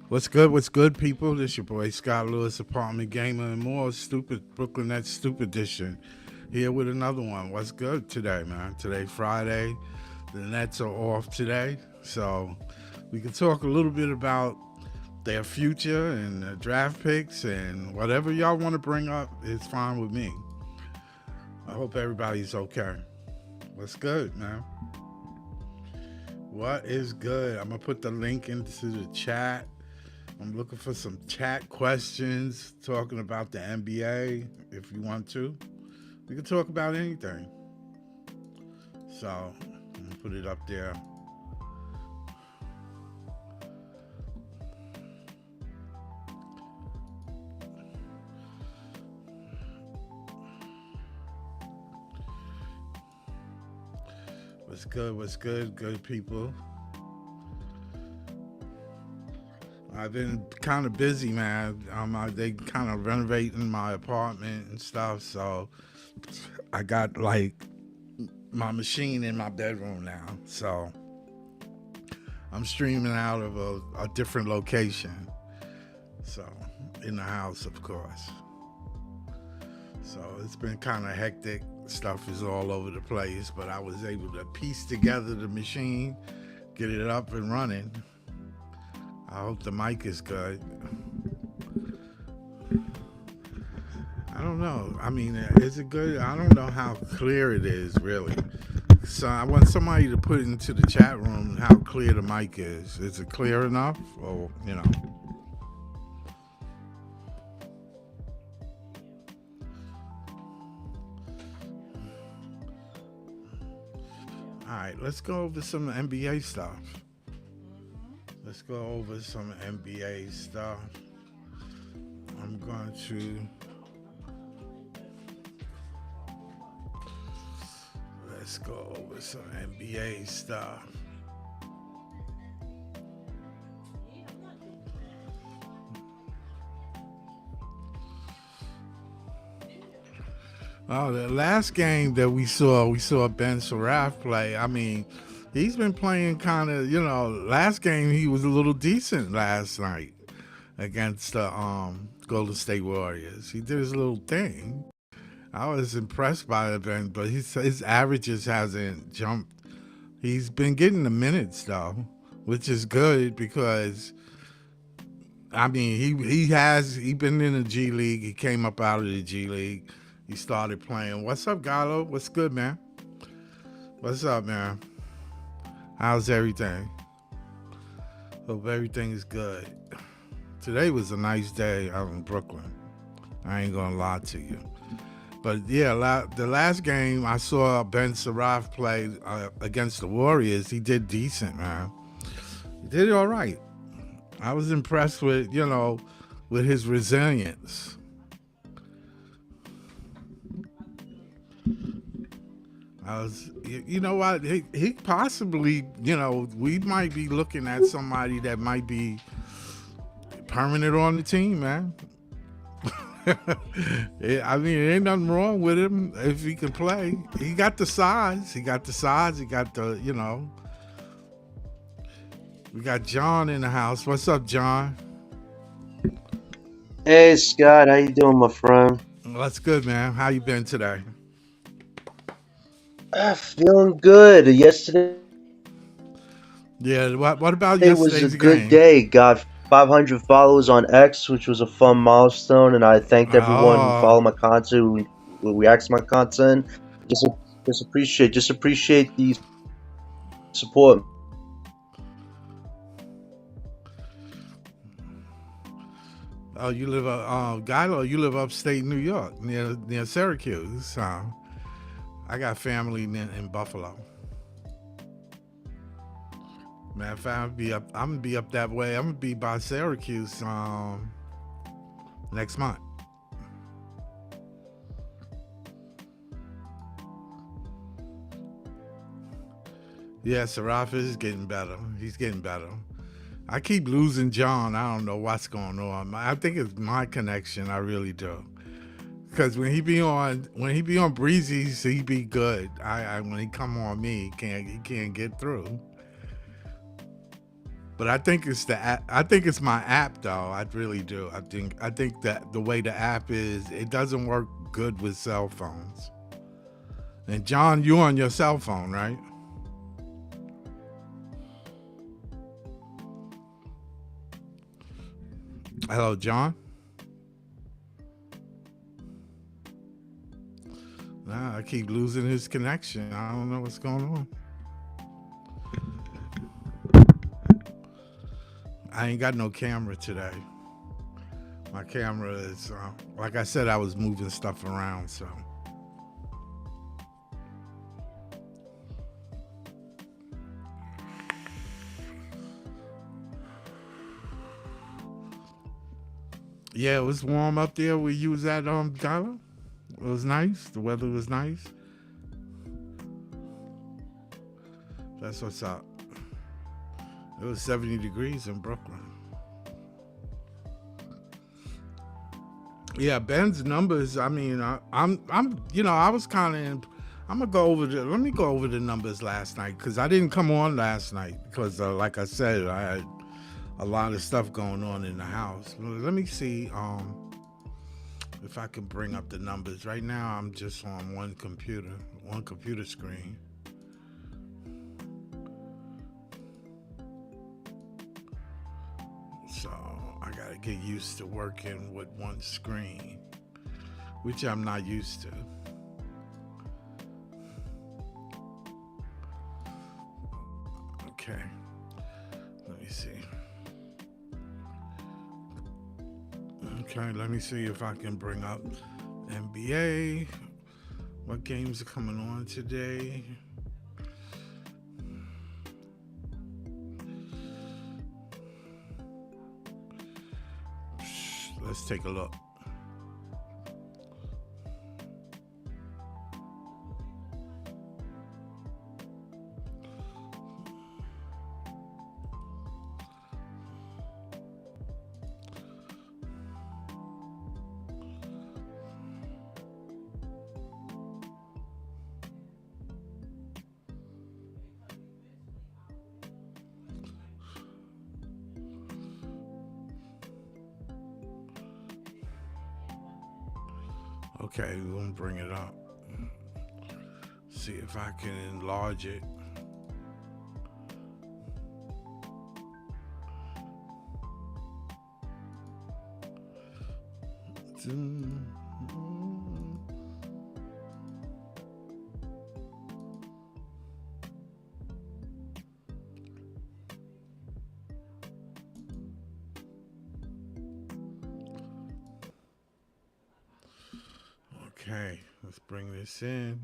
What's good, people? This your boy Scott Lewis, apartment gamer and more. Brooklyn Nets Stoop Edition. Here with another one. What's good today, man? Today, Friday. The Nets are off today, so we can talk a little bit about their future and draft picks and whatever y'all want to bring up is fine with me. I hope everybody's okay. What's good, man? What is good? I'm gonna put the link into the chat. I'm looking for some chat questions talking about the NBA. If you want to, we can talk about anything. So I'm gonna put it up there. What's good? What's good? Good people. I've been kind of busy, man. They kind of renovating my apartment and stuff, so I got like my machine in my bedroom now. So I'm streaming out of a different location. So in the house, of course. So it's been kind of hectic. Stuff is all over the place, but I was able to piece together the machine, get it up and running. I hope the mic is good. I don't know. I mean, is it good? I don't know how clear it is, really. So I want somebody to put into the chat room how clear the mic is. Is it clear enough? Or, you know. All right, let's go over some NBA stuff. Let's go over some NBA stuff. I'm going to let's go over some NBA stuff. Oh, the last game that we saw Ben Saraf play. I mean, he's been playing kind of, last game he was a little decent last night against the Golden State Warriors. He did his little thing. I was impressed by it, Ben, but his averages hasn't jumped. He's been getting the minutes though, which is good because I mean he been in the G League. He came up out of the G League. He started playing. What's up, Gallo? What's good, man? What's up, man? How's everything? Hope everything is good. Today was a nice day out in Brooklyn. I ain't gonna lie to you. But yeah, the last game I saw Ben Saraf play against the Warriors, he did decent, man. He did all right. I was impressed with, with his resilience. You know what? He possibly, we might be looking at somebody that might be permanent on the team, man. I mean, there ain't nothing wrong with him if he can play. He got the size. He got the, We got John in the house. What's up, John? Hey, Scott. How you doing, my friend? That's good, man. How you been today? Feeling good. Yesterday Yeah, what about was a yesterday's good game? day. Got 500 followers on X, which was a fun milestone, and I thanked everyone who followed my content, who reacts to my content. Just appreciate the support. Oh, you live Gylo, you live upstate New York, near Syracuse. I got family in Buffalo. matter of fact, I'm gonna be up that way. I'm gonna be by Syracuse next month. Yeah, Sarafa is getting better. He's getting better. I keep losing John. I don't know what's going on. I think it's my connection. I really do. Because when he be on Breezy's, he be good. When he come on me, he can't get through. But I think it's the app. I think it's my app though. I really do. I think that the way the app is, it doesn't work good with cell phones. And John, you on your cell phone, right? Hello, John. Nah, I keep losing his connection. I don't know what's going on. I ain't got no camera today. My camera is, like I said, I was moving stuff around. So, yeah, it was warm up there where you was at, Dollar. It was nice. The weather was nice. That's what's up. It was 70 degrees in Brooklyn. Yeah, Ben's numbers. I mean, I was kind of. I'm gonna go over the. Let me go over the numbers last night because I didn't come on last night because, like I said, I had a lot of stuff going on in the house. Let me see if I can bring up the numbers. Right now, I'm just on one computer screen. So I gotta get used to working with one screen, which I'm not used to. Okay, let me see. Okay, let me see if I can bring up NBA. What games are coming on today? Let's take a look. Okay, we're gonna bring it up. See if I can enlarge it. Okay, let's bring this in.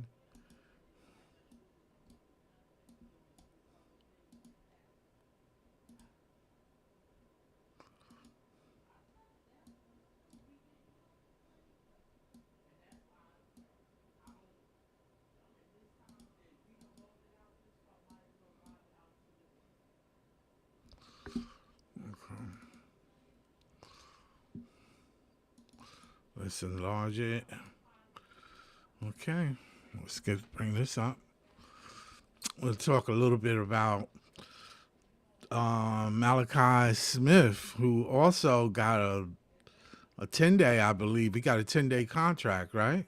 Okay. Let's enlarge it. Okay, bring this up. We'll talk a little bit about Malachi Smith, who also got a 10-day, I believe. He got a 10-day contract, right?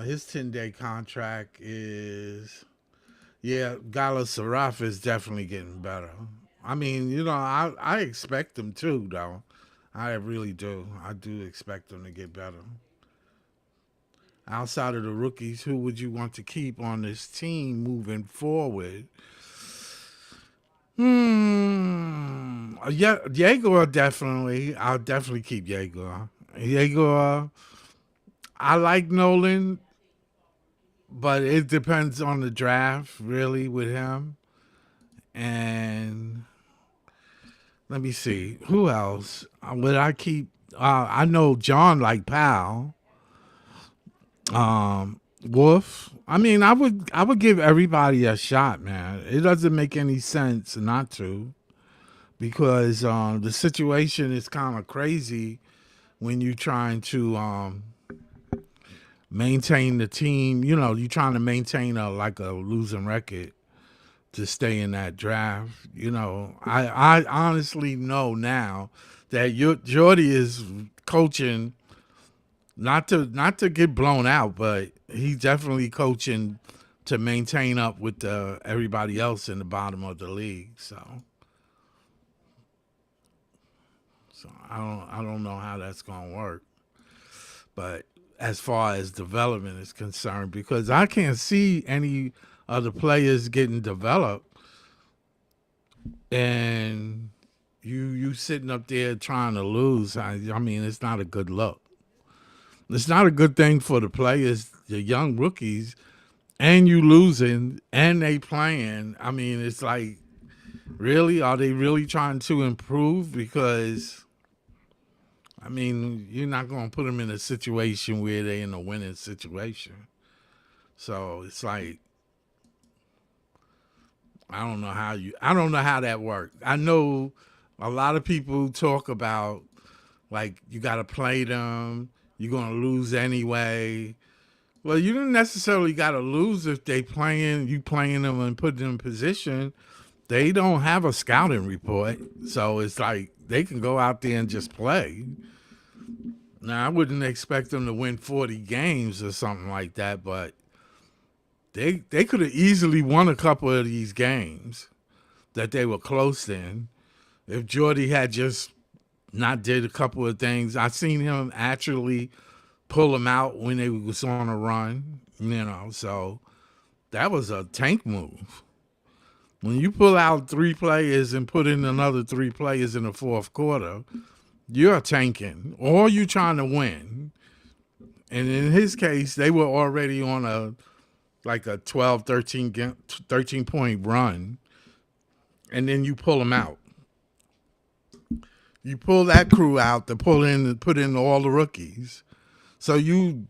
His 10-day contract is, yeah, Gala Saraf is definitely getting better. I mean, I expect him to, though. I really do. I do expect him to get better. Outside of the rookies, who would you want to keep on this team moving forward? Yeah, Jaeger definitely. I'll definitely keep Jaeger. Jaeger, I like Nolan, but it depends on the draft, really, with him. And let me see who else would I keep. I know John like Powell, Wolf. I mean, I would give everybody a shot, man. It doesn't make any sense not to because the situation is kind of crazy when you're trying to maintain the team. You know, you're trying to maintain a losing record to stay in that draft. You know, I honestly know now that Jordy is coaching not to get blown out, but he's definitely coaching to maintain up with everybody else in the bottom of the league. So I don't know how that's gonna work, but as far as development is concerned, because I can't see any other players getting developed, and you sitting up there trying to lose. I mean, it's not a good look. It's not a good thing for the players, the young rookies, and you losing and they playing. I mean, it's like, really, are they really trying to improve? Because I mean, you're not going to put them in a situation where they're in a winning situation. So it's like, I don't know how that works. I know a lot of people talk about like you got to play them. You're going to lose anyway. Well, you don't necessarily got to lose if you playing them and putting them in position. They don't have a scouting report, so it's like they can go out there and just play. Now, I wouldn't expect them to win 40 games or something like that, but they could have easily won a couple of these games that they were close in if Jordy had just not did a couple of things. I seen him actually pull them out when they was on a run, so that was a tank move. When you pull out three players and put in another three players in the fourth quarter, you're tanking or you trying to win. And in his case, they were already on a 12, 13 point run, and then you pull them out. You pull that crew out to put in all the rookies. So you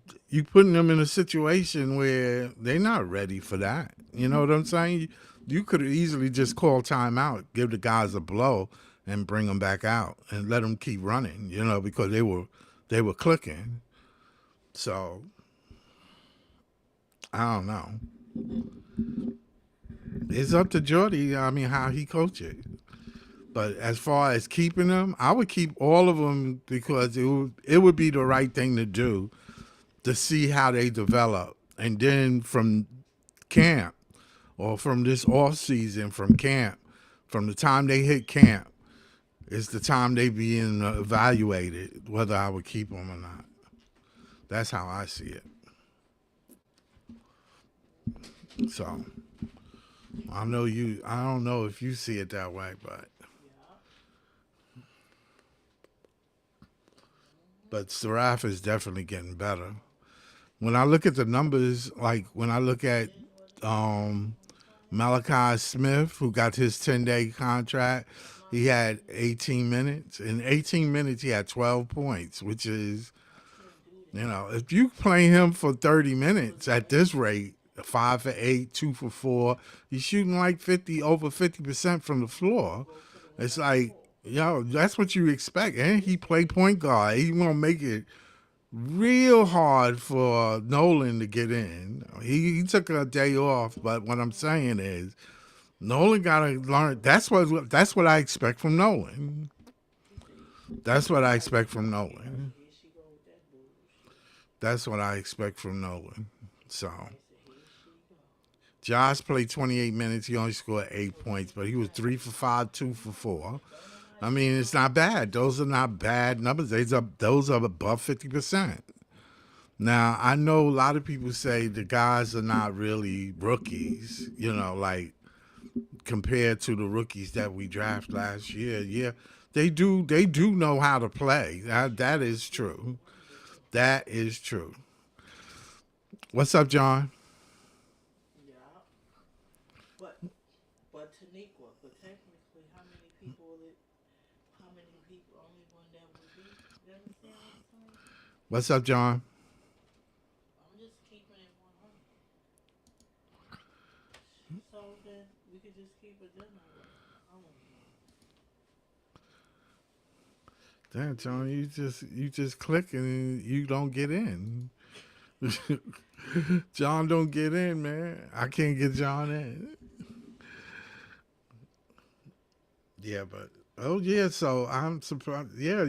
putting them in a situation where they're not ready for that. You know what I'm saying? You could have easily just called timeout, give the guys a blow, and bring them back out and let them keep running. Because they were clicking. So I don't know. It's up to Jordy. I mean, how he coaches. But as far as keeping them, I would keep all of them because it would be the right thing to do to see how they develop. And then from camp or from this off season from camp, from the time they hit camp, is the time they being evaluated whether I would keep them or not. That's how I see it. So I don't know if you see it that way, but Seraph is definitely getting better. When I look at the numbers, like when I look at um, Malachi Smith, who got his 10-day contract, he had 18 minutes. In 18 minutes, he had 12 points, which is, if you play him for 30 minutes at this rate, 5 for 8, 2 for 4, he's shooting like over 50% from the floor. It's like, that's what you expect. And he played point guard. He won't make it real hard for Nolan to get in. He took a day off, but what I'm saying is Nolan got to learn. That's what I expect from Nolan. That's what I expect from Nolan. That's what I expect from Nolan. So Josh played 28 minutes. He only scored 8 points, but he was 3 for 5, 2 for 4. I mean, it's not bad. Those are not bad numbers. Those are above 50%. Now, I know a lot of people say the guys are not really rookies, like compared to the rookies that we drafted last year. Yeah, they do know how to play. That is true. That is true. What's up, John? What's up, John? Damn, John, you just click and you don't get in. John don't get in, man. I can't get John in. Yeah, but oh yeah, so I'm surprised. Yeah,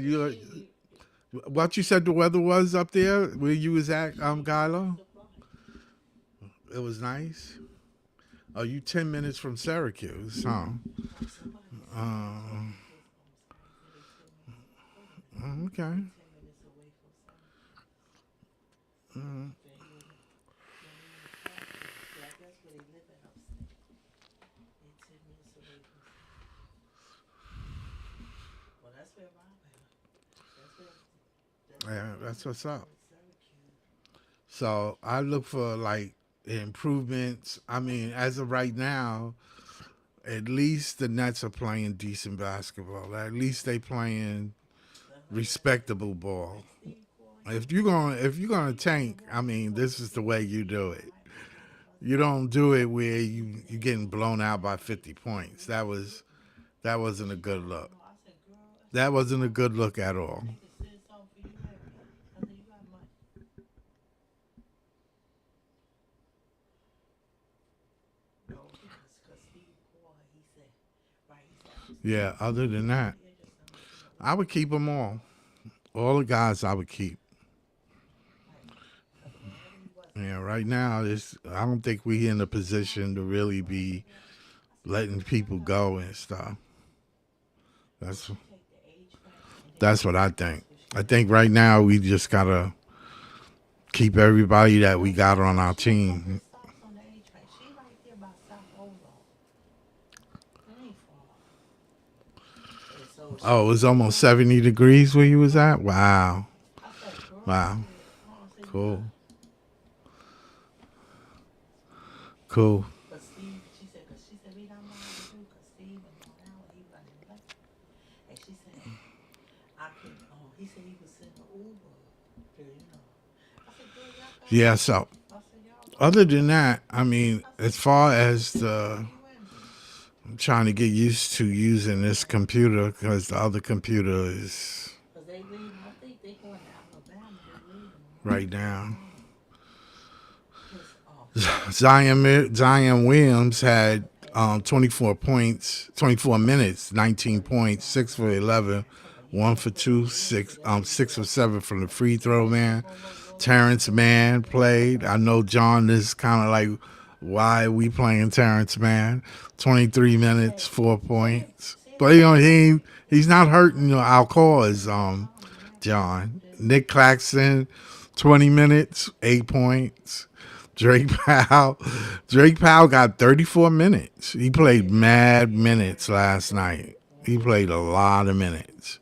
what you said the weather was up there where you was at, Gylo? It was nice. Oh, you 10 minutes from Syracuse, huh? Um, okay. Uh, yeah, that's what's up. So I look for like improvements. I mean, as of right now, at least the Nets are playing decent basketball. At least they playing respectable ball. If you're gonna tank, I mean, this is the way you do it. You don't do it where you getting blown out by 50 points. That wasn't a good look. That wasn't a good look at all. Yeah. Other than that, I would keep them all. All the guys I would keep. Yeah. Right now, I don't think we in a position to really be letting people go and stuff. That's that's what I think. I think right now we just gotta keep everybody that we got on our team. Oh, it was almost 70 degrees where you was at? Wow. Wow. Cool. Cool. Yeah, so other than that, I mean, as far as I'm trying to get used to using this computer because the other computer is right now. Zion Williams had 24 points, 24 minutes, 19 points, 6 for 11, 1 for 2, 6 for 7 from the free throw, man. Terrence Mann played. I know John is kind of like, why are we playing Terrence Mann? 23 minutes, 4 points. But he's not hurting our cause, John. Nick Claxton, 20 minutes, 8 points. Drake Powell. Drake Powell got 34 minutes. He played mad minutes last night. He played a lot of minutes.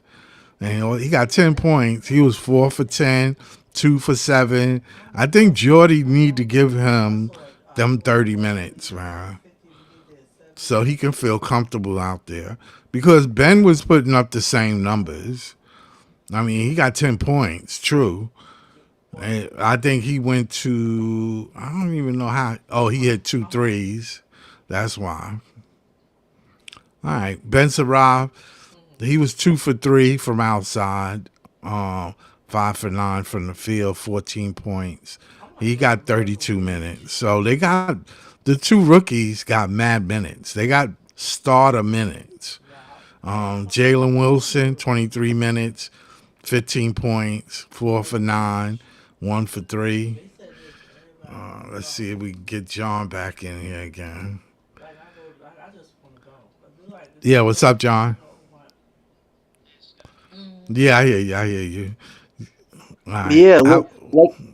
And he got 10 points. He was 4 for 10, 2 for 7. I think Jordy need to give him them 30 minutes, man. So he can feel comfortable out there. Because Ben was putting up the same numbers. I mean, he got 10 points, true. And I think he went to, I don't even know how. Oh, he had two threes. That's why. All right. Ben Sarab, he was 2 for 3 from outside, 5 for 9 from the field, 14 points. He got 32 minutes. So the two rookies got mad minutes. They got starter minutes. Jalen Wilson, 23 minutes, 15 points, 4 for 9, 1 for 3. Let's see if we can get John back in here again. Yeah, what's up, John? Yeah, I hear you. I hear you. All right. Yeah,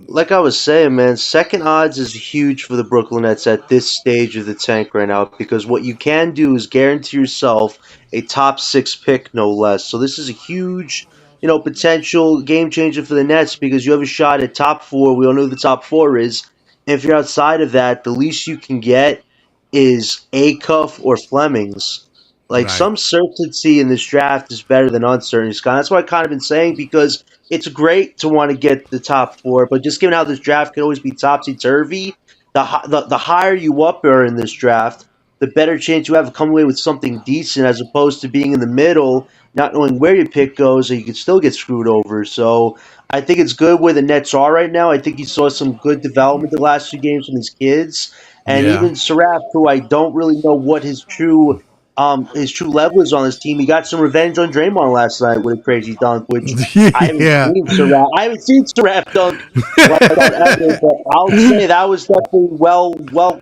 like I was saying, man, second odds is huge for the Brooklyn Nets at this stage of the tank right now because what you can do is guarantee yourself a top six pick, no less. So this is a huge, potential game changer for the Nets because you have a shot at top four. We all know who the top four is. And if you're outside of that, the least you can get is A Cuff or Flemings. Like Right. some certainty in this draft is better than uncertainty, Scott. That's what I've kind of been saying because it's great to want to get the top four, but just given how this draft can always be topsy turvy, the higher you up are in this draft, the better chance you have of coming away with something decent as opposed to being in the middle, not knowing where your pick goes, and you can still get screwed over. So I think it's good where the Nets are right now. I think you saw some good development the last few games from these kids. And Yeah. even Seraph, who I don't really know what his true level is on this team. He got some revenge on Draymond last night with a crazy dunk, which Yeah. I haven't seen Seraph dunk like that ever. But I'll say that was definitely well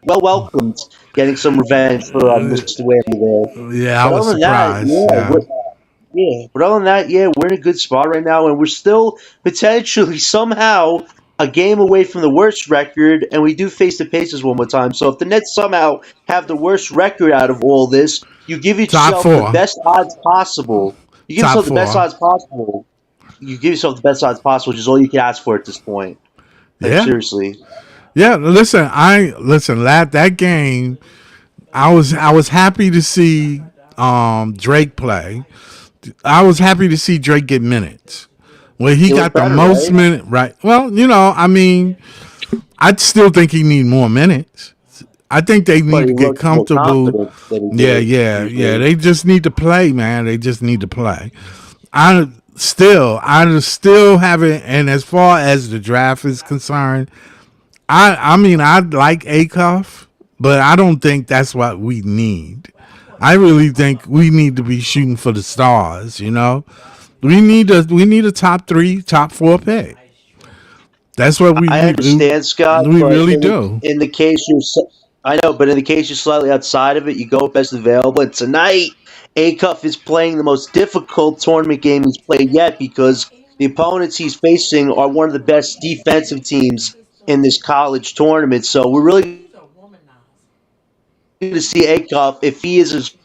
welcomed, getting some revenge for Mr. Whammy there. Yeah, I But was other than that, surprised. Yeah. yeah. But other than that, yeah, we're in a good spot right now, and we're still potentially somehow a game away from the worst record, and we do face the Pacers one more time. So if the Nets somehow have the worst record out of all this, you give Top yourself the four. best odds possible. You give Top yourself the best four. odds possible. You give yourself the best odds possible, which is all you can ask for at this point. Like Yeah. seriously. Yeah. Listen, that game. I was happy to see Drake play. I was happy to see Drake get minutes. Well, he He looked got the better, most right? minute, right? Well, I mean, I still think he need more minutes. I think they But need he to get looked more comfortable. confident than he Yeah, did yeah, yeah. usually. They just need to play, man. They just need to play. I still haven't. And as far as the draft is concerned, I mean, I like Acuff, but I don't think that's what we need. I really think we need to be shooting for the stars. We need a top three, top four pick. That's what we I we we, understand, Scott, we but really do. in the case I know, but in the case you're slightly outside of it, you go with best available. And tonight, Acuff is playing the most difficult tournament game he's played yet because the opponents he's facing are one of the best defensive teams in this college tournament. So we're really going to see Acuff if he is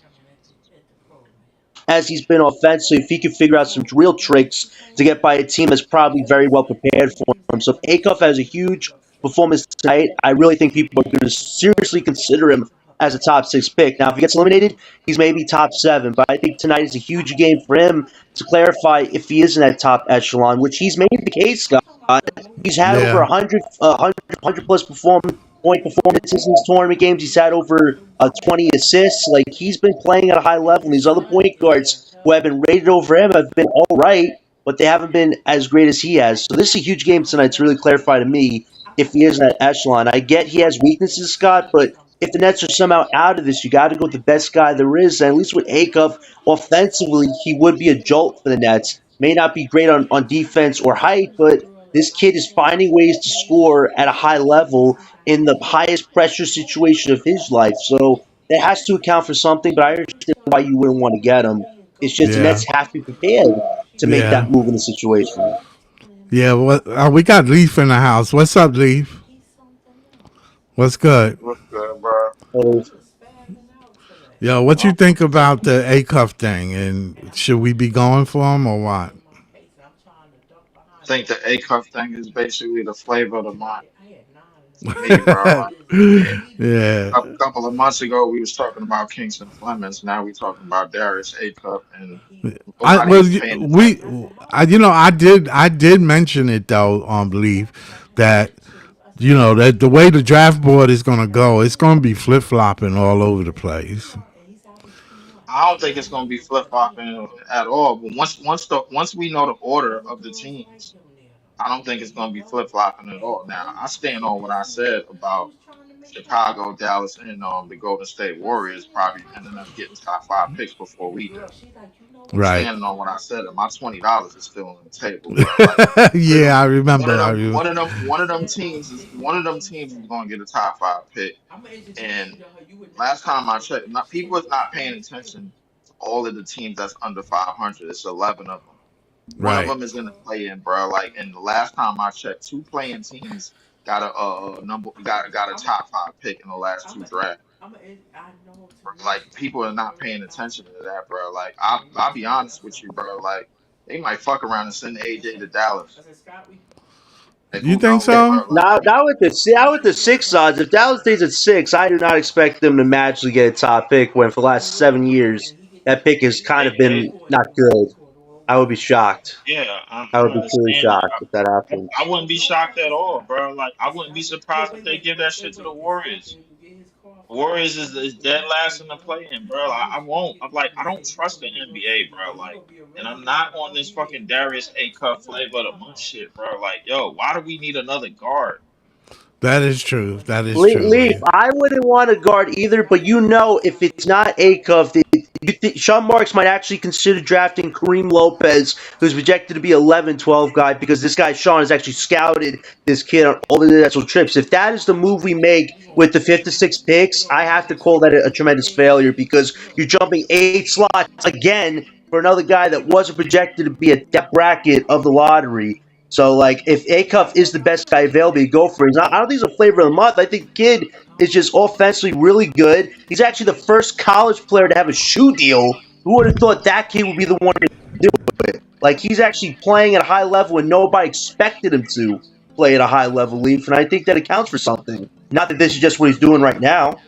as he's been offensively, if he can figure out some real tricks to get by a team that's probably very well prepared for him. So if Acuff has a huge performance tonight, I really think people are going to seriously consider him as a top six pick. Now, if he gets eliminated, he's maybe top seven, but I think tonight is a huge game for him to clarify if he is in that top echelon, which he's made the case, Scott. He's had over Yeah, 100 plus point performances in these tournament games. He's had over 20 assists. Like he's been playing at a high level. And these other point guards who have been rated over him have been all right, but they haven't been as great as he has. So this is a huge game tonight to really clarify to me if he is in that echelon. I get he has weaknesses, Scott, but if the Nets are somehow out of this, you got to go with the best guy there is. And at least with Acuff, offensively, he would be a jolt for the Nets. May not be great on defense or height, but this kid is finding ways to score at a high level in the highest pressure situation of his life. So that has to account for something, but I understand why you wouldn't want to get him. It's just the yeah, Nets have to be prepared to make yeah, that move in the situation. yeah. We got Leaf in the house. What's up, Leaf? What's good? What's good, bro? So Yo, what you Um, think about the A cuff thing? And should we be going for him or what? I think the A cup thing is basically the flavor of the month to me, bro. Like, yeah, Yeah, a couple of months ago we was talking about Kingston Flemings. Now we talking about Darius A cup, and I nobody well is paying attention. I did mention it though on Leaf that that the way the draft board is gonna go, it's gonna be flip flopping all over the place. I don't think it's gonna be flip flopping at all. But once we know the order of the teams, I don't think it's gonna be flip flopping at all. Now I stand on what I said about Chicago, Dallas, and the Golden State Warriors probably ending up getting top five picks before we do. I'm Right. standing on what I said, and my $20 is still on the table, bro. Like one of Yeah, them, I one remember. of them, one of them teams is going to get a top five pick. And last time I checked, not, people is not paying attention to all of the teams that's under 500. It's 11 of them. One of Right. them is in the play-in, bro. Like, and the last time I checked, two playing teams got a got a top five pick in the last two drafts. Like people are not paying attention to that, bro. Like I'll be honest with you, bro. Like they might fuck around and send AJ to Dallas. Like You who think knows, so? bro? Like now with the six odds, if Dallas stays at six, I do not expect them to magically get a top pick when for the last 7 years. That pick has kind of It, been not good. I would be shocked. yeah, I I would be truly understand that. shocked if that I happens. wouldn't be shocked at all, bro. Like I wouldn't be surprised if they give that shit to the Warriors. Warriors is dead last in the play-in, bro. I won't. I'm like, I don't trust the NBA, bro. Like, and I'm not on this fucking Darius A. Cup flavor of the month shit, bro. Like, yo, why do we need another guard? That is true. That is true, Leaf, Lee. I wouldn't want to guard either, but if it's not Acuff, Sean Marks might actually consider drafting Kareem Lopez, who's projected to be 11, 12 guy, because this guy, Sean, has actually scouted this kid on all the international trips. If that is the move we make with the 5th to 6 picks, I have to call that a tremendous failure because you're jumping 8 slots again for another guy that wasn't projected to be at that bracket of the lottery. So, like, if Acuff is the best guy available, you go for it. I don't think he's a flavor of the month. I think the kid is just offensively really good. He's actually the first college player to have a shoe deal. Who would have thought that kid would be the one to do it? Like, he's actually playing at a high level and nobody expected him to play at a high level, Leaf, and I think that accounts for something. Not that this is just what he's doing right now.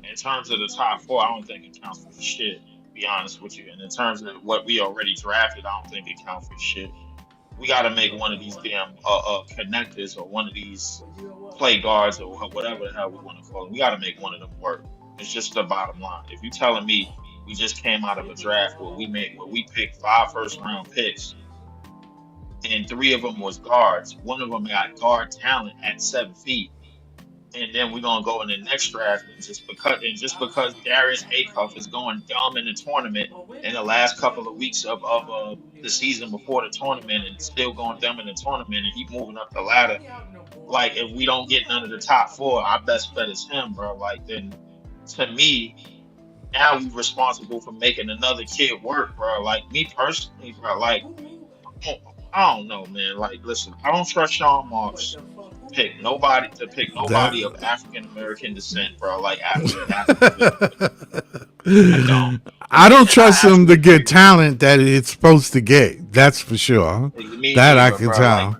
In terms of the top four, I don't think it counts for shit. To be honest with you, and in terms of what we already drafted, I don't think it counts for shit. We got to make one of these damn connectors or one of these play guards or whatever the hell we want to call them. We got to make one of them work. It's just the bottom line. If you telling me we just came out of a draft where we picked 5 first round picks and 3 of them was guards, one of them got guard talent at 7 feet, and then we're gonna go in the next draft and just because Darius Acuff is going dumb in the tournament in the last couple of weeks of the season before the tournament and still going dumb in the tournament and he moving up the ladder. Like if we don't get none of the top 4, our best bet is him, bro. Like then to me, now we responsible for making another kid work, bro. Like me personally, bro, like I don't know, man. Like listen, I don't trust Sean Marks pick nobody of That. African American descent, bro. Like after I don't. I don't And I trust him to actually get agree with talent that it's supposed to get. That's for sure. me That I neither, can bro. Like tell.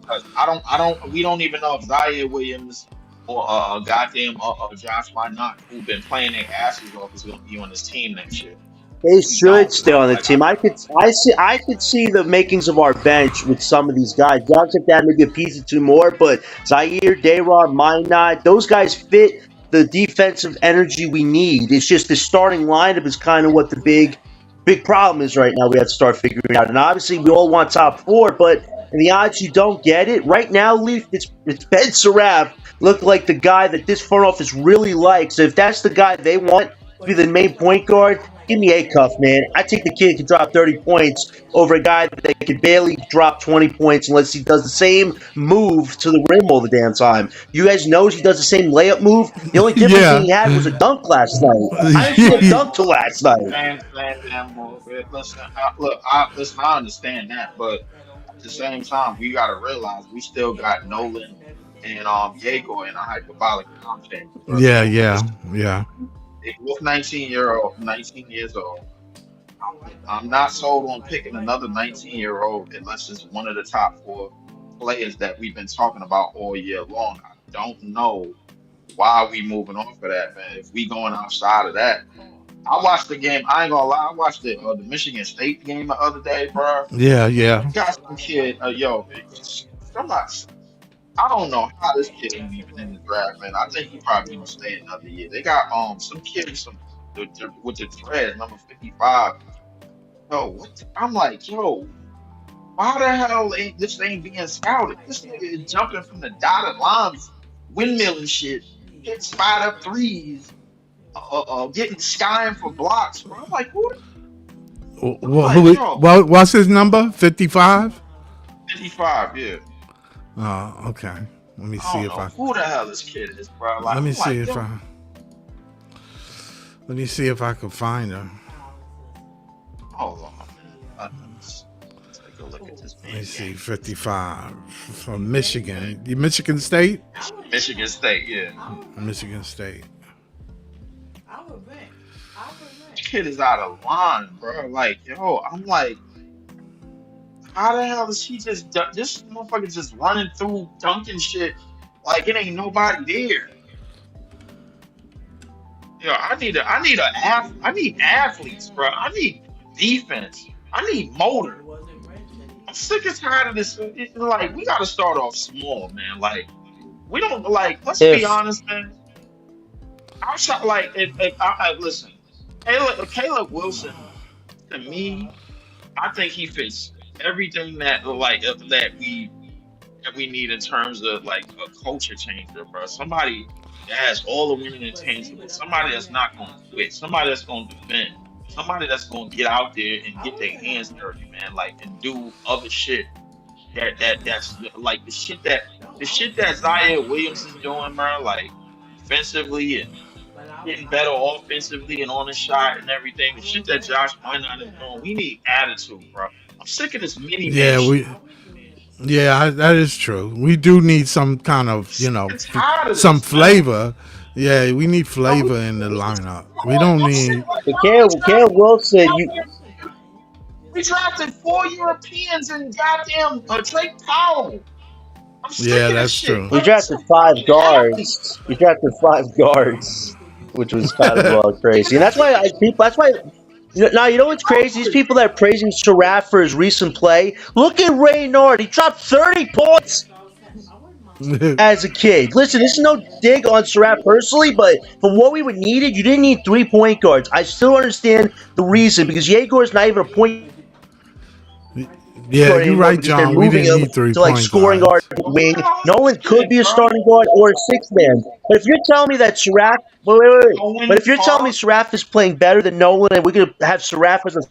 because we don't even know if Zaire Williams or goddamn Josh Minot, who've been playing their asses off, is going to be on this team next year. They We should don't, stay bro. on the Like team. I could see the makings of our bench with some of these guys. Johnson that maybe a piece or two more, but Zaire, Dayrod, Minot, those guys fit the defensive energy we need. It's just the starting lineup is kind of what the big problem is right now. We have to start figuring out. And obviously we all want top 4, but in the odds you don't get it right now, Leaf, it's Ben Saraf look like the guy that this front office really likes. If that's the guy they want to be the main point guard, give me Acuff, man. I think the kid can drop 30 points over a guy that could barely drop 20 points unless he does the same move to the rim all the damn time. You guys know he does the same layup move. The only different thing Yeah. he had was a dunk last night. I didn't see a man, dunk till last night. man, damn move. Listen, listen, I understand that, but at the same time, we got to realize we still got Nolan and Diego in a hyperbolic time chamber, bro. Yeah, So yeah, listen, yeah. with 19 years old, I'm not sold on picking another 19-year-old unless it's one of the top 4 players that we've been talking about all year long. I don't know why we moving off of that, man. If we going outside of that, I watched the game. I ain't gonna lie. I watched the Michigan State game the other day, bro. Yeah, yeah. Got some kid, somebody. I don't know how this kid ain't even in the draft, man. I think he probably gonna stay another year. They got some kid with the dread number 55. Yo, I'm like, yo, why the hell ain't this ain't being scouted? This nigga is jumping from the dotted lines, windmilling shit, hitting spot up threes, getting skying for blocks. Bro. I'm like, who? I'm like, yo, What's his number? 55? 55, yeah. Oh, okay. Let me I see don't if know I. who the hell this kid is, bro. Like, Let me I'm see like, if yo, I. Let me see if I can find her. hold on, man. Let's take a look at this Let me man see. game. 55 from Michigan. Michigan State. Michigan State, yeah. Michigan State. This kid is out of line, bro. Like, yo, I'm like, how the hell is he this motherfucker just running through dunking shit like it ain't nobody there? I need athletes, bro. I need defense. I need motor. I'm sick and tired of this. Like we got to start off small, man. Like we don't like. Let's be If honest, man. I shot like if I listen. Caleb Wilson to me, I think he fits everything that we need in terms of like a culture changer, bro. Somebody that has all the winning intangibles. Somebody that's not going to quit. Somebody that's going to defend. Somebody that's going to get out there and get their hands dirty, man. Like and do other shit that's like the shit that Zaire Williams is doing, man. Like defensively and getting better offensively and on the shot and everything. The shit that Josh Minot is doing. We need attitude, bro. I'm sick of this mini man Yeah, shit. that is true. We do need some kind I'm of, sick and tired of some this, man. flavor. Yeah, we need No, flavor in the lineup. We like, don't I'm sick. need. Like, bro, Caleb Wilson, you we drafted four Europeans and goddamn Drake Powell. I'm sick Yeah, of this that's shit, true. bro. we drafted five We need athletes. guards. We drafted five guards, which was kind of crazy. And that's why I people. That's why. Now you know what's crazy? These people that are praising Sharaf for his recent play. Look at Raynard. He dropped 30 points as a kid. Listen, this is no dig on Sharaf personally, but from what we would needed, you didn't need 3 point guards. I still understand the reason because Yegor is not even a point Yeah, guard you're anymore right, because they're John. We moving didn't him need three to like point scoring guard guards. wing. College Nolan could kid, be a bro. starting guard or a sixth man. But if you're telling me that Sharaf, wait. But Owen if you're telling me Clark. Sharaf is playing better than Nolan and we could have Sharaf as a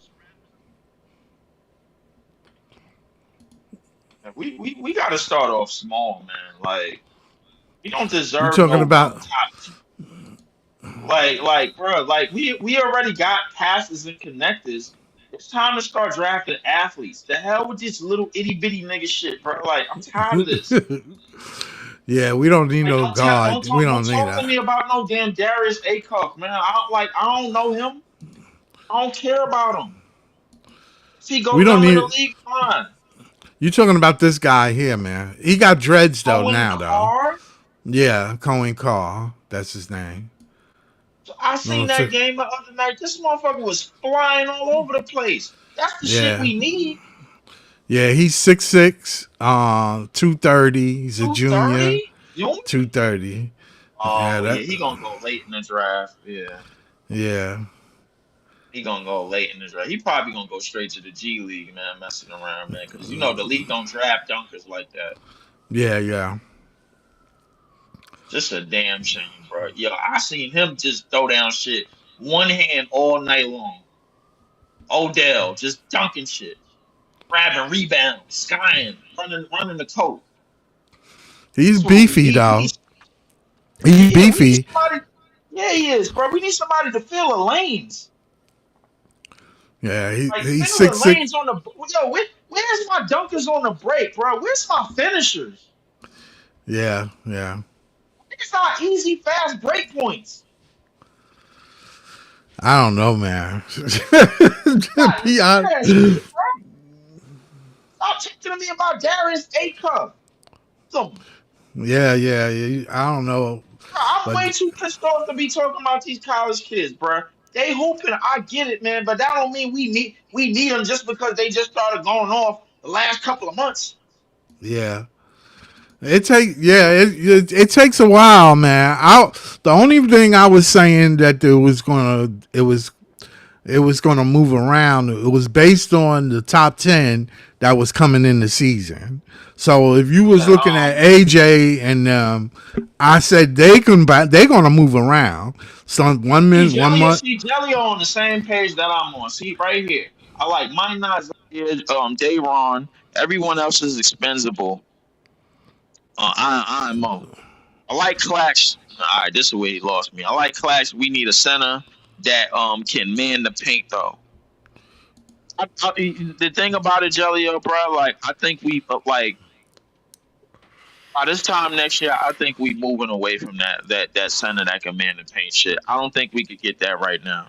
We got to start off small, man. Like we don't You deserve talking no about? top. Bro, like we already got passes and connectors. It's time to start drafting athletes. The hell with this little itty bitty nigga shit, bro. Like I'm tired of this. Yeah, we don't need Like no don't guard. We don't don't need talk to that. me about no damn Darius Acuff, man. I don't know him. I don't care about him. If he go We don't dumb in the need. league, fine. You talking about this guy here, man? He got dreads though Owen now, though. Carr. Yeah, Cohen Carr. That's his name. So I No, seen that game the other night. This motherfucker was flying all over the place. That's the shit yeah, we need. yeah. He's 6'6", 230. He's a junior, 230? You 230. Yeah, Oh yeah, that. he gonna go late in the draft. Yeah, Yeah, he gonna go late in the draft. He probably gonna go straight to the G League, man, messing around, man. Because you know the league don't draft dunkers like that. yeah. Just a damn shame, bro. Yo, I seen him just throw down shit one hand all night long. Odell just dunking shit, grabbing rebounds, skying, running the court. He's That's what we beefy need. though. He's We need beefy. somebody. Yeah, he is, bro. We need somebody to fill the lanes. Yeah, Like he's fill the 6'6". lanes on the where's my dunkers on the break, bro? Where's my finishers? Yeah. It's not easy, fast break points. I don't know, man. To God be damn, honest. shit, bro. Stop talking to me about Darius Acuff. Bro, Yeah. I don't know, I'm but way too pissed off to be talking about these college kids, bro. They hooping, I get it, man, but that don't mean we need them just because they just started going off the last couple of months. yeah. It takes a while, man. The only thing I was saying that it was gonna move around. It was based on the top 10 that was coming in the season. So if you was But, looking at AJ and I said they're gonna move around. So one see minute, one Jelly, month. see Jelly on the same page that I'm on. See right here. I like mine not Dayron. Everyone else is expendable. IMO. I like Clash. All right, this is where he lost me. I like Clash. We need a center that can man the paint though. The thing about it, Jelly, bro, like I think we like by this time next year, I think we moving away from that center that can man the paint shit. I don't think we could get that right now.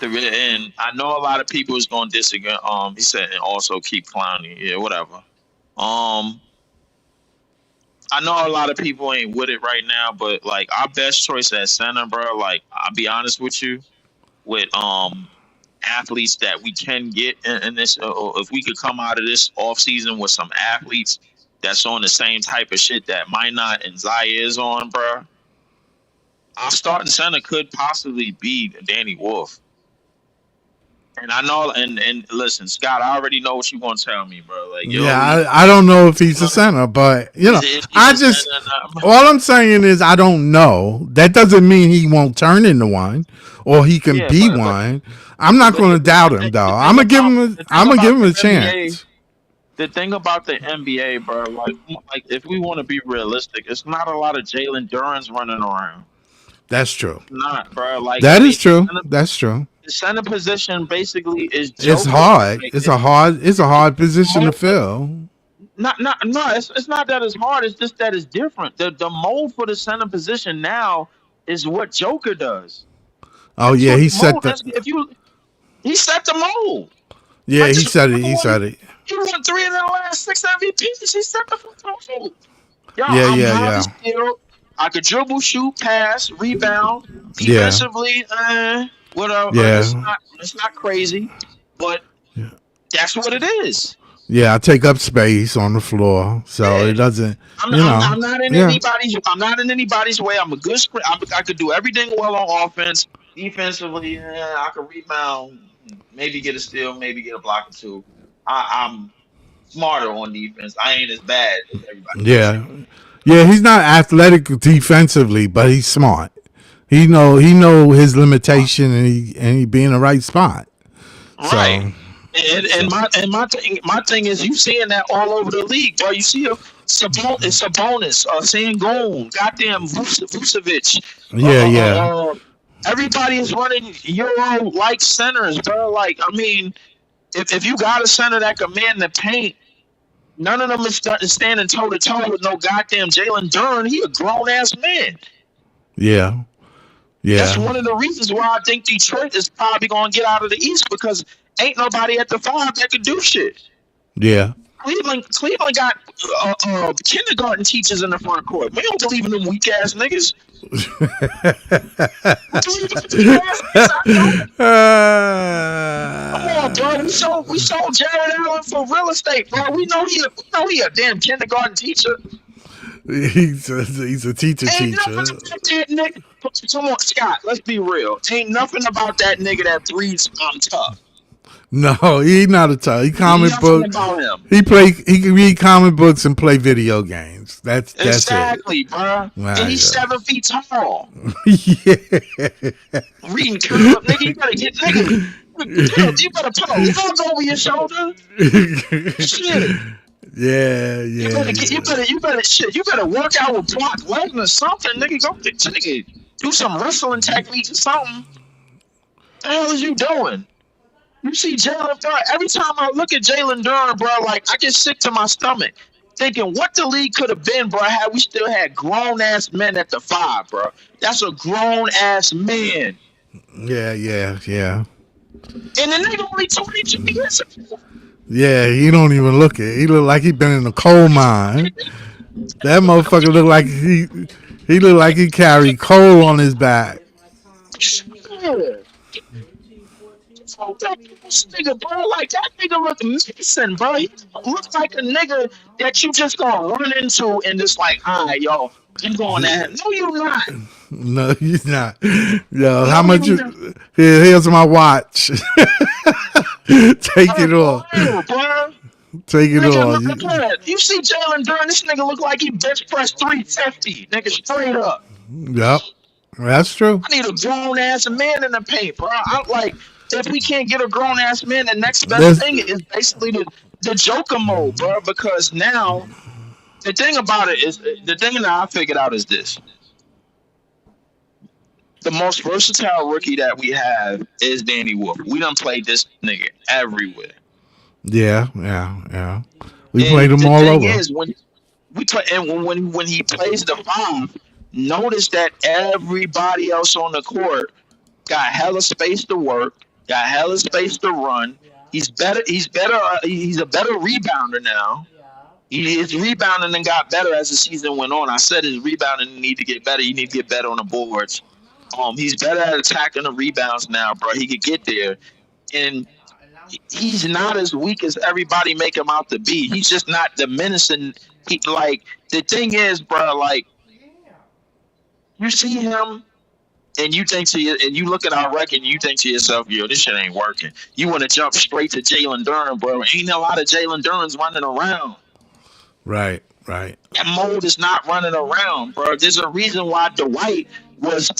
And I know a lot of people is going to disagree. He said, and also keep clowning. Yeah, whatever. Um, I know a lot of people ain't with it right now, but like our best choice at center, bro. Like I'll be honest with you, with athletes that we can get in this, or if we could come out of this off season with some athletes that's on the same type of shit that Minot and Zaire is on, bro. Our starting center could possibly be Danny Wolf. And I know, and listen, Scott, I already know what you want to tell me, bro. Like, Yeah, yo, he, I don't know if he's a center, but is he I the just center? all I'm saying is I don't know. That doesn't mean he won't turn into one or he can Yeah, be one. I'm not going to doubt him though. I'm gonna give him. I'm gonna give him a the NBA, chance. the thing about the NBA, bro, like if we want to be realistic, it's not a lot of Jalen Duran's running around. That's true. Not, bro. Like, I That mean, is true. That's true. the center position basically is It's Joker. hard. Like, It's a hard. It's a hard position to hard, but fill. no. It's not that it's hard. It's just that it's different. The mold for the center position now is what Joker does. Oh That's yeah, what he the set mold the. is. If you he set the mold. Yeah, Like he this, said it. He said it. he won 3 of the last 6 MVPs. He set the fucking mold. Yo, Yeah, I'm yeah, highly yeah, skilled. I could dribble, shoot, pass, rebound. yeah, Defensively, whatever. yeah, It's not crazy, but yeah. that's what it is. Yeah, I take up space on the floor, so Yeah. it doesn't. I'm not in Yeah, anybody's. I'm not in anybody's way. I'm a good sprint. I could do everything well on offense. Defensively, I could rebound, maybe get a steal, maybe get a block or two. I'm smarter on defense. I ain't as bad as everybody else. yeah, yeah. He's not athletic defensively, but he's smart. He know his limitation, and he be in the right spot. Right. So And so my thing is you seeing that all over the league, bro. You see it's a bonus. Sangoon, goddamn Vucevic. yeah, yeah, Everybody is running Euro like centers, bro. Like I mean, if you got a center that can man the paint, none of them is standing toe to toe with no goddamn Jalen Duran. He a grown ass man. yeah, That's yeah, one of the reasons why I think Detroit is probably going to get out of the East because ain't nobody at the 5 that can do shit. yeah. Cleveland got kindergarten teachers in the front court. We don't believe in them weak ass niggas. We believe in the weak ass niggas. Come on, bro. We sold Jared Allen for real estate, bro. We know he a damn kindergarten teacher. He's a teacher. Ain't nothing about that nigga. Come on, Scott. Let's be real. Ain't nothing about that nigga that breathes tough. No, he's not a tough. He comic Nothing book. about him. He can read comic books and play video games. That's Exactly, bro. Wow, And he's yeah. 7 feet tall. Yeah. Reading comic, nigga. You better get nigga. You better put a lug over your shoulder. Shit. Yeah, You yeah, better get. You better work out with Brock Lesnar or something, nigga. Nigga, do some wrestling techniques or something. The hell is you doing? You see Jalen Duran. Every time I look at Jalen Duran, bro, like I get sick to my stomach, thinking what the league could have been, bro, had we still had grown ass men at the 5, bro. That's a grown ass man. yeah, yeah, yeah. And the nigga only 22 years old. Yeah, he don't even look it. He look like he been in a coal mine. That motherfucker look like he look like he carried coal on his back. Yeah. So this nigga, bro, like that nigga look missing, bro. He looks like a nigga that you just gonna run into and just like, all right, yo, I'm going at him. No, you not. No, he's not. Yo, how No, much you you? not. Here's my watch. Take it off. For real, bro. Take it Nigga, off. look at that. You see Jalen Duran, this nigga look like he bench pressed 350. Nigga, straight up. Yep, that's true. I need a grown ass man in the paint, bro. I'm like, if we can't get a grown ass man, the next best That's, thing is basically the Joker mode, bro. Because now the thing about it is the thing that I figured out is this: the most versatile rookie that we have is Danny Wolf. We done played this nigga everywhere. yeah, yeah, yeah. We And played them the all thing over. is when we play and when he plays the 5, notice that everybody else on the court got hella space to work, got hella space to run. He's better. He's better. He's a better rebounder now. His rebounding and got better as the season went on. I said his rebounding need to get better. You need to get better on the boards. He's better at attacking the rebounds now, bro. He could get there, and he's not as weak as everybody make him out to be. He's just not diminishing. Like the thing is, bro. Like you see him, and you think to you, and you look at our record, and you think to yourself, yo, this shit ain't working. You want to jump straight to Jalen Duren, bro. Ain't a lot of Jalen Durens running around. Right, right. That mold is not running around, bro. There's a reason why Dwight was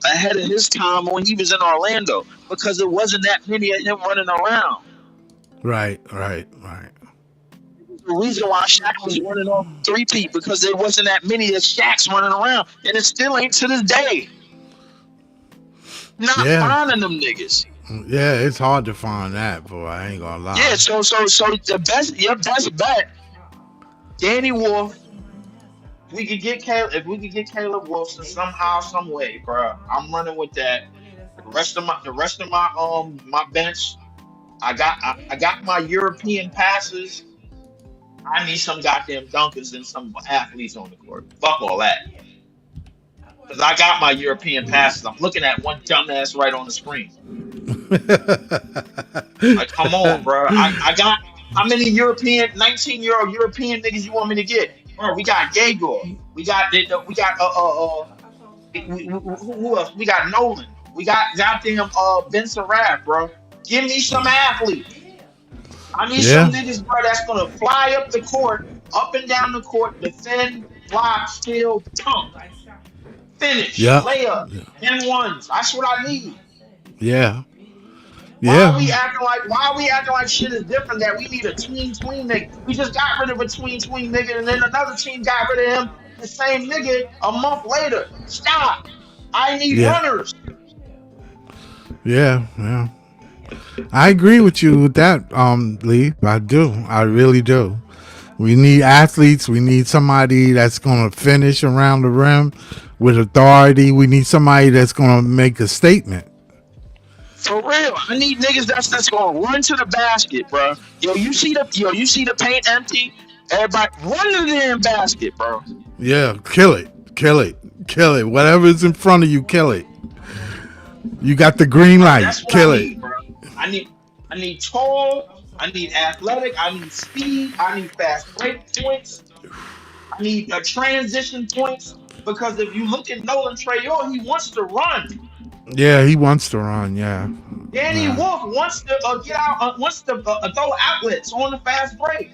ahead of his time when he was in Orlando because it wasn't that many of him running around. Right, right, right. The reason why Shaq was running off three-peat because there wasn't that many of Shaqs running around, and it still ain't to this day. Not finding them niggas. Yeah, it's hard to find that, boy. I ain't gonna lie. Yeah, so your best bet, Danny Wolf. If we could get Caleb Wilson somehow, some way, bro. I'm running with that. The rest of my bench, I got my European passes. I need some goddamn dunkers and some athletes on the court. Fuck all that. Because I got my European passes. I'm looking at one dumbass right on the screen. Like, come on, bro. I got how many 19-year-old European niggas you want me to get? Bro, we got Yegor. Who else? We got Nolan. We got goddamn Ben Saraf, bro. Give me some athletes. I need some niggas, bro, that's gonna fly up the court, up and down the court, defend, block, steal, dunk, finish, layup, N1s. That's what I need. Yeah. Why are we acting like shit is different? That we need a tween nigga. We just got rid of a tween nigga, and then another team got rid of him. The same nigga a month later. Stop. I need runners. Yeah, yeah. I agree with you with that, Lee. I do. I really do. We need athletes. We need somebody that's going to finish around the rim with authority. We need somebody that's going to make a statement. For real, I need niggas that's gonna run to the basket, bro. You see the paint empty. Everybody run to the damn basket, bro. Yeah, kill it. Whatever's in front of you, kill it. You got the green light. Kill it. Bro. I need tall. I need athletic. I need speed. I need fast break points. I need transition points. Because if you look at Nolan Trayor, he wants to run. Yeah, he wants to run. Yeah. Danny Wolf wants to get out. Wants to throw outlets on the fast break.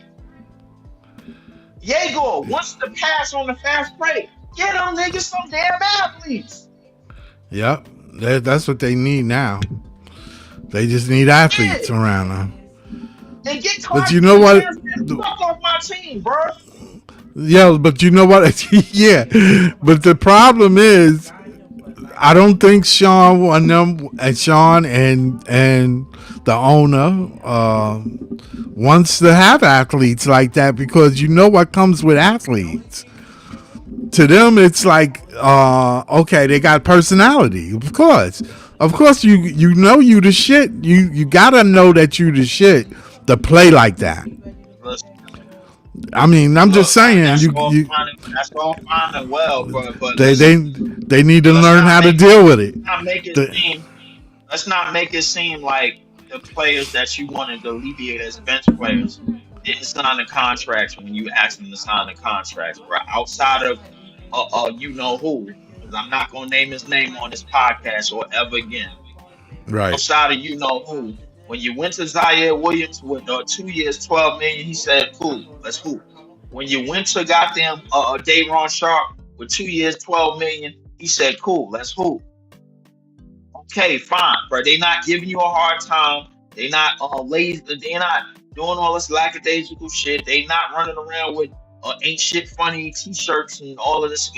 Yegor wants to pass on the fast break. Get them niggas some damn athletes. Yep, that's what they need now. They just need athletes around them. And get but you know what? Fuck off my team, bro. Yeah, but you know what? Yeah, but the problem is, I don't think Sean and the owner wants to have athletes like that because you know what comes with athletes. To them, it's like, okay, they got personality. Of course, you know you the shit. You gotta know that you the shit to play like that. I mean, I'm just saying. That's all fine and well, but they need to learn how to deal with it. Let's not make it seem like the players that you wanted to alleviate as bench players didn't sign the contracts when you asked them to sign the contracts, bro. Outside of you know who, because I'm not gonna name his name on this podcast or ever again. Right. Outside of you know who. When you went to Zaire Williams with 2 years, $12 million, he said, "Cool, let's hoop." When you went to goddamn Day'Ron Sharp with 2 years, $12 million, he said, "Cool, let's hoop." Okay, fine, bro. They not giving you a hard time. They not lazy. They not doing all this lackadaisical shit. They not running around with ain't shit funny t-shirts and all of this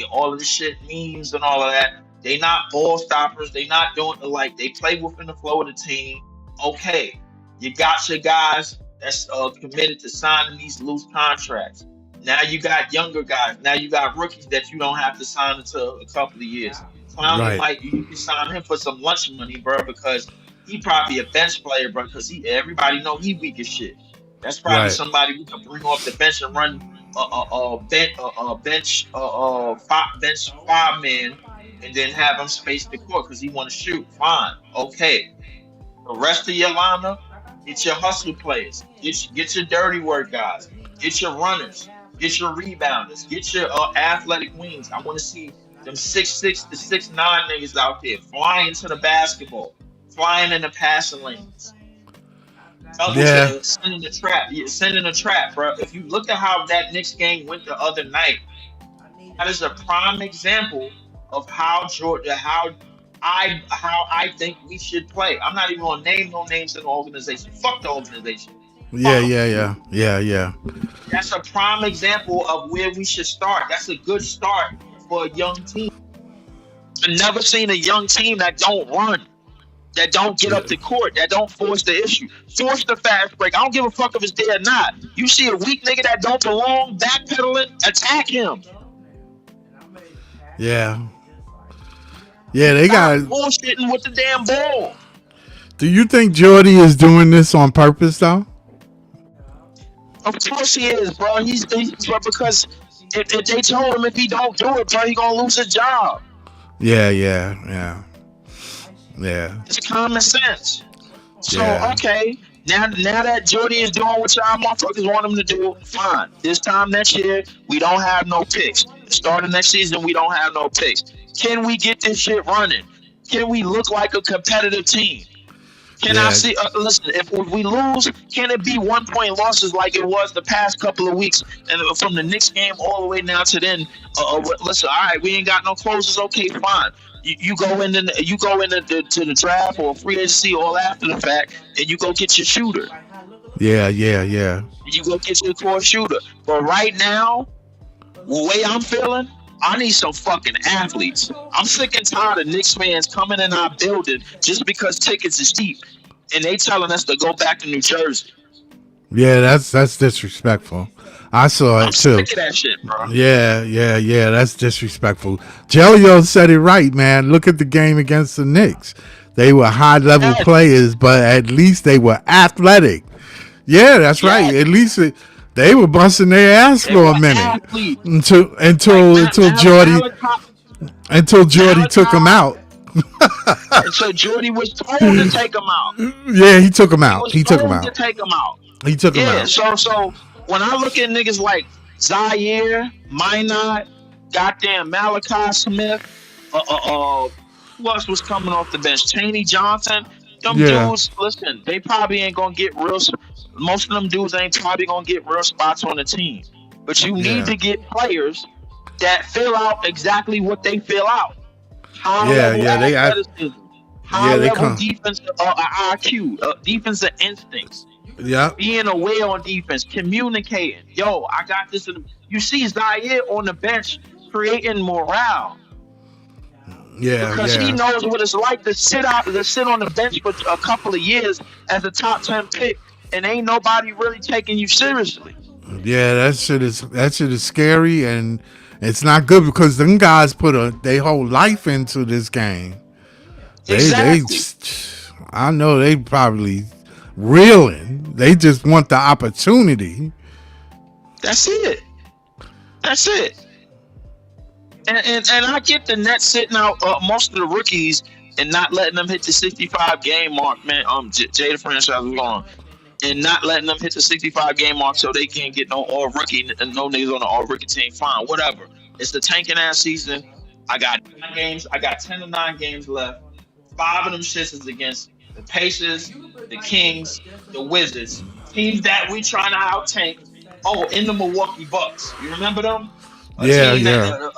shit, memes and all of that. They not ball stoppers. They not doing they play within the flow of the team. Okay, you got your guys that's committed to signing these loose contracts. Now you got younger guys. Now you got rookies that you don't have to sign until a couple of years. Clowney, like you can sign him for some lunch money, bro, because he probably a bench player, bro, because everybody know he weak as shit. That's probably Right. somebody we can bring off the bench and run bench five man, and then have him space the court because he want to shoot. Fine, okay. The rest of your lineup, get your hustle players, get your dirty work guys, get your runners, get your rebounders, get your athletic wings. I want to see them 6'6" to 6'9" niggas out there flying to the basketball, flying in the passing lanes. Yeah. Sending the trap. Yeah, sending a trap, bro. If you look at how that Knicks game went the other night, that is a prime example of how Georgia, how I think we should play. I'm not even gonna name no names in the organization. Fuck the organization. Yeah, Fuck them. yeah, yeah, yeah, yeah. That's a prime example of where we should start. That's a good start for a young team. I've never seen a young team that don't run, that don't get up the court, that don't force the issue. Force the fast break. I don't give a fuck if it's there or not. You see a weak nigga that don't belong, backpedaling, attack him. Yeah. Yeah, they Stop got. bullshitting with the damn ball. Do you think Jordy is doing this on purpose, though? Of course he is, bro. Bro, because if they told him if he don't do it, bro, he gonna lose his job. Yeah, yeah, yeah, yeah. It's common sense. So Yeah. okay, now that Jordy is doing what y'all motherfuckers want him to do, fine. This time next year, we don't have no picks. Start of next season, we don't have no picks. Can we get this shit running? Can we look like a competitive team? Can I Yeah. see? Listen, if we lose, can it be 1 point losses like it was the past couple of weeks, and from the Knicks game all the way now to then? Listen, all right, we ain't got no closers. Okay, fine. You go into to the draft or free agency all after the fact, and you go get your shooter. Yeah, yeah, yeah. You go get your core shooter. But right now, the way I'm feeling, I need some fucking athletes. I'm sick and tired of Knicks fans coming in our building just because tickets is cheap, and they telling us to go back to New Jersey. Yeah, that's disrespectful. I saw I'm it too. sick of that shit, bro. Yeah, yeah, yeah. That's disrespectful. Jelio said it right, man. Look at the game against the Knicks. They were high level Yes. players, but at least they were athletic. Yeah, that's right. Yes. At least they were busting their ass They for were a minute athletes. until Like Jordy took him out. And so Jordy was told to take him out. Yeah, he took him He out. was He took him told to out. take him out. He took him Yeah, out. so when I look at niggas like Zaire, Minot, goddamn Malachi Smith, who else was coming off the bench? Taney Johnson. Them Yeah. dudes, listen, they probably ain't gonna get real. Most of them dudes ain't probably gonna get real spots on the team. But you need Yeah. to get players that fill out exactly what they fill out. High Yeah, level yeah, they act- athleticism, high yeah, they level come. defensive IQ, defensive instincts, Yeah, being aware on defense, communicating. Yo, I got this. You see Zaire on the bench creating morale yeah, because he yeah. knows what it's like to sit on the bench for a couple of years as a top 10 pick, and ain't nobody really taking you seriously. Yeah, that shit is scary, and it's not good because them guys put their whole life into this game. Exactly. I know they probably reeling. They just want the opportunity. That's it. That's it. And I get the Nets sitting out most of the rookies and not letting them hit the 65 game mark, man. Jada franchise was on, and not letting them hit the 65 game mark so they can't get no all rookie and no niggas on the all rookie team. Fine, whatever. It's the tanking ass season. I got 9 games. I got 10 to 9 games left. 5 of them shits is against the Pacers, the Kings, the Wizards, teams that we trying to out tank. Oh, in the Milwaukee Bucks. You remember them? Yeah, Team yeah.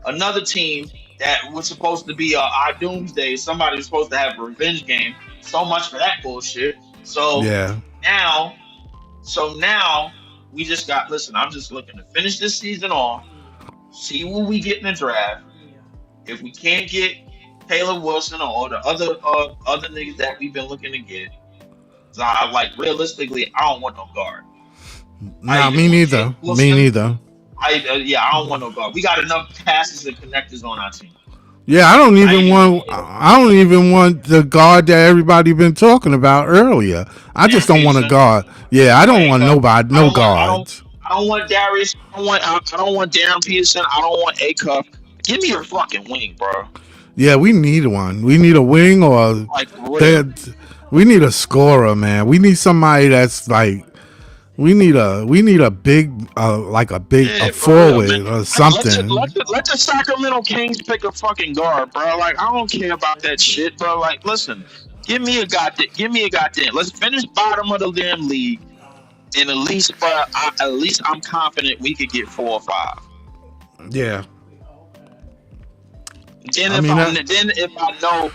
Another team that was supposed to be our doomsday. Somebody was supposed to have a revenge game. So much for that bullshit. So Yeah, now we just got. Listen, I'm just looking to finish this season off. See what we get in the draft. If we can't get Taylor Wilson or the other niggas that we've been looking to get, so I like realistically, I don't want no guard. nah, me neither. Me neither. I don't want no guard. We got enough passes and connectors on our team. Yeah, I don't I even ain't want. even I don't even want the guard that everybody been talking about earlier. I just Darren don't want a Peterson. guard. Yeah, I don't Right, want cause nobody, I no don't want I don't guards. I don't want Darius. I don't want Darren Peterson. I don't want A Cup. Give me a fucking wing, bro. Yeah, we need one. We need a wing or Like for real. that. We need a scorer, man. We need somebody that's like. We need a big like a Yeah, for real, man. forward or Let something. the Sacramento Kings pick a fucking guard, bro. Like I don't care about that shit, bro. Like listen, give me a goddamn. Let's finish bottom of the damn league, and at least, bro, at least I'm confident we could get 4 or 5. Yeah, Then I mean that. if I know,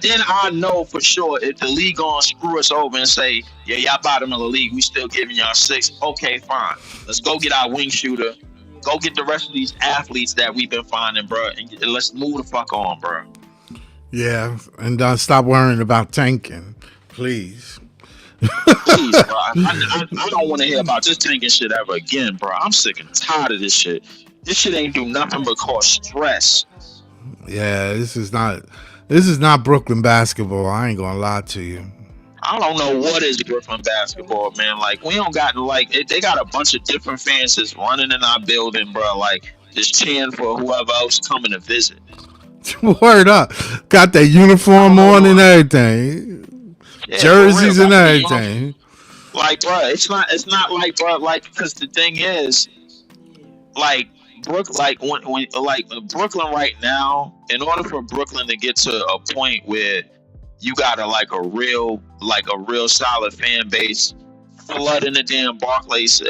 then I know for sure if the league gonna screw us over and say, yeah, y'all bottom of the league, we still giving y'all 6. Okay, fine. Let's go get our wing shooter. Go get the rest of these athletes that we've been finding, bro, and let's move the fuck on, bro. Yeah, and stop worrying about tanking, please. Please, bro. I don't want to hear about this tanking shit ever again, bro. I'm sick and tired of this shit. This shit ain't do nothing but cause stress. Yeah, this is not Brooklyn basketball. I ain't gonna lie to you. I don't know what is Brooklyn basketball, man. Like we don't got like they got a bunch of different fans just running in our building, bro. Like just cheering for whoever else coming to visit. Word up, got that I uniform don't know on and what. everything, Yeah, for real. jerseys and Got the uniform. everything. Like, bro, it's not like, bro, like, because the thing is, like, like when like Brooklyn right now, in order for Brooklyn to get to a point where you got a real solid fan base flooding the damn Barclays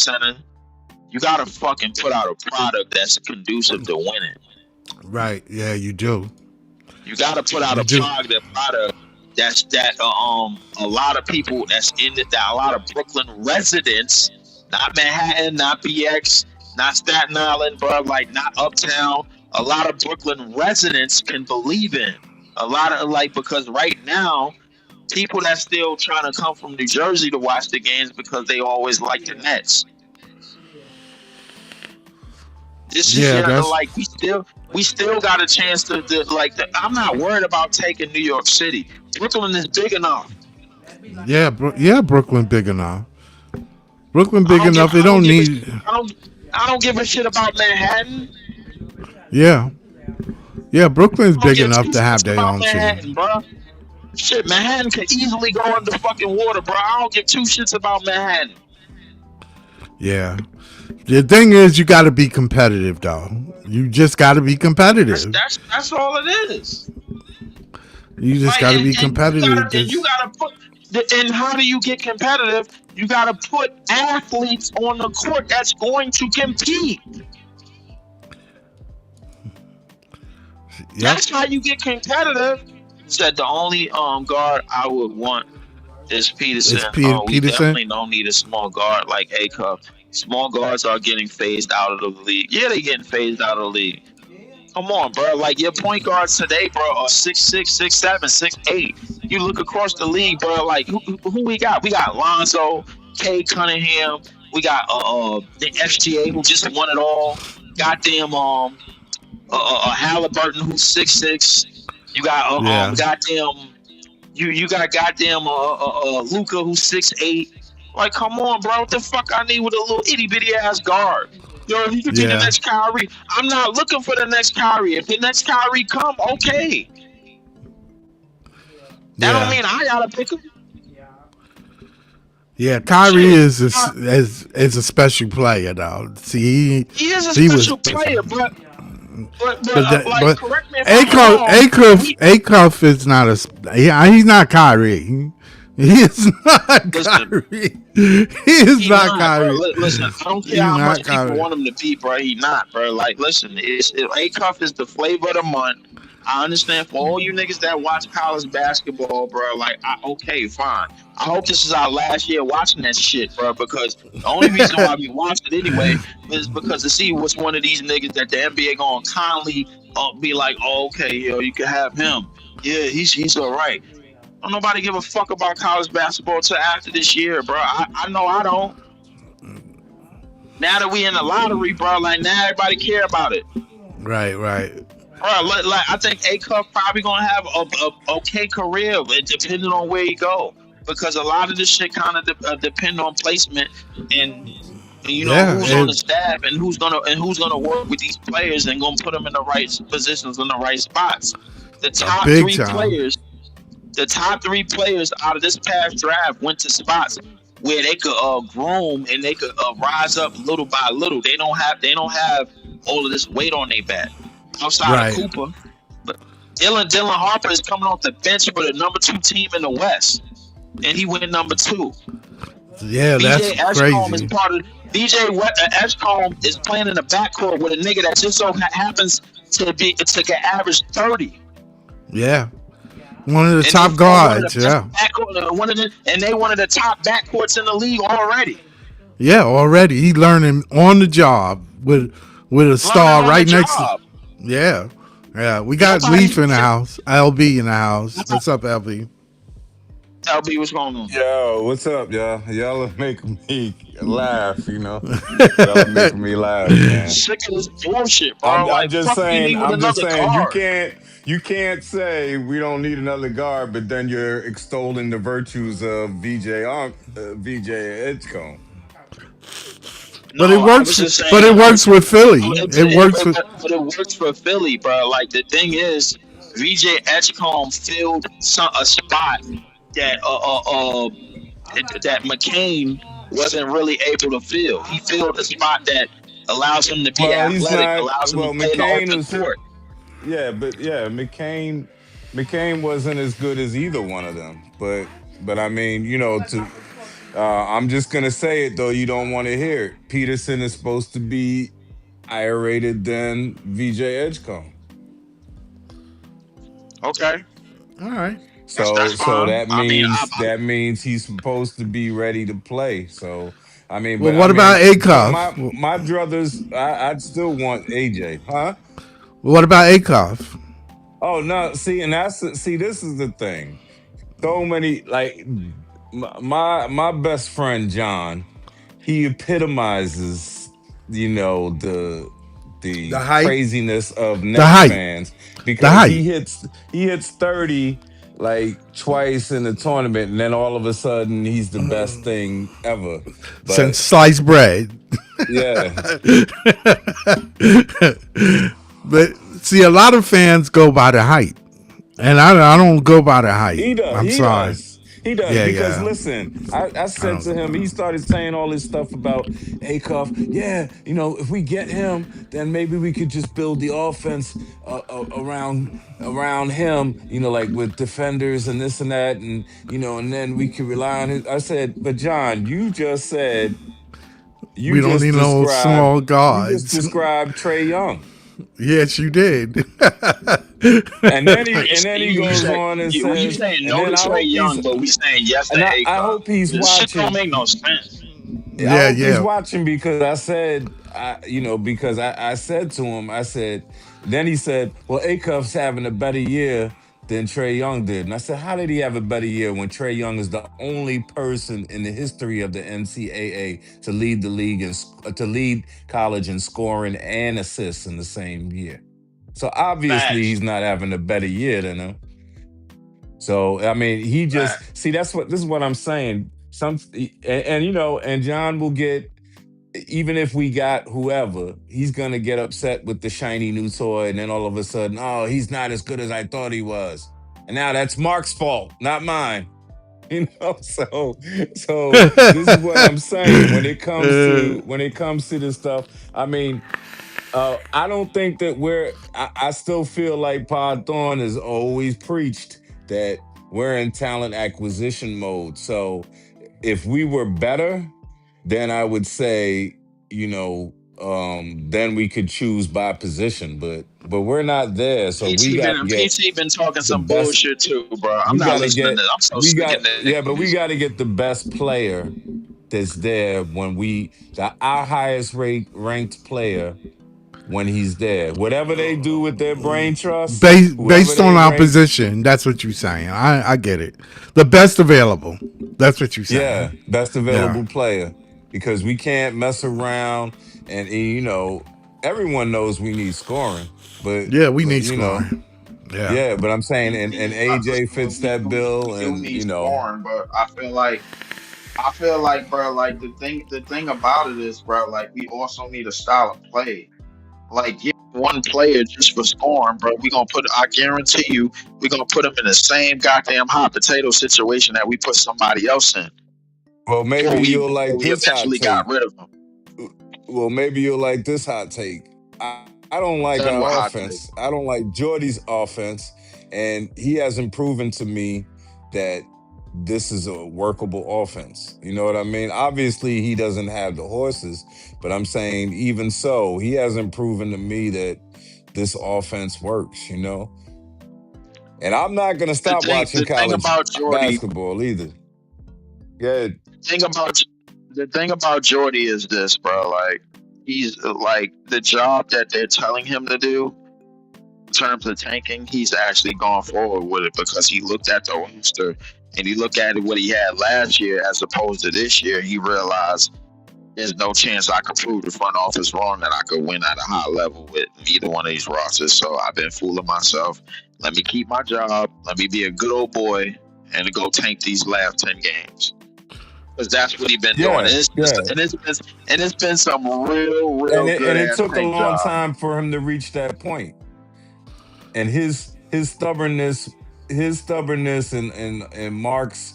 Center. You gotta fucking put out a product that's conducive to winning. Right? Yeah, you do. You gotta put out You a do. product that a lot of people that's in it, that a lot of Brooklyn residents, not Manhattan, not BX, not Staten Island, bro, like not Uptown. A lot of Brooklyn residents can believe in. A lot of like because right now people that still trying to come from New Jersey to watch the games because they always like the Nets. This is Yeah, that's like we still got a chance I'm not worried about taking New York City. Brooklyn is big enough. yeah, yeah. Brooklyn big enough. Brooklyn I big don't give enough. It I don't don't give a need. I don't I don't give a shit about Manhattan. Yeah, yeah. Brooklyn's I don't big give two enough to have shits their about own team. Manhattan, bro. Shit, Manhattan could easily go under fucking water, bro. I don't give 2 shits about Manhattan. Yeah. The thing is, you got to be competitive, though. You just got to be That's competitive. that's that's all it is. You just Like got to and, be and you competitive. gotta and you gotta put and how do you get competitive? You gotta put athletes on the court that's going to compete. Yep. That's how you get competitive. Said the only guard I would want is It's Peterson. We Peterson. definitely don't need a small guard like A Cup. Small guards are getting phased out of the league. Yeah, they getting phased out of the league. Come on, bro. Like your point guards today, bro, are 6'6", 6'7", 6'8". You look across the league, bro. Like who we got? We got Lonzo, K Cunningham. We got the SGA who just won it all. Goddamn Halliburton who's 6'6". You got Yeah. goddamn you got goddamn Luca who's 6'8". Like, come on, bro. What the fuck I need with a little itty bitty ass guard? Yo, he could be the Yeah. next Kyrie. I'm not looking for the next Kyrie. If the next Kyrie come, okay. That don't Yeah. mean I gotta pick him. Yeah. Kyrie Shit. is a special player, though. See, He is a he was. special player, like, But correct me if I'm Acuff, wrong. Acuff, Acuff is not he's not Kyrie. He is not Listen, Kyrie. He is he not not, bro. Kyrie. Listen, I don't He's care how not much people Kyrie. want him to be, bro. He not, bro. Like, listen, A-Cuff is the flavor of the month. I understand for all you niggas that watch college basketball, bro. Like, okay, fine. I hope this is our last year watching that shit, bro. Because the only reason why we watched it anyway is because to see what's one of these niggas that the NBA gonna kindly be like, oh, okay, yo, you can have him. Yeah, he's all right. Don't nobody give a fuck about college basketball till after this year, bro. I know I don't. Now that we in the lottery, bro, like now everybody care about it. Right, right. Bro, like I think A Cup probably gonna have a okay career, depending on where he go, because a lot of this shit kind of depend on placement and you know Yeah, who's on the staff and who's gonna work with these players and gonna put them in the right positions in the right spots. The a top big three time. players, the top three players out of this past draft went to spots where they could groom and they could rise up little by little. They don't have all of this weight on their back. Outside of Right. Cooper, but Dylan Harper is coming off the bench for the number 2 team in the West, and he went number 2. Yeah, that's VJ Ashcombe is crazy. part of Ashcombe is playing in the backcourt with a nigga that just so happens to get average 30. Yeah, one of the And they top fought one of guards. the best Yeah, and they one of the top backcourts in the league already. yeah. Already, he learning on the job with a Learning star on the right next to. job. Yeah, yeah. We got Nobody Leaf in the house. LB in the house. What's up, LB? LB, what's going on? Yo, what's up, y'all? Y'all are making me laugh, you know. Y'all are making me laugh, man. Sick of this bullshit, I'm, bro. I'm Like, just fuck, we saying, need with I'm just another saying, guard. you can't say we don't need another guard, but then you're extolling the virtues of VJ Edgecombe. But No, I was just But saying. it works with Philly. It works with. But it works for Philly, bro. Like the thing is, VJ Edgecombe filled a spot that that McCain wasn't really able to fill. He filled a spot that allows him to be Well, he's athletic, not. allows him to Well, play in the McCain open was. court. Yeah, but yeah, McCain wasn't as good as either one of them. But I mean, I'm just gonna say it though. You don't want to hear it. Peterson is supposed to be higher rated than VJ Edgecombe. Okay, All right. that's So fine. that I mean, means he's supposed to be ready to play. So I mean, Well, what about but Acuff? my druthers, I'd still want AJ, huh? What about Acuff? Oh no, see, and this is the thing. So many like my best friend John, he epitomizes, the The height. craziness of The Nets height. fans The because height. he hits 30 like twice in the tournament, and then all of a sudden he's the best thing ever. But Since sliced bread. yeah, But see, a lot of fans go by the height, and I don't go by the height. he does. I'm He sorry. does. He does Yeah, because yeah. listen, I I said to him, don't. he started saying all this stuff about Acuff. Yeah, if we get him, then maybe we could just build the offense around him. Like with defenders and this and that, and then we could rely on it. I said, but John, We don't need no small you just guards. described Trey Young. Yes, you did. And then he you goes say on and you says, saying and no then to I Trey hope Young, but we saying yes to I Akon. hope he's This shit don't watching. make no sense. I Yeah, hope he's yeah. watching because I said, because I said to him, then he said, well, Acuff's having a better year than Trey Young did. And I said, how did he have a better year when Trey Young is the only person in the history of the NCAA to lead the league and to lead college in scoring and assists in the same year? So obviously Facts, he's not having a better year than him. So I mean, he just facts. see this is what I'm saying. And John will get, even if we got whoever, he's gonna get upset with the shiny new toy, and then all of a sudden, oh, he's not as good as I thought he was. And now that's Mark's fault, not mine. So this is what I'm saying when it comes to this stuff. I mean, I don't think that I still feel like Pod Thorne has always preached that we're in talent acquisition mode. So if we were better, then I would say, then we could choose by position. But we're not there. So we got to get PT been talking the some best. bullshit too, bro. I'm We not got to listening to get this. I'm so we sick got of yeah, but we niggas. got to get the best player that's there our highest ranked player when he's there. Whatever they do with their brain trust, whoever Based on they our rank, position, that's what you're saying. I get it. The best available. That's what you're saying. yeah, best Yeah. available player. Because we can't mess around and everyone knows we need scoring, Yeah, we but need scoring. Yeah. yeah, but I'm saying and AJ Listen, fits that we bill, do and need scoring, but bro, like the thing about it is, bro, like we also need a style of play. Like, get one player just for scoring, bro. I guarantee you, we're gonna put him in the same goddamn hot potato situation that we put somebody else in well, maybe you'll before like we this hot eventually got take. rid of him. Well, maybe you'll like this hot take. I don't like Then what our hot take? offense. I don't like Jordy's offense, and he hasn't proven to me that this is a workable offense. You know what I mean? Obviously, he doesn't have the horses, but I'm saying even so, he hasn't proven to me that this offense works. And I'm not gonna stop watching The thing college about Jordy, basketball either. Yeah, thing about the thing about Jordy is this, bro. Like, he's like the job that they're telling him to do in terms of tanking. He's actually gone forward with it because he looked at the roster and he looked at it what he had last year as opposed to this year. He realized there's no chance I could prove the front office wrong that I could win at a high level with either one of these rosters. So I've been fooling myself. Let me keep my job. Let me be a good old boy and go tank these last 10 games. Because that's what he's been doing. yeah, yeah. And it's been some real good And it ass took a tank long job. time for him to reach that point. And his stubbornness and Mark's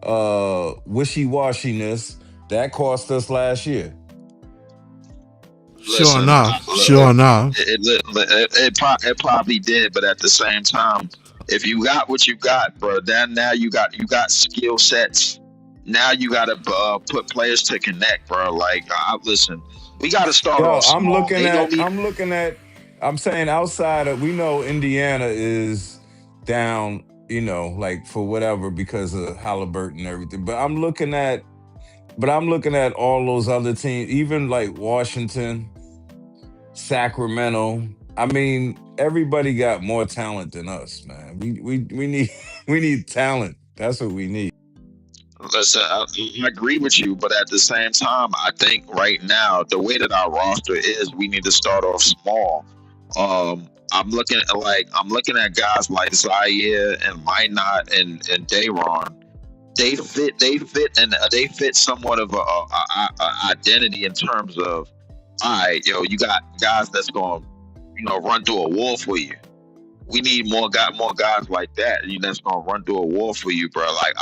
wishy-washiness that cost us last year. Sure Listen, enough. Sure enough. it probably did, but at the same time, if you got what you got, bro, then now you got skill sets. Now you got to put players to connect, bro. Like, listen, we got to start Yo, off small. Ain't no need. I'm saying outside of, we know Indiana is down, like for whatever because of Halliburton and everything. But I'm looking at all those other teams, even like Washington, Sacramento. I mean, everybody got more talent than us, man. We need we need talent. That's what we need. Listen, I agree with you, but at the same time, I think right now the way that our roster is, we need to start off small. I'm looking at guys like Zaire and Minot and Dayron. They fit somewhat of a identity in terms of, all right, yo, you got guys that's going, run through a wall for you. We need more guys like that. That's gonna run through a wall for you, bro. Like,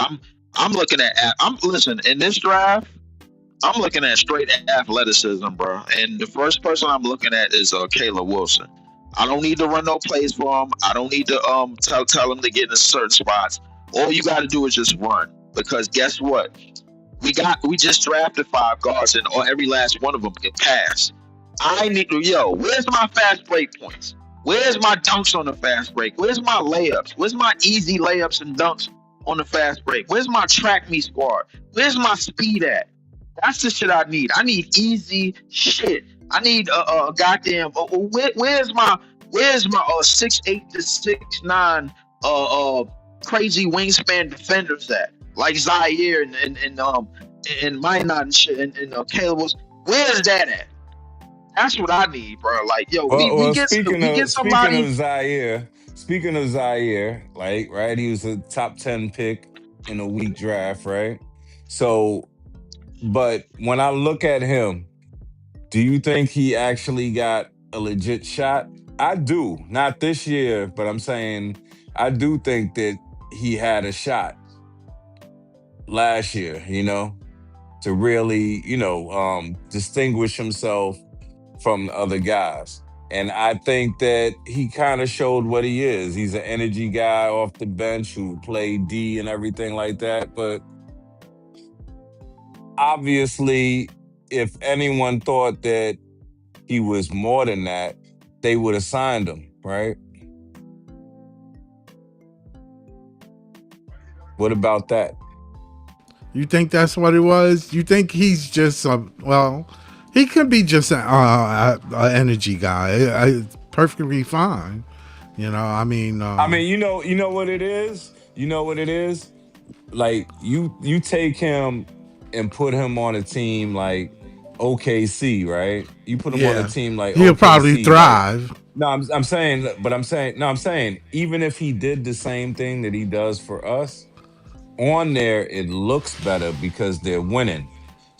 I'm looking at. I'm listen in this draft. I'm looking at straight athleticism, bro. And the first person I'm looking at is Caleb Wilson. I don't need to run no plays for him. I don't need to tell him to get in certain spots. All you got to do is just run. Because guess what? We just drafted 5 guards, and every last one of them can pass. I need to, where's my fast break points? Where's my dunks on the fast break? Where's my layups? Where's my easy layups and dunks on the fast break? Where's my track me squad? Where's my speed at? That's the shit I need. I need easy shit. I need a goddamn. Where's my 6'8" to 6'9" crazy wingspan defenders at? Like Zaire and Minot and shit and Caleb was. Where's that at? That's what I need, bro. Like, yo, Well, we get somebody. speaking of Zaire, like, right, he was a top 10 pick in a weak draft, right? So, but when I look at him, do you think he actually got a legit shot? I do. Not this year, but I'm saying I do think that he had a shot last year, to really, distinguish himself from the other guys. And I think that he kind of showed what he is. He's an energy guy off the bench who played D and everything like that. But obviously, if anyone thought that he was more than that, they would have signed him, right? What about that? You think that's what it was? You think he's just well, he could be just an energy guy. Perfectly fine. I mean. I mean, you know what it is. You know what it is. Like you take him and put him on a team like OKC, right? You put him on a Yeah, team like he'll probably OKC, like thrive. no, I'm saying, but I'm saying, no, I'm saying, even if he did the same thing that he does for us on there, it looks better because they're winning.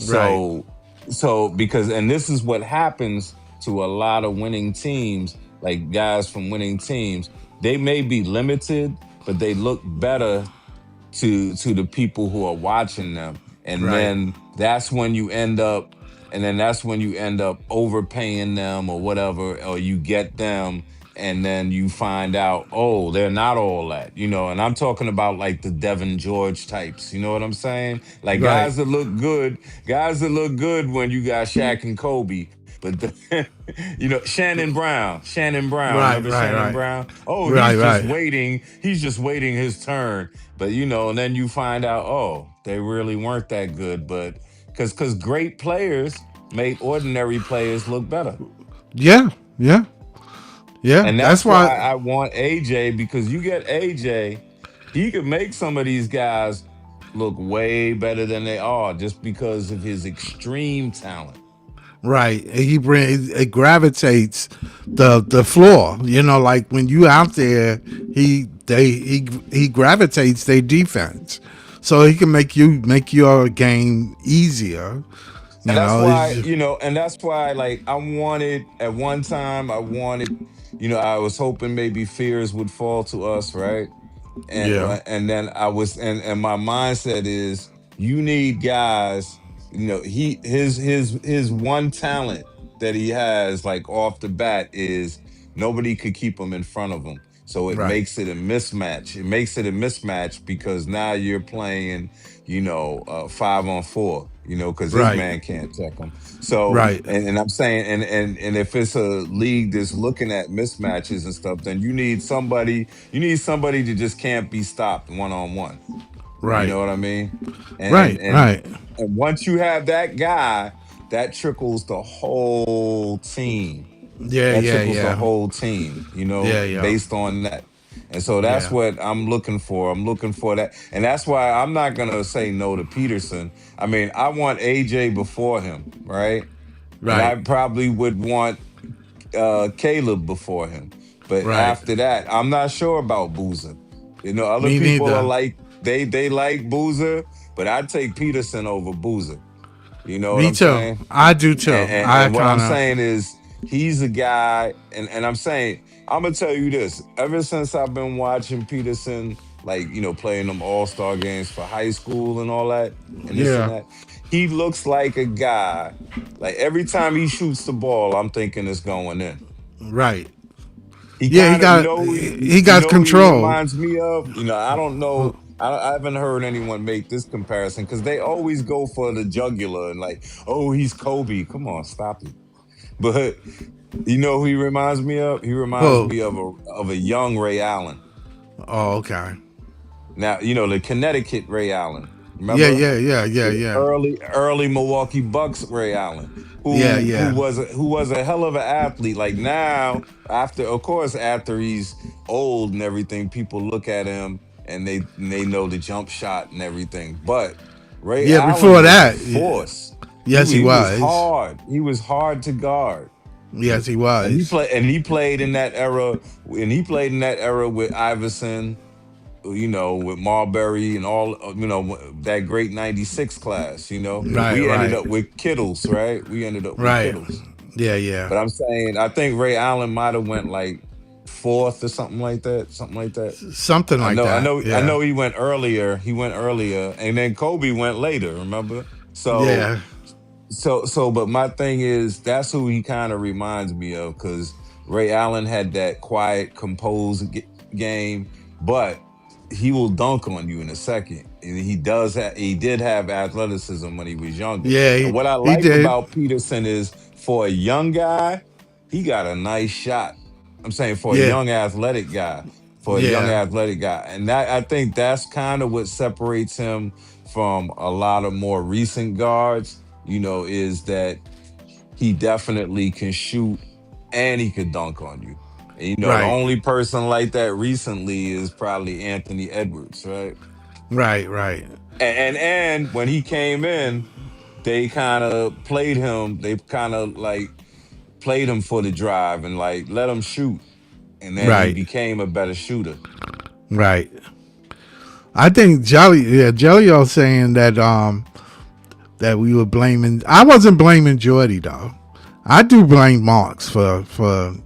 Right, So because, and this is what happens to a lot of winning teams, like guys from winning teams, they may be limited, but they look better to the people who are watching them, and right, then that's when you end up overpaying them or whatever, or you get them and then you find out, oh, they're not all that, and I'm talking about like the Devin George types, you know what I'm saying, like right, guys that look good when you got Shaq and Kobe. But Shannon Brown, right, remember right, Shannon right, Brown? Oh, right, right. he's just waiting his turn. But and then you find out, oh, they really weren't that good. But because great players made ordinary players look better. Yeah, yeah, yeah. And That's that's why. why I want AJ, because you get AJ, he could make some of these guys look way better than they are just because of his extreme talent. Right, he bring it gravitates the floor. Like when you out there, he gravitates their defense, so he can make your game easier. And that's why, It's, like I wanted at one time, I was hoping maybe Fears would fall to us, right? yeah, And then and my mindset is you need guys, his one talent that he has like off the bat is nobody could keep him in front of him. So it right, makes it a mismatch. It makes it a mismatch because now you're playing, 5-on-4, because his right, man can't check him. So, right, and I'm saying, and if it's a league that's looking at mismatches and stuff, then you need somebody that just can't be stopped 1-on-1. You right, know what I mean? And and right, and, right. and once you have that guy, that trickles the whole team. Yeah, That yeah, trickles the yeah, whole team, yeah, yeah, based on that. And so that's yeah. what I'm looking for. I'm looking for that. And that's why I'm not going to say no to Peterson. I mean, I want AJ before him, right? And I Right, probably would want Caleb before him. But right. after that, I'm not sure about Boozer. Other Me people are neither. like, they like Boozer, but I'd take Peterson over Boozer. You know what Me I'm too. saying? I do And, too. and, I and what I'm kind of. saying is he's a guy, and I'm saying, I'm gonna tell you this. Ever since I've been watching Peterson, like, playing them all-star games for high school and all that, and this and Yeah. that, he looks like a guy, like every time he shoots the ball, I'm thinking it's going in. Right. He Yeah. He kind of, got he got he control. reminds me of. I don't know. I haven't heard anyone make this comparison because they always go for the jugular and like, oh, he's Kobe. Come on, stop it. But who he reminds me of? He reminds Who? me of a young Ray Allen. Oh, okay. Now, the Connecticut Ray Allen. Yeah. Remember? Yeah. Yeah. Yeah. The Yeah. early Milwaukee Bucks Ray Allen, Yeah. who Yeah. was a hell of an athlete. Like now, after he's old and everything, people look at him and they know the jump shot and everything. But Ray Yeah. Allen Before was a that. force. Yes, he He was was. hard. He was hard to guard. Yes, he And was. he played in that era, with Iverson, with Marbury and all, that great 96 class, Right. we ended Right. up with Kittles, right? We ended up with Right. Kittles. Yeah. Yeah. But I'm saying, I think Ray Allen might have went like fourth or something like that. Something like that. Something like that. I Yeah. know he went earlier. And then Kobe went later, remember? So, Yeah. but my thing is, that's who he kind of reminds me of, because Ray Allen had that quiet, composed game, but he will dunk on you in a second. And he did have athleticism when he was younger. Yeah. And what I He like did. about Peterson is, for a young guy, he got a nice shot. I'm saying, for a Yeah. young athletic guy, Yeah. and that, I think that's kind of what separates him from a lot of more recent guards. Is that he definitely can shoot and he could dunk on you. And, the Right. only person like that recently is probably Anthony Edwards, right? Right. Right. And when he came in, they kind of played him. They kind of like played him for the drive and like let him shoot, and then he Right, became a better shooter. right. I think Jellyo saying that we were blaming. I wasn't blaming Jordy though. I do blame Marks for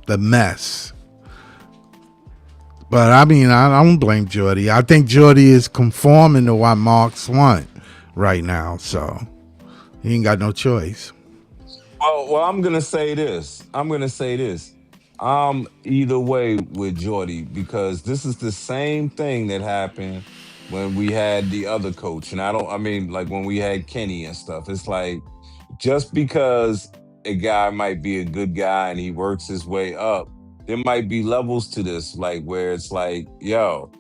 the mess. But I mean, I don't blame Jordy. I think Jordy is conforming to what Marks want right now, so he ain't got no choice. Well, I'm gonna say this. I'm gonna say this. I'm either way with Jordy because this is the same thing that happened when we had the other coach, and I don't. I mean, like when we had Kenny and stuff. It's like just because a guy might be a good guy and he works his way up, there might be levels to this, like where it's like, yo,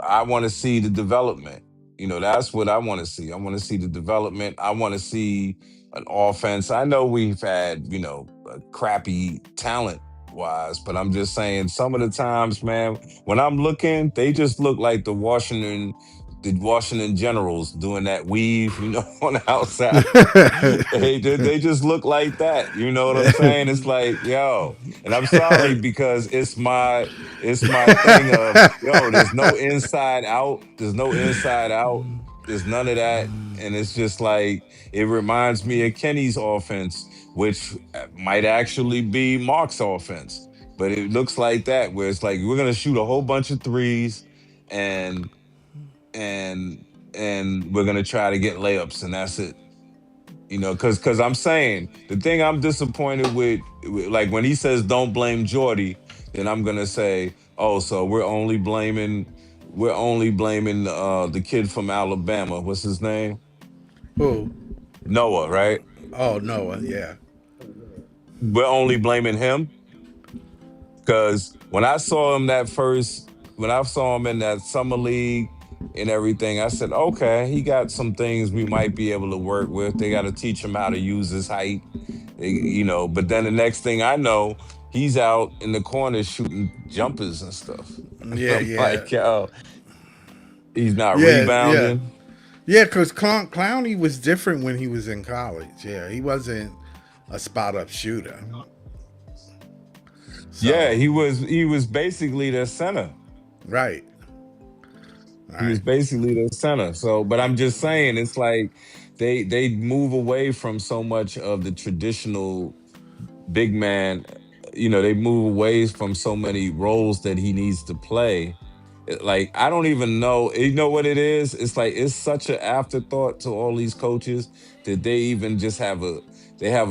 I want to see the development. That's what I want to see. I want to see the development. I want to see an offense. I know we've had, a crappy talent wise, but I'm just saying some of the times, man, when I'm looking, they just look like the Washington Generals doing that weave, on the outside. They just look like that. You know what I'm saying? It's like, yo, and I'm sorry because it's my thing of, yo, there's no inside out. There's no inside out. There's none of that. And it's just like it reminds me of Kenny's offense, which might actually be Mark's offense. But it looks like that, where it's like we're gonna shoot a whole bunch of threes and and and we're gonna try to get layups and that's it. Because I'm saying the thing I'm disappointed with, like when he says don't blame Jordy, then I'm gonna say, oh, so we're only blaming the kid from Alabama. What's his name? Who? Noah, right? Oh, Noah. Yeah. We're only blaming him because when I saw him in that summer league and everything, I said, okay, he got some things we might be able to work with. They got to teach him how to use his height, But then the next thing I know, he's out in the corner shooting jumpers and stuff. Yeah. I'm Yeah. like, yo, he's not Yeah. Yeah. rebounding. Yeah. Because Clowney was different when he was in college. Yeah, he wasn't a spot up shooter. Yeah, So he was basically the center. right. He was Right. basically the center. So, but I'm just saying, it's like they move away from so much of the traditional big man. They move away from so many roles that he needs to play. Like I don't even know. You know what it is? It's like it's such an afterthought to all these coaches that they even just have a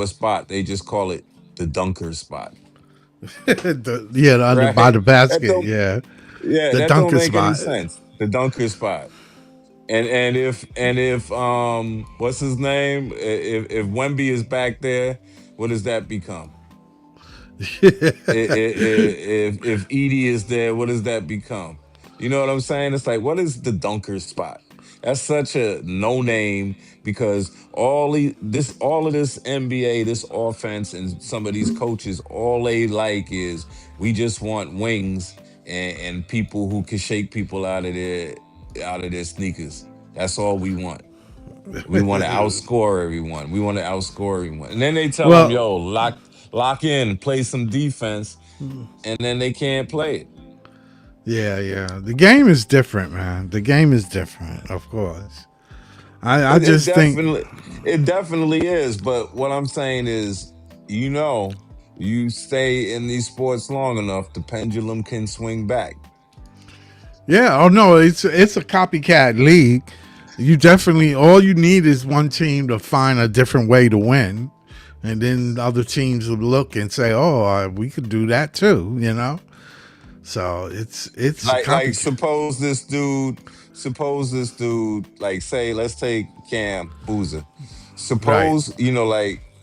spot. They just call it the dunker spot, Yeah, the under by right? the That basket. don't. Yeah, Yeah, the that don't dunker make any spot. sense. The dunker spot. And if what's his name? If Wemby is back there, what does that become? If Edie is there, what does that become? You know what I'm saying? It's like, what is the dunker spot? That's such a no name because all of this NBA, this offense, and some of these coaches, all they like is we just want wings and people who can shake people out of their sneakers. That's all we want. We want to outscore everyone. We want to outscore everyone. And then they tell them, Well, yo, lock in, play some defense, and then they can't play it. yeah, yeah. The game is different, man. The game is different, of course. I It, it just think, definitely it definitely is. But what I'm saying is, you stay in these sports long enough, the pendulum can swing back. yeah. Oh no, it's a copycat league. You definitely all you need is one team to find a different way to win, and then other teams will look and say, "Oh, we could do that too." So it's a Like copycat. suppose this dude, like say, let's take Cam Boozer. Right.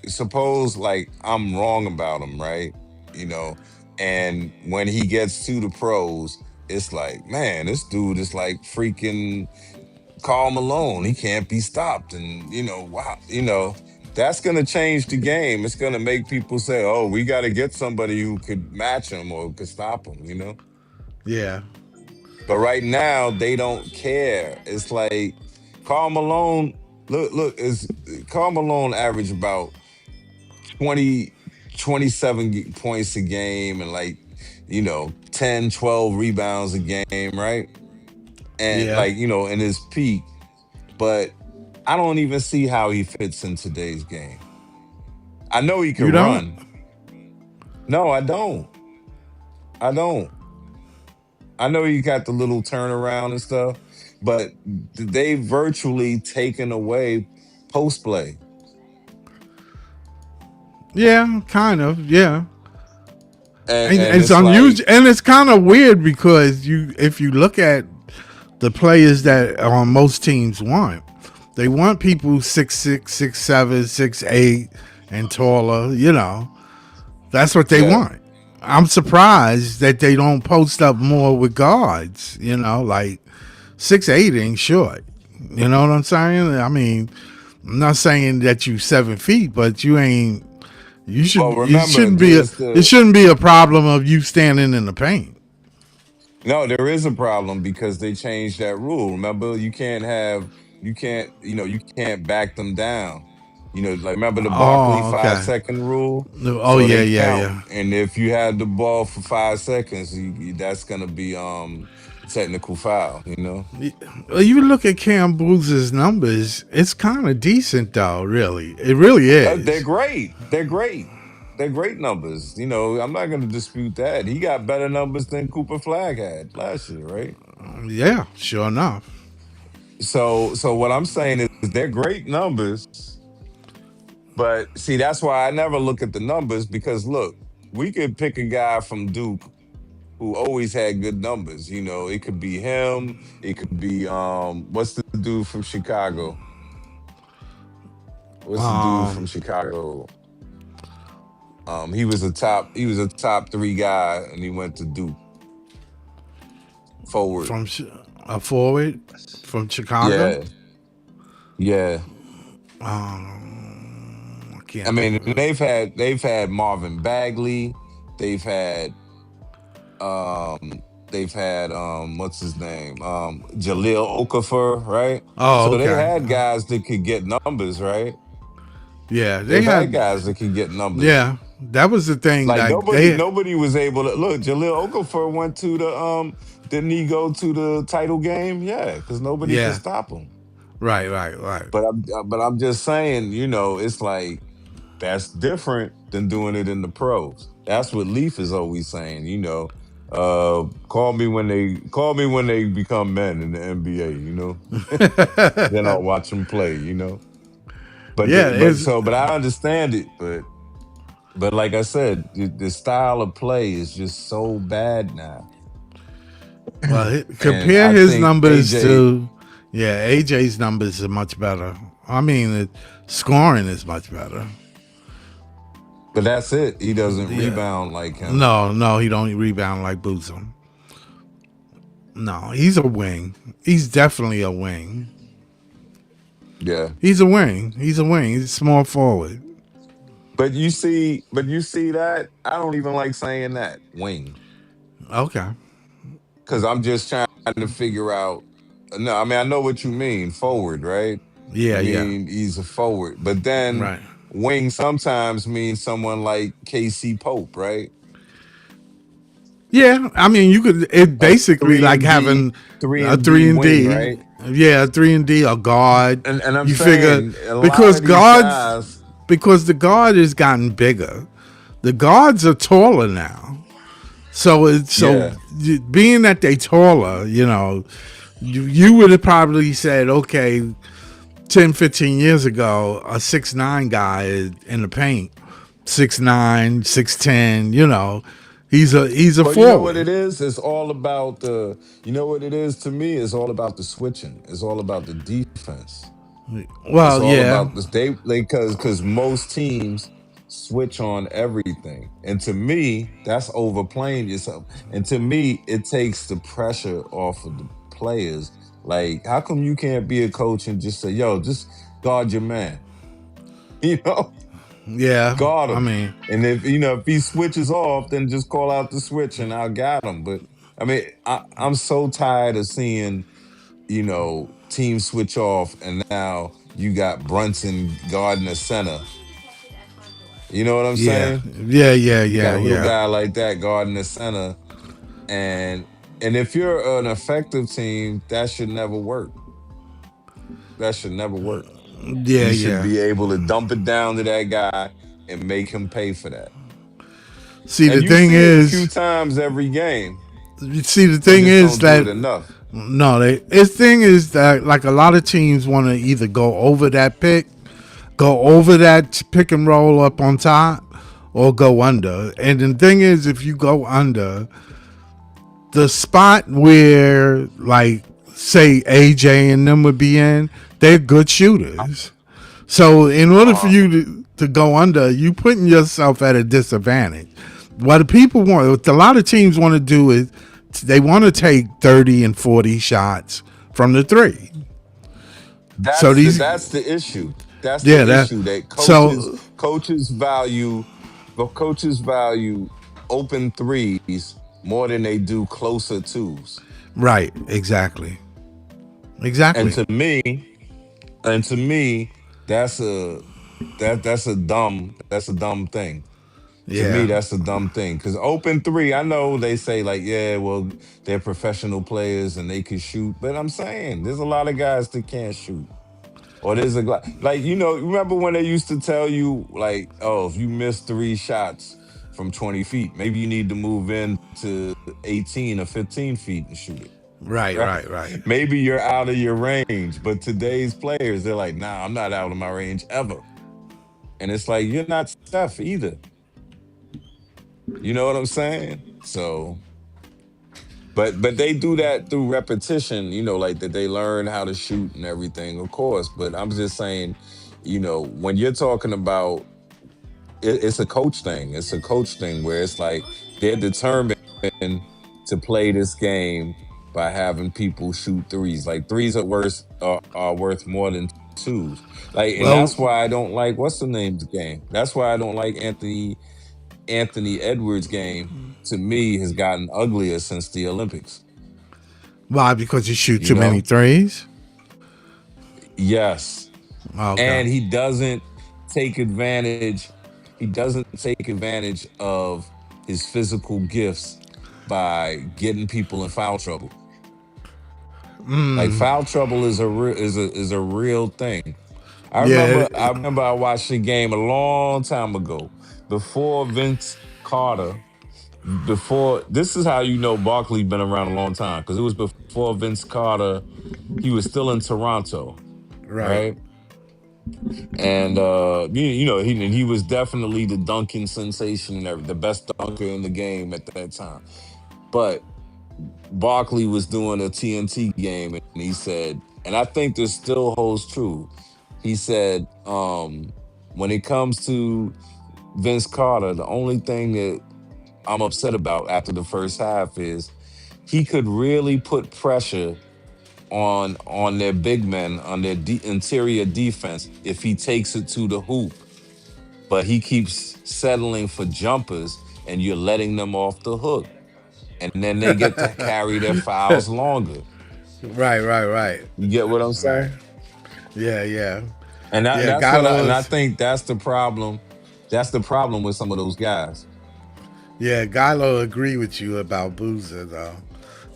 Suppose like I'm wrong about him, right? You know, and when he gets to the pros, it's like, man, this dude is like freaking Carl Malone. He can't be stopped. And wow, that's gonna change the game. It's gonna make people say, oh, we gotta get somebody who could match him or could stop him. Yeah. But right now, they don't care. It's like Carl Malone. look, is Karl Malone averaged about 20, 27 points a game and like, 10, 12 rebounds a game, right? And Yeah. like, in his peak, but I don't even see how he fits in today's game. I know he You can don't? run. No, I don't. I don't. I know you got the little turnaround and stuff, but they virtually taken away post play. Yeah, kind of. Yeah. And And it's it's like, unusual, and it's kind of weird because if you look at the players that most teams want, they want people 6'6", 6'7", 6'8", and taller. That's what they yeah. want. I'm surprised that they don't post up more with guards. Like 6'8" ain't short. You know what I'm saying? I mean, I'm not saying that you 7 feet, but you ain't. You Well, should. It remember, shouldn't be a. there's It the shouldn't be a problem of you standing in the paint. no, there is a problem because they changed that rule. Remember, you can't back them down. Like remember the Barkley Oh, five okay. second rule? Oh So yeah, they yeah, count. yeah. And if you had the ball for 5 seconds, that's gonna be technical foul. Well, you look at Cam Bruce's numbers. It's kind of decent, though. Really, it really They're is. great. They're great. They're great numbers. I'm not gonna dispute that. He got better numbers than Cooper Flag had last year, right? Yeah, sure enough. So what I'm saying is they're great numbers. But see, that's why I never look at the numbers because look, we could pick a guy from Duke who always had good numbers. It could be him. It could be what's the dude from Chicago? What's the dude from Um, Chicago? He was a top three guy and he went to Duke forward. from a forward from Chicago. Yeah, yeah. I I can't think mean, of it. they've had Marvin Bagley. They've had they've had what's his name? Jaleel Okafor, right? Oh, So they okay. had guys that could get numbers, right? Yeah, they They've had had. guys that could get numbers. Yeah, that was the thing. Like Like nobody they. nobody was able to look. Jaleel Okafor went to the didn't he go to the title game? Yeah, because nobody could Yeah. stop him. Right. Right. Right. But I'm just saying, it's like that's different than doing it in the pros. That's what Leaf is always saying. Call me when they become men in the NBA. Then I'll watch them play. But Yeah. It's but I understand it. But like I said, the style of play is just so bad now. well. And Compare I his think numbers AJ, to. Yeah, AJ's numbers are much better. I mean, scoring is much better. but that's it. He doesn't Yeah. rebound like him. No, no, he don't rebound like Boozum. No, he's a wing. He's definitely a wing. Yeah. He's a wing. He's a wing. He's a small forward. But you see that? I don't even like saying that wing Okay. because I'm just trying to figure out. No, I mean I know what you mean, forward, right? You Yeah, yeah. mean he's a forward, but then Right. wing sometimes means someone like KC Pope, right? Yeah, I mean, you could. It A basically three like and D, having three a and D three and wing, D. right? Yeah, a 3 and D, a guard. And I'm You figure saying a lot because of these guards, guys, because the guard has gotten bigger. The guards are taller now. So yeah. being that they taller, you would have probably said, okay, 10, 15 years ago, a 6'9" guy in the paint, 6'9", 6'10", he's a But you know what forward. it is? It's all about you know what it is to me? It's all about the switching. It's all about the defense. It's Well, all yeah, about this. They because most teams switch on everything, and to me, that's overplaying yourself. And to me, it takes the pressure off of the players. Like, how come you can't be a coach and just say, "Yo, just guard your man," you know, yeah. guard I him. mean, And if he switches off, then just call out the switch and I'll got him. But I mean, I'm so tired of seeing teams switch off and now you got Brunson guarding the center. You know what I'm Yeah, saying? yeah, yeah, You got yeah, a little yeah. guy like that guarding the center, and if you're an effective team, that should never work. That should never work. Yeah, You should yeah. be able to dump it down to that guy and make him pay for that. See, the And you thing see it a few is, times every game. see, the They thing just is don't do that it enough. no, the thing is that like a lot of teams want to either go over that pick, go over that pick and roll up on top, or go under. And the thing is, if you go under, the spot where like say AJ and them would be in, they're good shooters. So in order for Uh, you to go under, you putting yourself at a disadvantage. What the people want, what a lot of teams want to do is they want to take 30 and 40 shots from the three. So these, that's the issue. That's the yeah, that, issue that so, coaches value, but coaches value open threes more than they do closer twos. right, exactly. And Exactly. to me, that's a that's a dumb thing. To me, Yeah. that's a dumb thing. Because open three, I know they say like, yeah, well, they're professional players and they can shoot, but I'm saying there's a lot of guys that can't shoot. Or there's like remember when they used to tell you like, oh, if you miss 3 shots from 20 feet, maybe you need to move in to 18 or 15 feet and shoot it. Right, Right? right, right. Maybe you're out of your range, but today's players, they're like, nah, I'm not out of my range ever. And it's like you're not Steph either. You know what I'm saying? So, but they do that through repetition, like that they learn how to shoot and everything, of course. But I'm just saying, when you're talking about it's a coach thing. It's a coach thing where it's like they're determined to play this game by having people shoot threes. Like threes are worth more than twos. Like, and Well, that's why I don't like what's the name's game. That's why I don't like Anthony Edwards' game. To me, has gotten uglier since the Olympics. why? Because you shoot You too many know, threes? yes, Okay. and he doesn't take advantage. He doesn't take advantage of his physical gifts by getting people in foul trouble. Like foul trouble is a real thing. I Yeah. remember I remember I watched a game a long time ago before Vince Carter. Before this is how you know Barkley been around a long time because it was before Vince Carter. He was still in Toronto, Right. right? And he was definitely the dunking sensation and the best dunker in the game at that time. But Barkley was doing a TNT game and he said, and I think this still holds true. He said, when it comes to Vince Carter, the only thing that I'm upset about after the first half is he could really put pressure on their big men, on their interior defense if he takes it to the hoop, but he keeps settling for jumpers and you're letting them off the hook. And then they get to carry their fouls longer. Right, right, right. You get what I'm Right. saying? Yeah, yeah. And Yeah, I Gallo's. think that's the problem. That's the problem with some of those guys. Yeah, Gallo agree with you about Boozer though.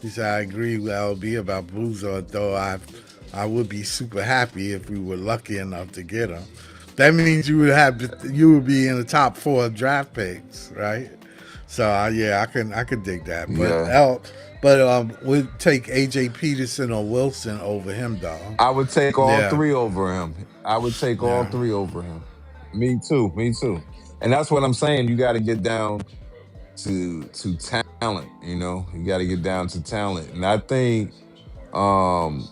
He said I agree with LB about Boozer, though I would be super happy if we were lucky enough to get him. That means you would be in the top four draft picks, right? So yeah, I can dig that. Yeah. But we'd take AJ Peterson or Wilson over him though. I would take all Yeah, three over him. I would take all yeah. three over him. Me too. Me too. And that's what I'm saying. You got to get down to talent. You got to get down to talent. And I think, um,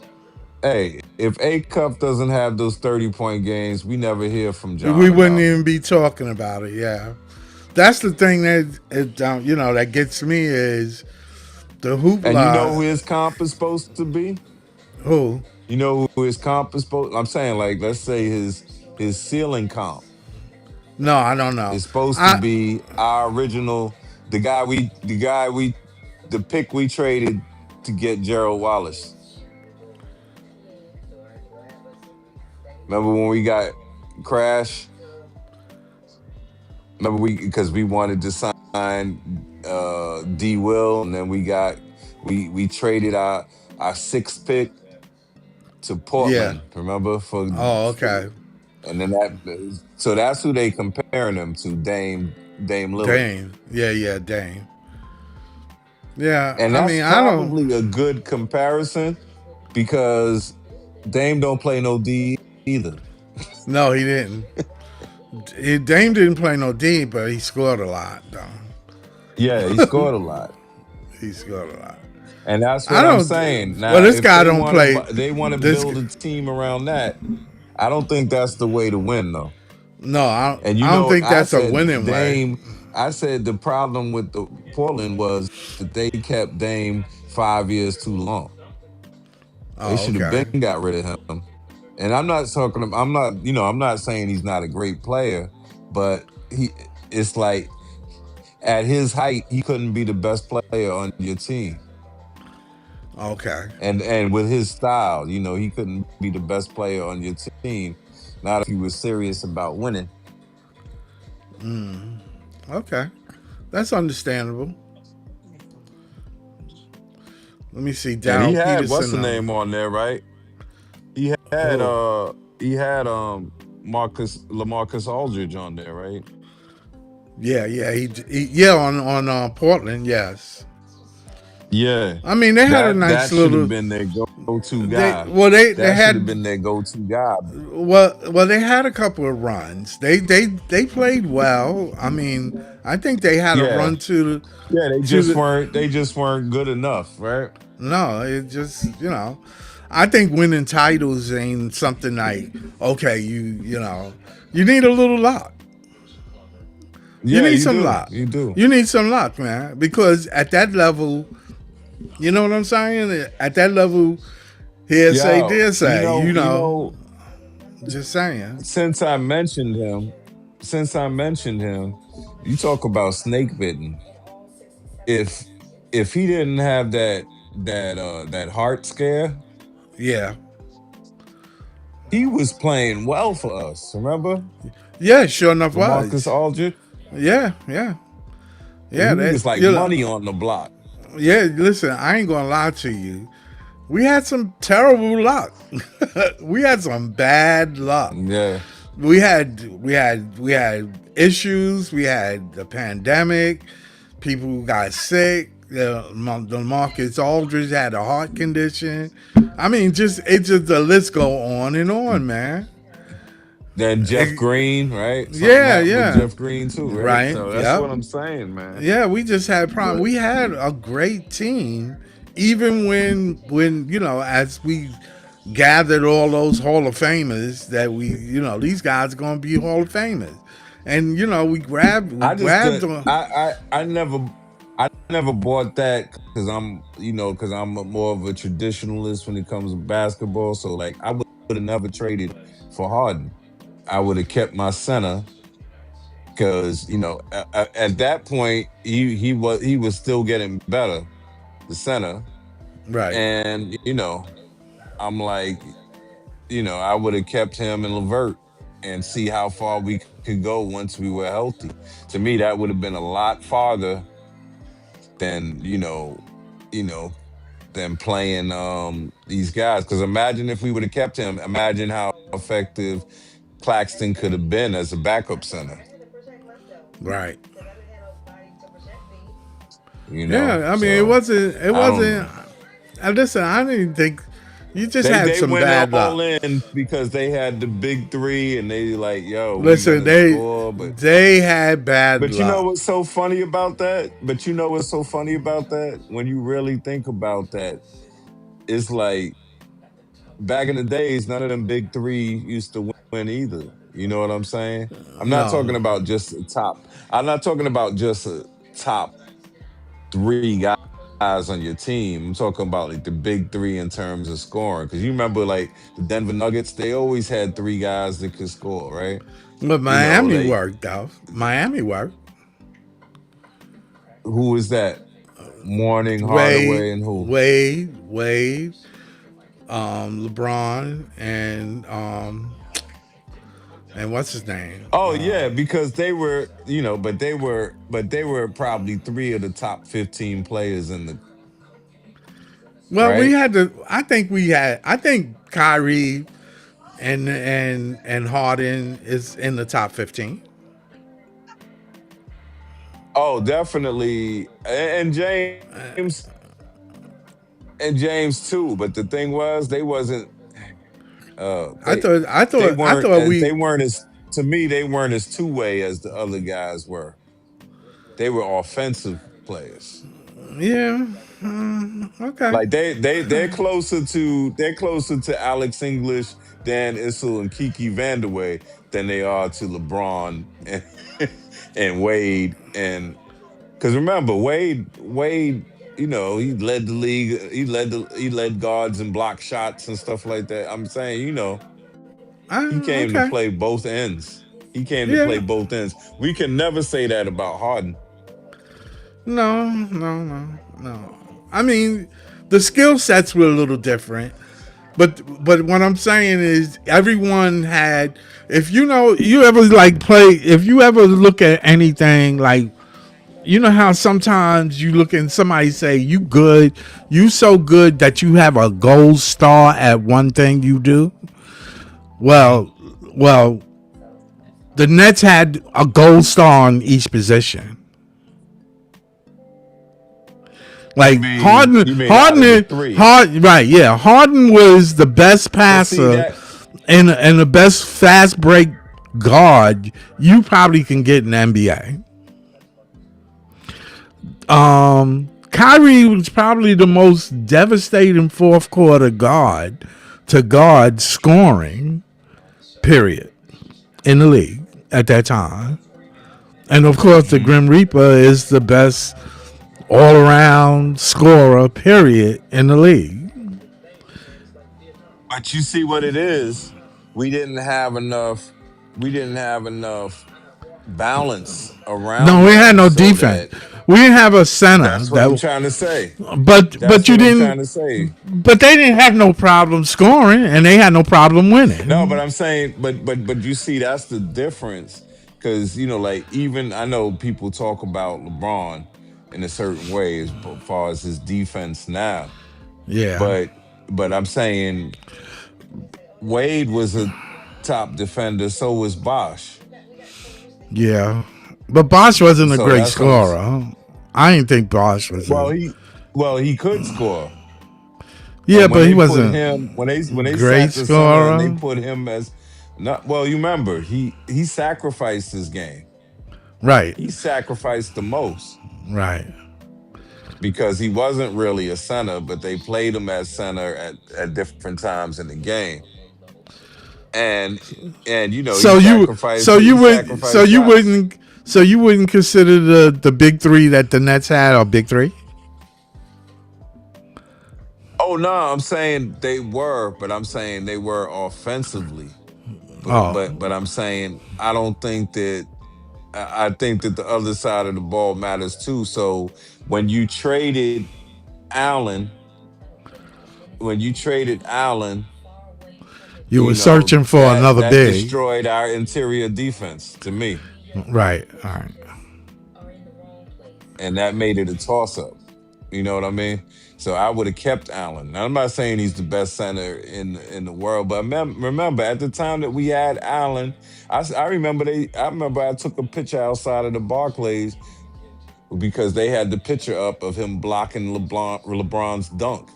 hey, if A Cup doesn't have those 30-point games, we never hear from We John wouldn't about it. even be talking about it. Yeah, that's the thing that gets me is the And you know who hoopla. his comp is supposed to be? Who? You know who his comp is supposed? I'm saying, like, let's say his ceiling comp No, I don't know. is supposed to I be our original, the pick we traded to get Gerald Wallace. Remember when we got Crash? Remember because we wanted to sign D Will, and then we traded our sixth pick to Yeah. Portland. Remember Oh, okay. and then so that's who they comparing him to, Dame Lillard. Dame. Yeah, yeah, Dame. Yeah, And I that's mean, I don't. probably a good comparison because Dame don't play no D either. No, he didn't. Dame didn't play no D, but he scored a lot, Yeah, he though. scored a lot. He scored a lot. And that's I what I'm don't. saying. Well, Now, this if guy don't play. they want to This. build a team around that, I don't think that's the way to win, though. No, And I don't think I that's a said winning way. I said the problem with the Portland was that they kept Dame 5 years too long. They Oh, should have been okay. got rid of him. And I'm not saying he's not a great player, but it's like at his height, he couldn't be the best player on your team. Okay. And with his style, he couldn't be the best player on your team. Not if you were serious about winning. Okay. That's understandable. Let me see. And he Darrell had what's Peterson. the name on there, right? He had Who? Marcus Lamarcus Aldridge on there, right? Yeah, yeah. Yeah, on Portland. Yes. Yeah. I mean, they had a nice That should have little. been their go-to They guy. well, they That should have had been their go-to guy. well they had a couple of runs. They played well. I mean, I think they had a Yeah. run Yeah, to the they just weren't good enough, right? no. It just I think winning titles ain't something like okay. You need a little luck. You Yeah, need you some do. luck. You do. You need some luck, man, because at that level, you know what I'm saying. At that level, hearsay, Yo, dare say. you know, Just saying. since I mentioned him, since I mentioned him, you talk about snake bitten. If he didn't have that heart scare, Yeah. he was playing well for us. Remember, Yeah, sure enough Lamarcus was. Aldridge? Yeah, yeah. Yeah, He that was like money on the block. yeah, listen, I ain't gonna lie to you. We had some terrible luck. We had some bad luck. Yeah. We had issues. We had the pandemic. People who got sick. The Marcus Aldridge had a heart condition. I mean, just the list go on and on, man. Then Jeff Eh, Green, right? Something yeah, happened with yeah. Jeff Green too, right? Right. So that's Yep. what I'm saying, man. Yeah, we just had problem. But We had a great team, even when as we gathered all those Hall of Famers that these guys are gonna be Hall of Famers, and we I just grabbed could them. I never bought that because I'm more of a traditionalist when it comes to basketball. So like I would have never traded for Harden. I would have kept my center because at that point he was still getting better, the center, Right. and I'm like I would have kept him and Levert and see how far we could go once we were healthy. To me, that would have been a lot farther than you know than playing these guys. Because imagine if we would have kept him. Imagine how effective Claxton could have been as a backup center. Right. Yeah. I mean, it So wasn't. It I don't wasn't. know. Listen, I didn't think you just They had they some went bad all luck. in because they had the big three and they like, yo, we Listen, gonna score. But they had bad but you know luck. what's so funny about that? But you know what's so funny about that? When you really think about that, it's like back in the days, none of them big three used to win either. You know what I'm saying? I'm not No. talking about just a top. I'm not talking about just a top three guys on your team. I'm talking about like the big three in terms of scoring. Because you remember like the Denver Nuggets, they always had three guys that could score, right? But You know, Miami like worked though. Miami worked. who is that? Morning, Wade, Hardaway, and who? Wade, LeBron, and and what's his name? Oh yeah, because they were, but they were probably three of the top 15 players in the Well, we right. had to. I think we had. I think Kyrie and Harden is in the top 15. Oh, definitely, and James too. But the thing was, they wasn't. I They thought. I they thought. I weren't thought as we. they weren't as to me they weren't as two way as the other guys were. They were offensive players. Yeah. Okay. Like they're closer to Alex English, Dan Issel, and Kiki Vandeweghe than they are to LeBron and Wade. And because remember, Wade, he led the league. He led guards and block shots and stuff like that. I'm saying, he came to Okay. play both ends. He came to play Yeah. both ends. We can never say that about Harden. No. No. No. No. I mean, the skill sets were a little different. But what I'm saying is everyone had, if you ever like play, if you ever look at anything like, you know how sometimes you look and somebody say you good, you so good that you have a gold star at one thing you do. Mhm. Well, the Nets had a gold star on each position. You Like mean you mean out of the three? Right, yeah. Harden was the best But see passer that and the best fast break guard you probably can get in the NBA. Kyrie was probably the most devastating fourth quarter guard to guard scoring, period, in the league at that time. And of course, the Mhm. Grim Reaper is the best all around scorer, period, in the league. But you see what it is. We didn't have enough. We didn't have enough balance No, around we had them, no so defense. that We didn't have a center that's what I'm that, trying to say. but That's you what I'm didn't. trying to say. But they didn't have no problem scoring, and they had no problem No, but winning. I'm saying, but you see, that's the difference. Because like even I know people talk about LeBron in a certain way as far as his defense now, Yeah, but I'm saying Wade was a top defender, so was Bosch. yeah. But Bosh wasn't a So great that's what I'm. scorer. I didn't think Bosh was Well, a. he could score, but Yeah, but he wasn't when they great sat the center and they scorer. put him as not well, you remember he sacrificed his game. Right, He sacrificed the most right. because he wasn't really a center, but they played him as center at different times in the game, and he So you, sacrificed he sacrificed shots. so you wouldn't consider the big three that the Nets had a big three? Oh no, I'm saying they were, but I'm saying they were offensively. Oh, But I'm saying I don't think that I think that the other side of the ball matters too. So when you traded Allen, when you traded Allen, you were searching for another that big. destroyed our interior defense to me, Right, all right. and that made it a toss up. You know what I mean? So I would have kept Allen. Now I'm not saying he's the best center in the world, but remember at the time that we had Allen, I remember I took a picture outside of the Barclays because they had the picture up of him blocking LeBron's dunk.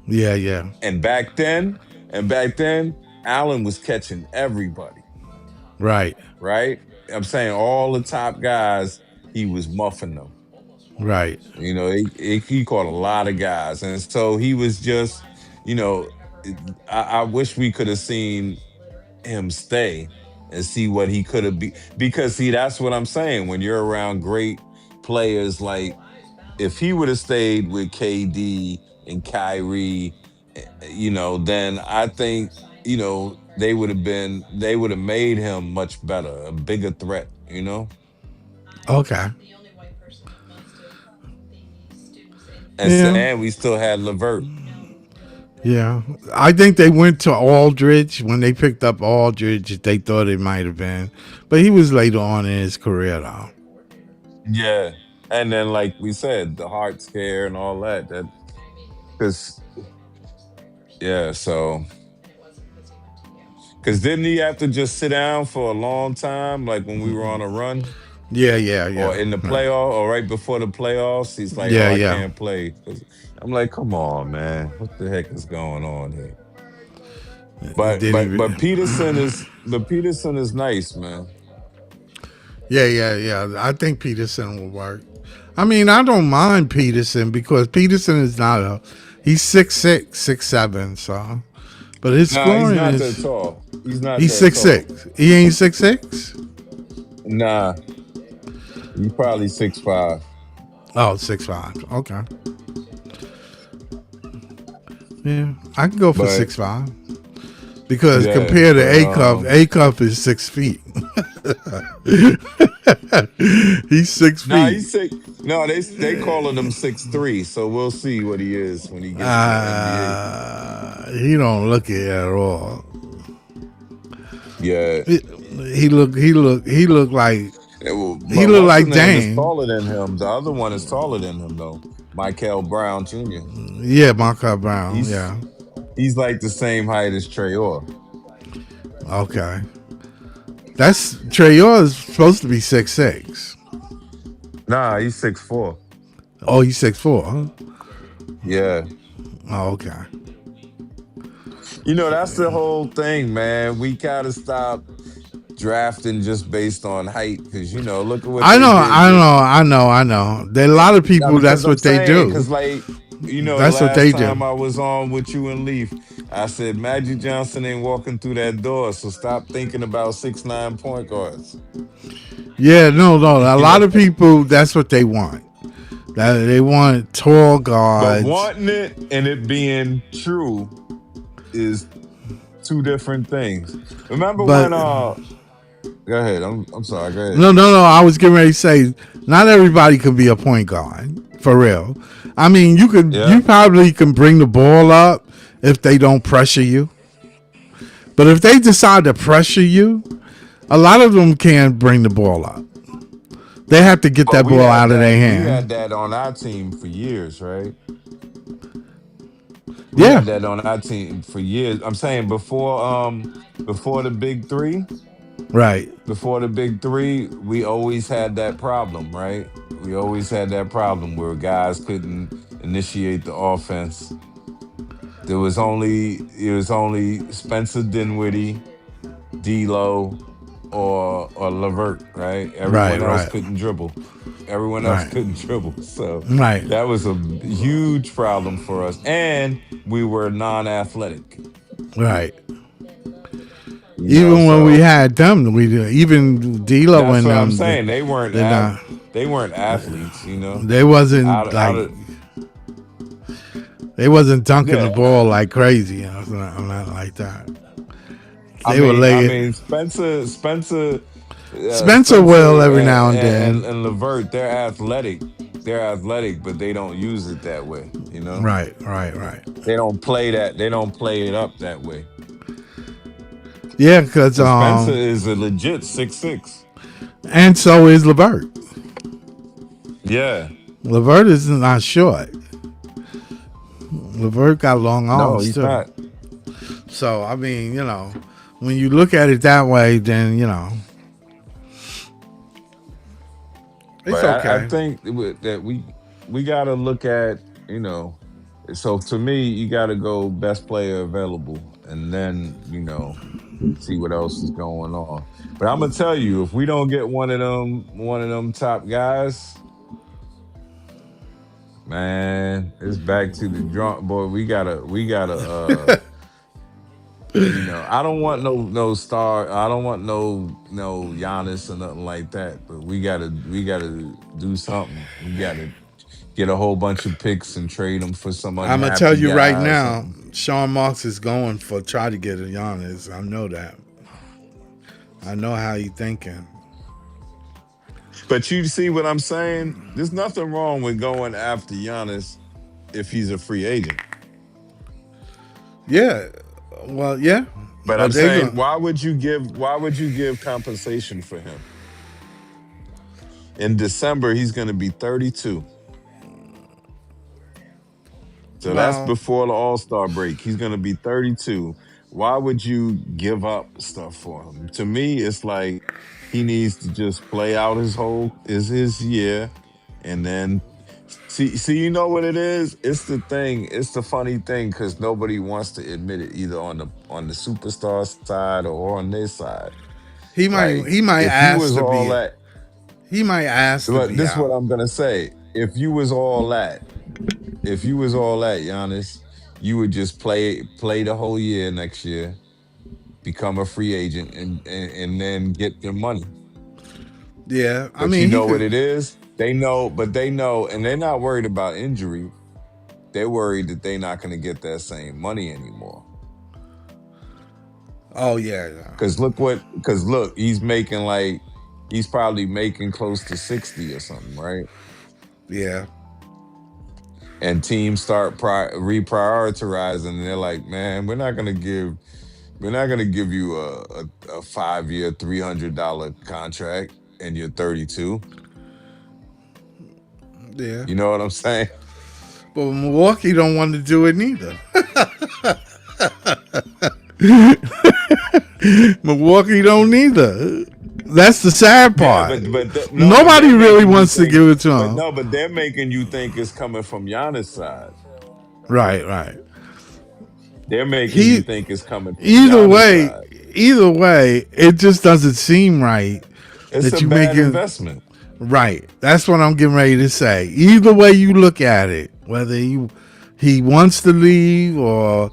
Yeah, yeah. And back then, Allen was catching everybody, Right, right? I'm saying all the top guys, he was muffing them. right. He caught a lot of guys, and so he was just, you know, I wish we could have seen him stay and see what he could have be because see that's what I'm saying. When you're around great players, like if he would have stayed with KD and Kyrie, then I think they would have made him much better, a bigger threat. Okay. And Yeah. we still had Levert. Yeah, I think they went to Aldridge when they picked up Aldridge. They thought it might have been, but he was later on in his career though. Yeah. And then, like we said, the heart scare and all that. That because yeah, so because didn't he have to just sit down for a long time, like when we were on a run Yeah, yeah, or yeah, in the yeah, playoff or right before the playoffs? He's like, "Oh, yeah, I yeah. can't play." 'Cause I'm like, "Come on, man, what the heck is going on here?" And But then he, but but Peterson is nice, man. yeah, yeah, yeah. I think Peterson will work. I mean, I don't mind Peterson because Peterson is not a. He's 6'6", 6'7", so. But his Nah, he's scoring not that is tall. He's not he's that six tall. six. He ain't 6'6". Nah, he's probably 6'5". Oh, 6'5". Okay. Yeah, I can go for But 6'5". Because yeah, compared to but A Cup is 6 feet. He's 6 feet. he's six. No, they calling him 6'3". So we'll see what he is when he gets to the NBA. He don't look it at all. Yeah. He, he look like he But look what's the like name is Dame. taller than him. The other one is taller than him though. Michael Brown Jr. Yeah, Marco Brown. He's Yeah. he's like the same height as Trey Orr. Okay. That's Trey Yours supposed to be 6'6". Nah, he's 6'4". Oh, he's 6'4". Huh? Yeah. Oh, okay. You know, that's the whole thing, man. We gotta stop drafting just based on height because look at what I they know, did I with. know, I know, I know. There are a lot of Now, people. because That's I'm what they saying, do. because like, That's what last they do. time I was on with you and Leaf, I said Magic Johnson ain't walking through that door, so stop thinking about 6'9" point guards. Yeah, no, no. A You lot know, of people. That's what they want. That they want tall but guards. wanting it and it being true is two different things. Remember But when go ahead. I'm sorry. Go ahead. no, no, no. I was getting ready to say, not everybody can be a point guard for real. I mean, you Yeah. probably can bring the ball up if they don't pressure you. But if they decide to pressure you, a lot of them can't bring the ball up. They have to get But that ball out of their hand. we had that on our team for years, right? We Yeah, had that on our team for years. I'm saying before the big three, right, we always had that problem, right? We always had that problem where guys couldn't initiate the offense. It was only Spencer Dinwiddie, D'Lo, or Levert, right? right, Everyone else right, couldn't dribble. Everyone else right, couldn't dribble. So right, that was a huge problem for us. And we were non-athletic, right. Even when we so had them, even D'Lo that's and what I'm them, saying. they're not. They weren't athletes. They Out wasn't out like of they wasn't dunking the yeah. ball like crazy. I'm not like that. I They were mean, I laying. mean Spencer will Spencer every now and then. and Levert, they're athletic. They're athletic, but they don't use it that way. Right, right, right. They don't play that. They don't play it up that way. Yeah, because Because Spencer is a legit 6'6". and so is Levert. Yeah. Levert is not short. Levert got long No, arms he's too. not. So I mean, when you look at it that way, then it's But I okay. think that we got to look at So to me, you got to go best player available, and then see what else is going on. But I'm gonna tell you, if we don't get one of them top guys, man, it's back to the drunk boy. We gotta. I don't want no star. I don't want no Giannis or nothing like that. But we gotta do something. We gotta get a whole bunch of picks and trade them for some I'm gonna tell unhappy you right guy or now, something. Sean Marks is going for try to get a Giannis. I know that. I know how you thinking. But you see what I'm saying? There's nothing wrong with going after Giannis if he's a free agent. Yeah. Well, yeah. But But I'm they saying, go. why would you give compensation for him? In December, he's going to be 32. So that's Well, before the All-Star break. He's going to be 32. Why would you give up stuff for him? To me, it's like he needs to just play out his year, and then see, you know what it is? It's the thing. It's the funny thing because nobody wants to admit it, either on the superstar side or on this side. he might Like he might if you ask was to all be. that, He might ask to but be this is what out. I'm gonna say. If you was all that, Giannis, you would just play the whole year next year, become a free agent, and then get your money. Yeah. I But you mean, he know what could. it is? They know, and they're not worried about injury. They're worried that they're not going to get that same money anymore. Oh yeah. Yeah. Because look, he's probably making close to 60 or something, right? Yeah. And teams start reprioritizing, and they're like, man, we're not gonna give you a 5-year $300 contract, and you're 32. Yeah. You know what I'm saying? But Milwaukee don't want to do it neither. Milwaukee don't either. That's the sad Yeah, part. but Nobody they're really making you wants to think. give it to But him. no, but they're making you think it's coming from Giannis' side. Right, right. They're making you He think it's coming from either Giannis' way, side. either way, it just doesn't seem right It's that a you make bad it investment. right. That's what I'm getting ready to say. Either way you look at it, whether he wants to leave or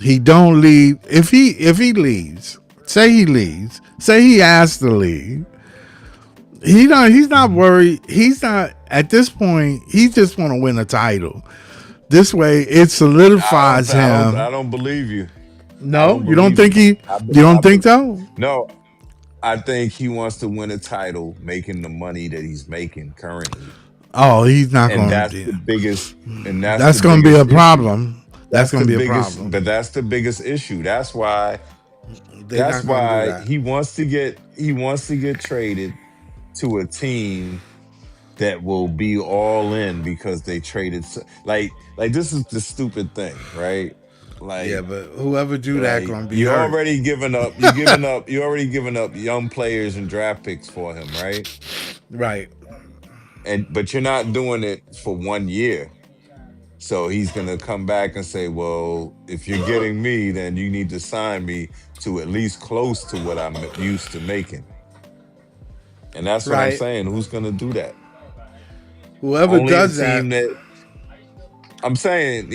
he don't leave. If he leaves, say he has to leave. He's not worried. He's not at this point. He just want to win a title. This way, it I don't, solidifies th- I don't, I him. don't believe you. I No, don't you don't believe think you. he? You don't think so? No, I think he wants to win a title, making the money that he's making currently, Oh, he's not and going that's to. the biggest, and that's the That's going to be a biggest issue. problem. That's That's going the to be a biggest, problem. but that's the biggest issue. That's why. They're That's not going to do why that. he wants to get traded to a team that will be all in because they traded like this is the stupid thing, right? Yeah, Like but whoever do that like going to be you hurt. already given up you giving up you already given up young players and draft picks for him, right? Right. And but you're not doing it for 1 year. So he's gonna come back and say, well, if you're getting me, then you need to sign me to at least close to what I'm used to making. And that's what I'm Right. saying. Who's gonna do that? Whoever Only a does that, team that I'm saying,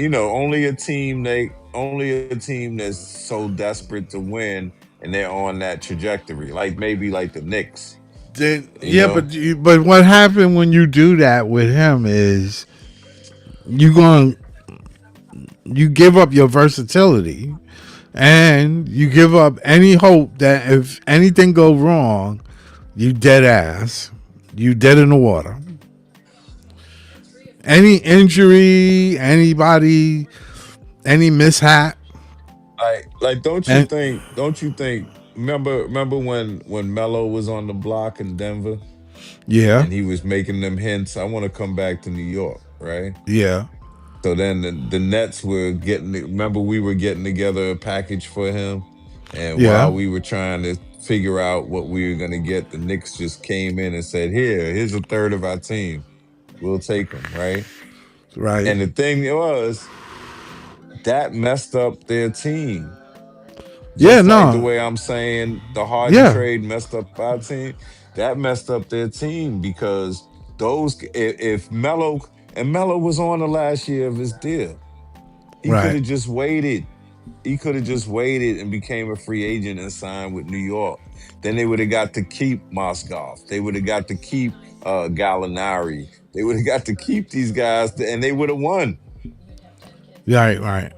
only a team that's so desperate to win and they're on that trajectory. Like maybe like the Knicks, then you yeah, know? but what happened when you do that with him is you going you give up your versatility and you give up any hope that if anything go wrong, you dead ass, you dead in the water. Any injury, anybody, any mishap, Like and don't you think remember when Melo was on the block in Denver yeah, and he was making them hints, I want to come back to New York, right? yeah, So then the Nets were remember we were getting together a package for him. And yeah, while we were trying to figure out what we were going to get, the Knicks just came in and said, here's a third of our team. We'll take them, right? right, And the thing was, that messed up their team. yeah, Just like the no, way I'm saying the Harden yeah, trade messed up our team, that messed up their team because if Melo was on the last year of his deal, he could right, have just waited. He could have just waited and became a free agent and signed with New York. Then they would have got to keep Mozgov. They would have got to keep Gallinari. They would have got to keep these guys, and they would have won. right, right,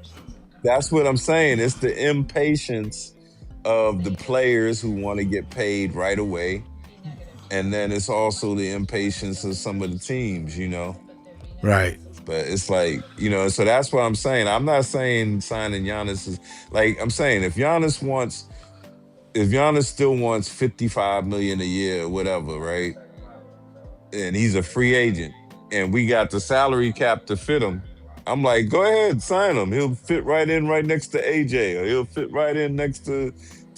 That's what I'm saying. It's the impatience of the players who want to get paid right away. And then it's also the impatience of some of the teams. right. But it's like, so that's what I'm saying. I'm not saying signing Giannis is like I'm saying if Giannis still wants 55 million a year or whatever, right? And he's a free agent and we got the salary cap to fit him. I'm like, go ahead, sign him. He'll fit right in right next to AJ, or he'll fit right in next to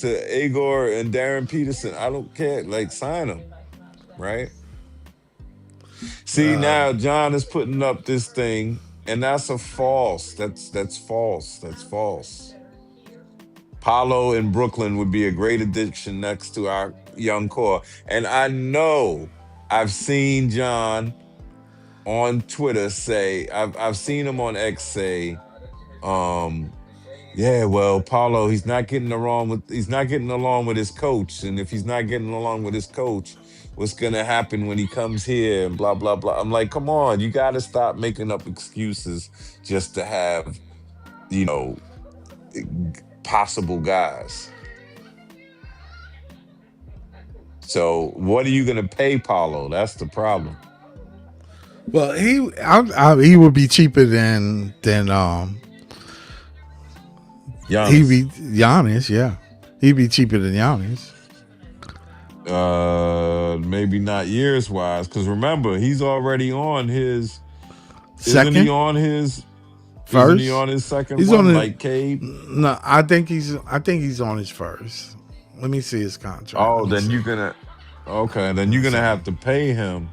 Agor and Darren Peterson. I don't care. Like, sign him, right? See, Uh, now John is putting up this thing, and that's a false. That's false. That's false. Paulo in Brooklyn would be a great addition next to our young core. And I know I've seen John on Twitter say, I've seen him on X say, um, yeah, well, Paulo, he's not getting along with his coach. And if he's not getting along with his coach, what's gonna happen when he comes here and blah blah blah. I'm like, come on, you gotta stop making up excuses just to have, you know, possible guys. So what are you gonna pay Paulo? That's the problem. well, he would be cheaper than he Giannis. be Giannis. Yeah, he'd be cheaper than Giannis. Maybe not years wise, because remember, he's already on his isn't he Second, on his isn't he first, on his second he's on one the. like Cade? No, I think he's on his first. Let me see his contract. Oh, Let me then see. you're gonna okay, then Let you're me gonna see. have to pay him.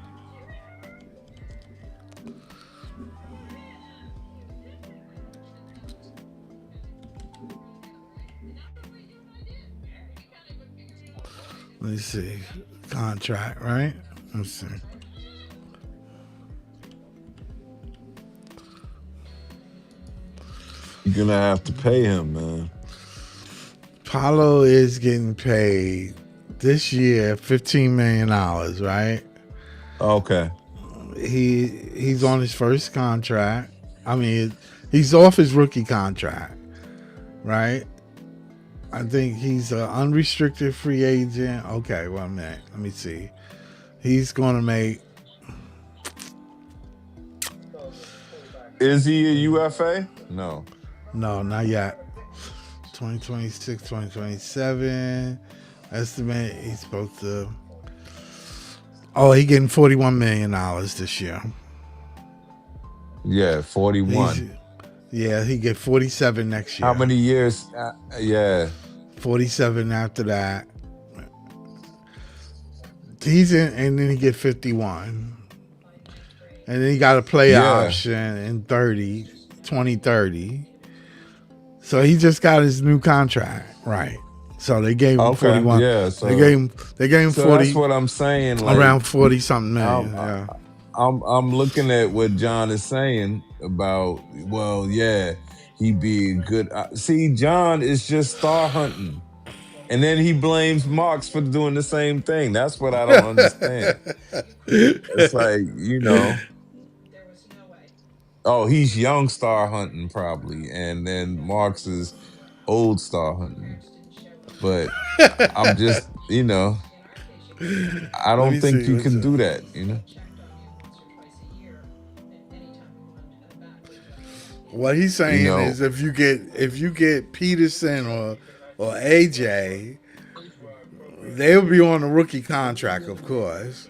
Let me see. Contract, right? Let's see. You're gonna have to pay him, man. Paulo is getting paid this year $15 million, right? Okay. He's on his first contract. I mean, he's off his rookie contract, right? I think he's an unrestricted free agent. Okay, well, man, let me see. He's going to make Is he a UFA? No. no, not yet. 2026, 2027. Estimate he's supposed to. Oh, he getting $41 million this year. Yeah, He's 41. yeah, he get 47 next How year. many years? Yeah. 47 after that. He's in, and then he get 51. And then he got a player Yeah. option in 2030. So he just got his new contract, right? So they gave him Okay. 41. Yeah. They gave him So that's 40, what I'm saying. Like, around 40 something I'm million. Yeah. I'm looking at what John is saying about. Well, yeah, he'd be good. See, John is just star hunting, and then he blames Marks for doing the same thing. That's what I don't understand. It's like, oh, he's young star hunting probably, and then Marks is old star hunting. But I'm just, I Let don't me think see. you can do that. What he's You saying know, is if you get Peterson or AJ, they'll be on a rookie contract, of course,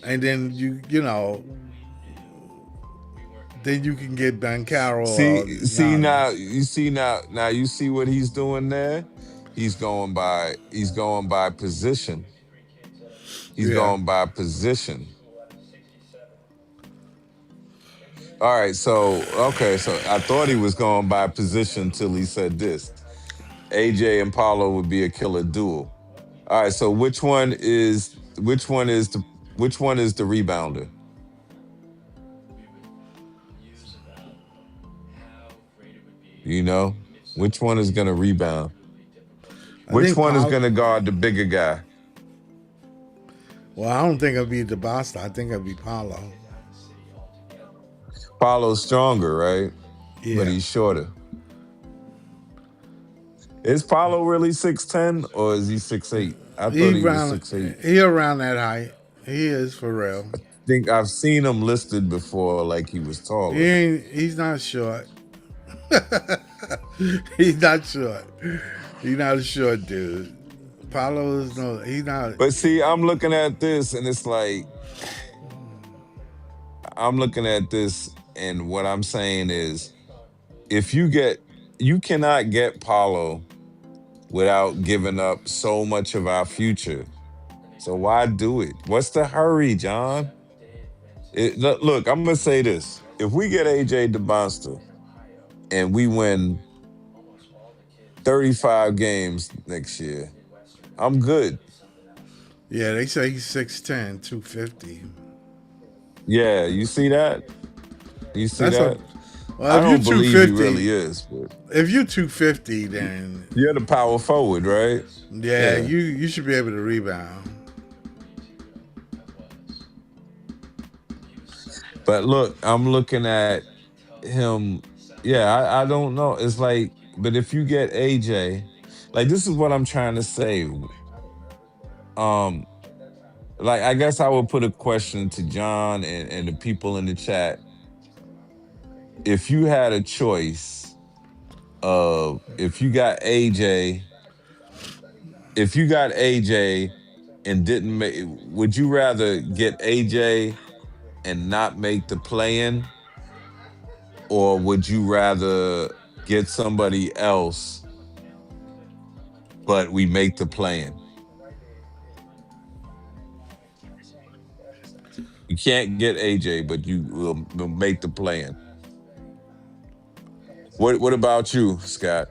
and then then you can get Ben Carroll or see now, Giannis. now you see what he's doing there. He's going by position. He's Yeah, going by position. All right, so okay, so I thought he was going by position till he said this. AJ and Paulo would be a killer duel. All right, so which one is the rebounder? You know, which one is gonna rebound? I Which think one is Paul. gonna guard the bigger guy? Well, I don't think it'll be DeBosta. I think it'll be Paulo. Paulo's stronger, right? But Yeah, he's shorter. Is Paulo really 6'10" or is he 6'8"? I thought he he was around 6'8". he around that height. He is for real. think I've seen him listed before, like he was taller. He's not short. He's not short. He's not a short dude. Paulo is no. He's not. But see, I'm looking at this, and it's like I'm looking at this, and what I'm saying is, if you cannot get Paulo without giving up so much of our future. So why do it? What's the hurry, John? Look, I'm gonna say this: if we get AJ DeBonster and we win 35 games next year, I'm good. Yeah, they say he's 6'10", 250. Yeah, you see that? You see That's a that? well. I If you don't two believe he fifty, really is, but if you 250, then you're the power forward, right? yeah, Yeah. you should be able to rebound. But look, I'm looking at him. Yeah, I don't know. It's like, but if you get AJ, like this is what I'm trying to say. Um, like I guess I would put a question to John and the people in the chat. If you had a choice of if you got AJ and didn't make, would you rather get AJ and not make the play-in, or would you rather get somebody else but we make the play-in? You can't get AJ, but you will make the play-in. What about you, Scott?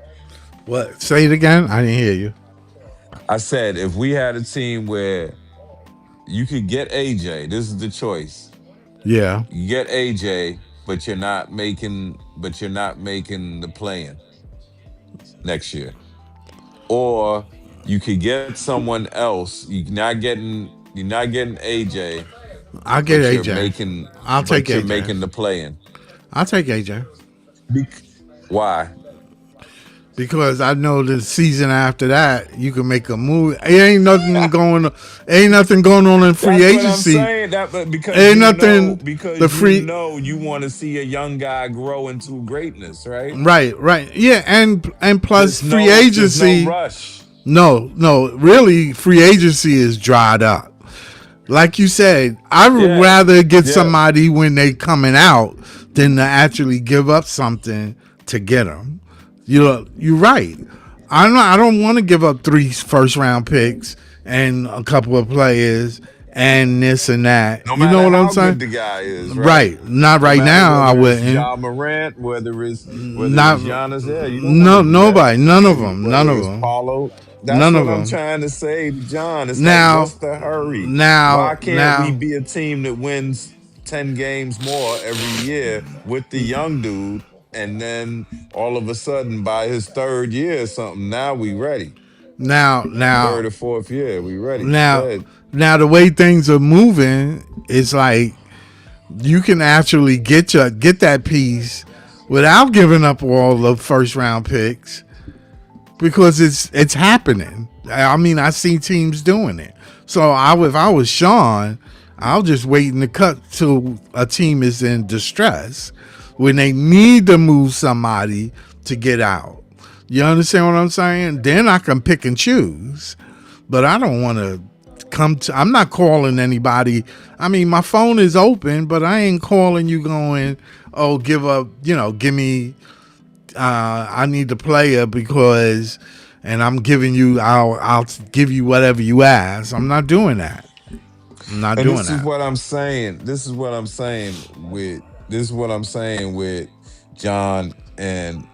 What? Say it again. I didn't hear you. I said if we had a team where you could get AJ, this is the choice. Yeah. You get AJ, but you're not making the play-in next year. Or you could get someone else. You're not getting AJ, I'll get but AJ. I'll take you're AJ. making the play-in. I'll take AJ Bec- Why? because I know the season after that you can make a move. It ain't nothing going. Ain't nothing going on in free That's what I'm agency. saying. That but Ain't nothing. The free. you want to see a young guy grow into greatness, right? Right. Yeah, and plus free There's no agency. rush. No, really, free agency is dried up. Like you said, I would Yeah, rather get yeah. somebody when they coming out than to actually give up something to get them. You're right. I don't want to give up 3 first round picks and a couple of players and this and that. No You know matter what I'm how saying? good the guy is, right? Right. Not No right matter now. I whether it's wouldn't. Ja Morant, whether Not it's Giannis, yeah, you don't want no to do that. nobody. None of them. None Whether of it's them. Paulo, that's None of what I'm them. trying to say to John. It's like, Now, what's the hurry? now, Why can't we now. be a team that wins 10 games more every year with the young dude? And then all of a sudden, by his third year or something, now we ready. Now, Third now, or fourth year, we ready. Go now, ahead. now, the way things are moving, it's like you can actually get that piece without giving up all the first round picks because it's happening. I mean, I see teams doing it. So if I was Sean, I'll just wait in the cut till a team is in distress when they need to move somebody to get out. You understand what I'm saying? Then I can pick and choose. But I don't want to I'm not calling anybody. I mean, my phone is open, but I ain't calling you going, oh, give up, give me, I need the player because, and I'm giving you, I'll give you whatever you ask. I'm not doing that. I'm not And doing this is that. what I'm saying. This is what I'm saying with John and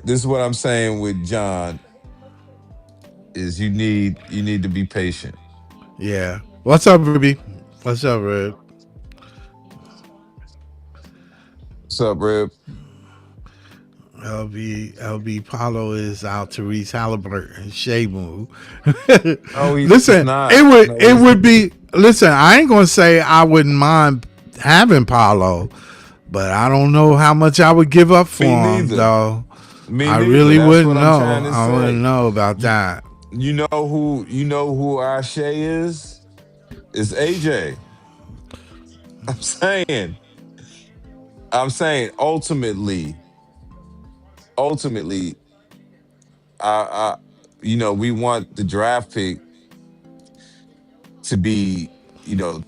this is what I'm saying with John is you need to be patient. Yeah. What's up, Ruby? What's up, Rib? What's up, Rib? LB Paulo is out to Reese Halliburton Shamu. No, he's Listen, not. it would No, it he's would be listen, I ain't gonna say I wouldn't mind having Paulo, but I don't know how much I would give up for me him neither. though. Me I neither. really That's wouldn't what I'm know. trying to I wouldn't say. know about You, that. you know who our Shay is? It's AJ. I'm saying, I'm saying, ultimately, I, we want the draft pick to be,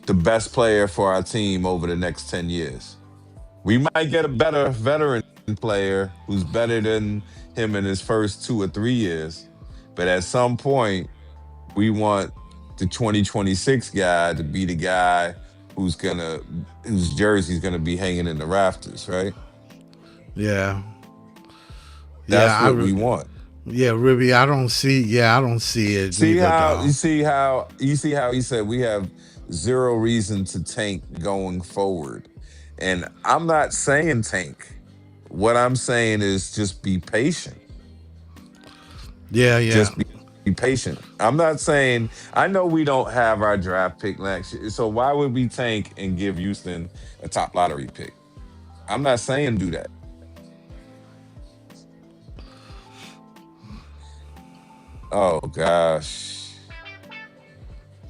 the best player for our team over the next 10 years. We might get a better veteran player who's better than him in his first 2 or 3 years. But at some point, we want the 2026 guy to be the guy whose jersey's gonna be hanging in the rafters, right? Yeah, That's yeah, what we want. yeah, Ruby. I don't see. Yeah, I don't see it See neither, how though. you see how he said we have zero reason to tank going forward. And I'm not saying tank. What I'm saying is just be patient. Yeah, yeah. Just be patient. I'm not saying I know we don't have our draft pick next year. So why would we tank and give Houston a top lottery pick? I'm not saying do that. Oh gosh.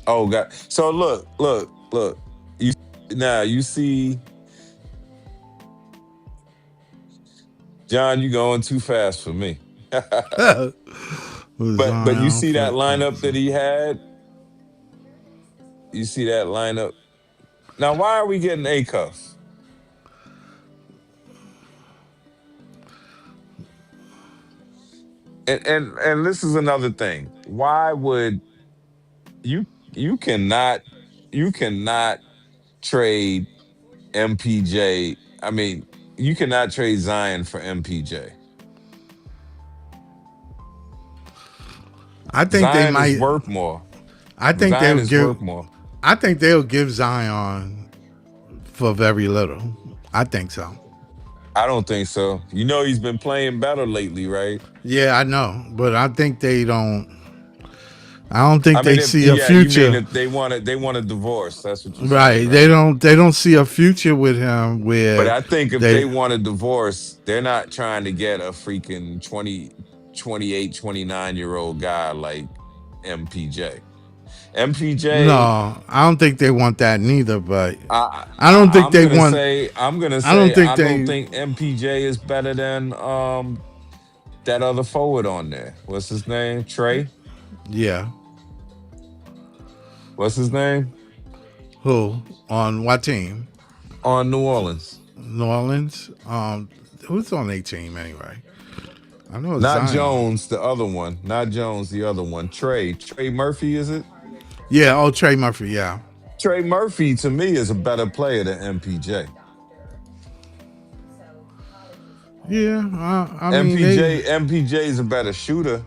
Oh god. So look. You now you see John, you going too fast for me. Who's But you Zion see that for lineup that Clemson? he had? You see that lineup? Now why are we getting A cuffs? And this is another thing. Why would you cannot trade MPJ. I mean, you cannot trade Zion for MPJ. I think they Zion is might. worth more. I think Zion they'll is give. worth more. I think they'll give Zion for very little. I think so. I don't think so. You know he's been playing better lately, right? Yeah, I know, but I think they don't. I don't I think mean, they if see a yeah, you mean future. if they want a divorce. That's what you're saying, Right? They right? don't. They don't see a future with him But where I think if they they. want a divorce, they're not trying to get a freaking 28, 29 year old guy like MPJ. MPJ, No, I don't think they want that neither. But I, I don't I think I'm they gonna want. say I'm gonna I don't say think I don't they. think MPJ is better than that other forward on there. What's his name? Trey. Yeah. What's his name? Who on what team? On New Orleans. New Orleans. Who's on their team anyway? I know it's Not Zion. Jones, the other one. Not Jones, the other one. Trey. Trey Murphy, is it? Yeah. Oh, Trey Murphy. Yeah. Trey Murphy to me is a better player than MPJ. Yeah. I mean they. MPJ is a better shooter,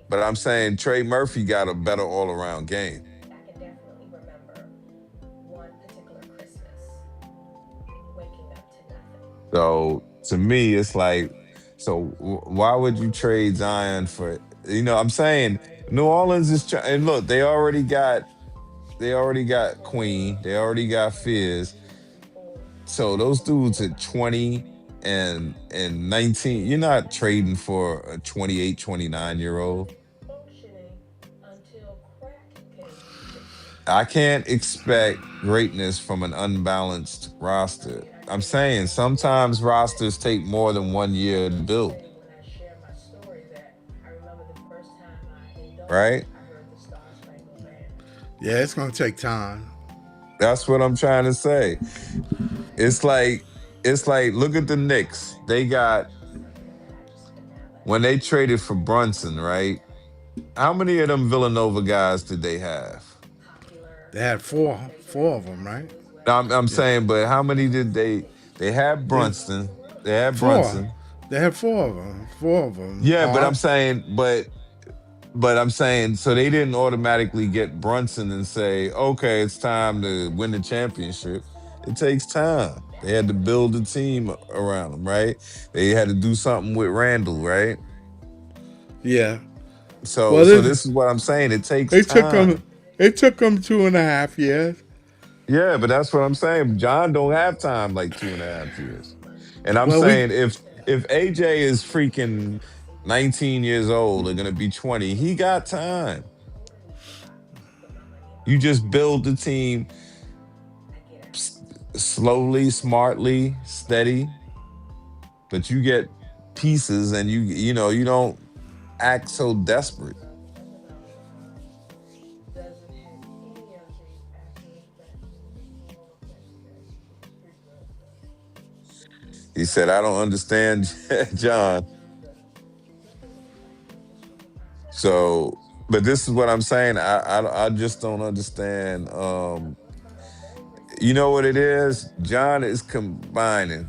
but I'm saying Trey Murphy got a better all around game. So to me, it's like, so why would you trade Zion for? I'm saying New Orleans is trying. And look, they already got Queen, they already got Fizz. So those dudes at 20 and 19, you're not trading for a 28, 29 year old. I can't expect greatness from an unbalanced roster. I'm saying sometimes rosters take more than 1 year to build, right? Yeah, it's gonna take time. That's what I'm trying to say. It's like look at the Knicks. They got when they traded for Brunson, right? How many of them Villanova guys did they have? They had four of them, right? No, I'm Yeah. saying, but how many did they had They Brunson? They had four. Brunson. They had four of them. Four of them. Yeah, but I'm All. saying, but I'm saying, so they didn't automatically get Brunson and say, okay, it's time to win the championship. It takes time. They had to build a team around them, right? They had to do something with Randall, right? Yeah. So Well, so this is what I'm saying. It takes it took them. time. It took them 2.5 years. Yeah, but that's what I'm saying. John don't have time like 2.5 years. And I'm Well, we. saying if AJ is freaking 19 years old, they're gonna be 20, he got time. You just build the team. slowly, smartly, steady, but you get pieces and you don't act so desperate. He said, I don't understand, John. So, but this is what I'm saying. I just don't understand. You know what it is? John is combining.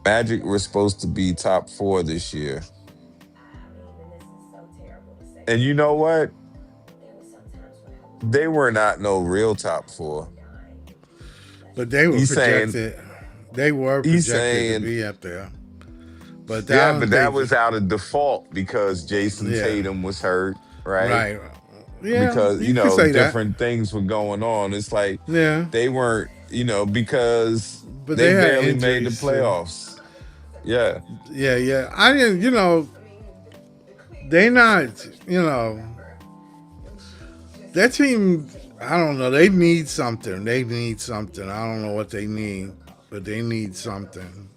Magic was supposed to be top four this year. And you know what? They were not no real top four. But they were He's saying, projected. They were he's projected to saying, be up there. But I yeah, don't but that think. was out of default because Jason Yeah. Tatum was hurt, right? Right. Yeah, Because, you could say that. different things were going on. It's like Yeah. they weren't, because But they they had barely made the injuries too. playoffs. Yeah. Yeah, yeah. I didn't. They not. You know, that team. I don't know. They need something. They need something. I don't know what they need, but they need something.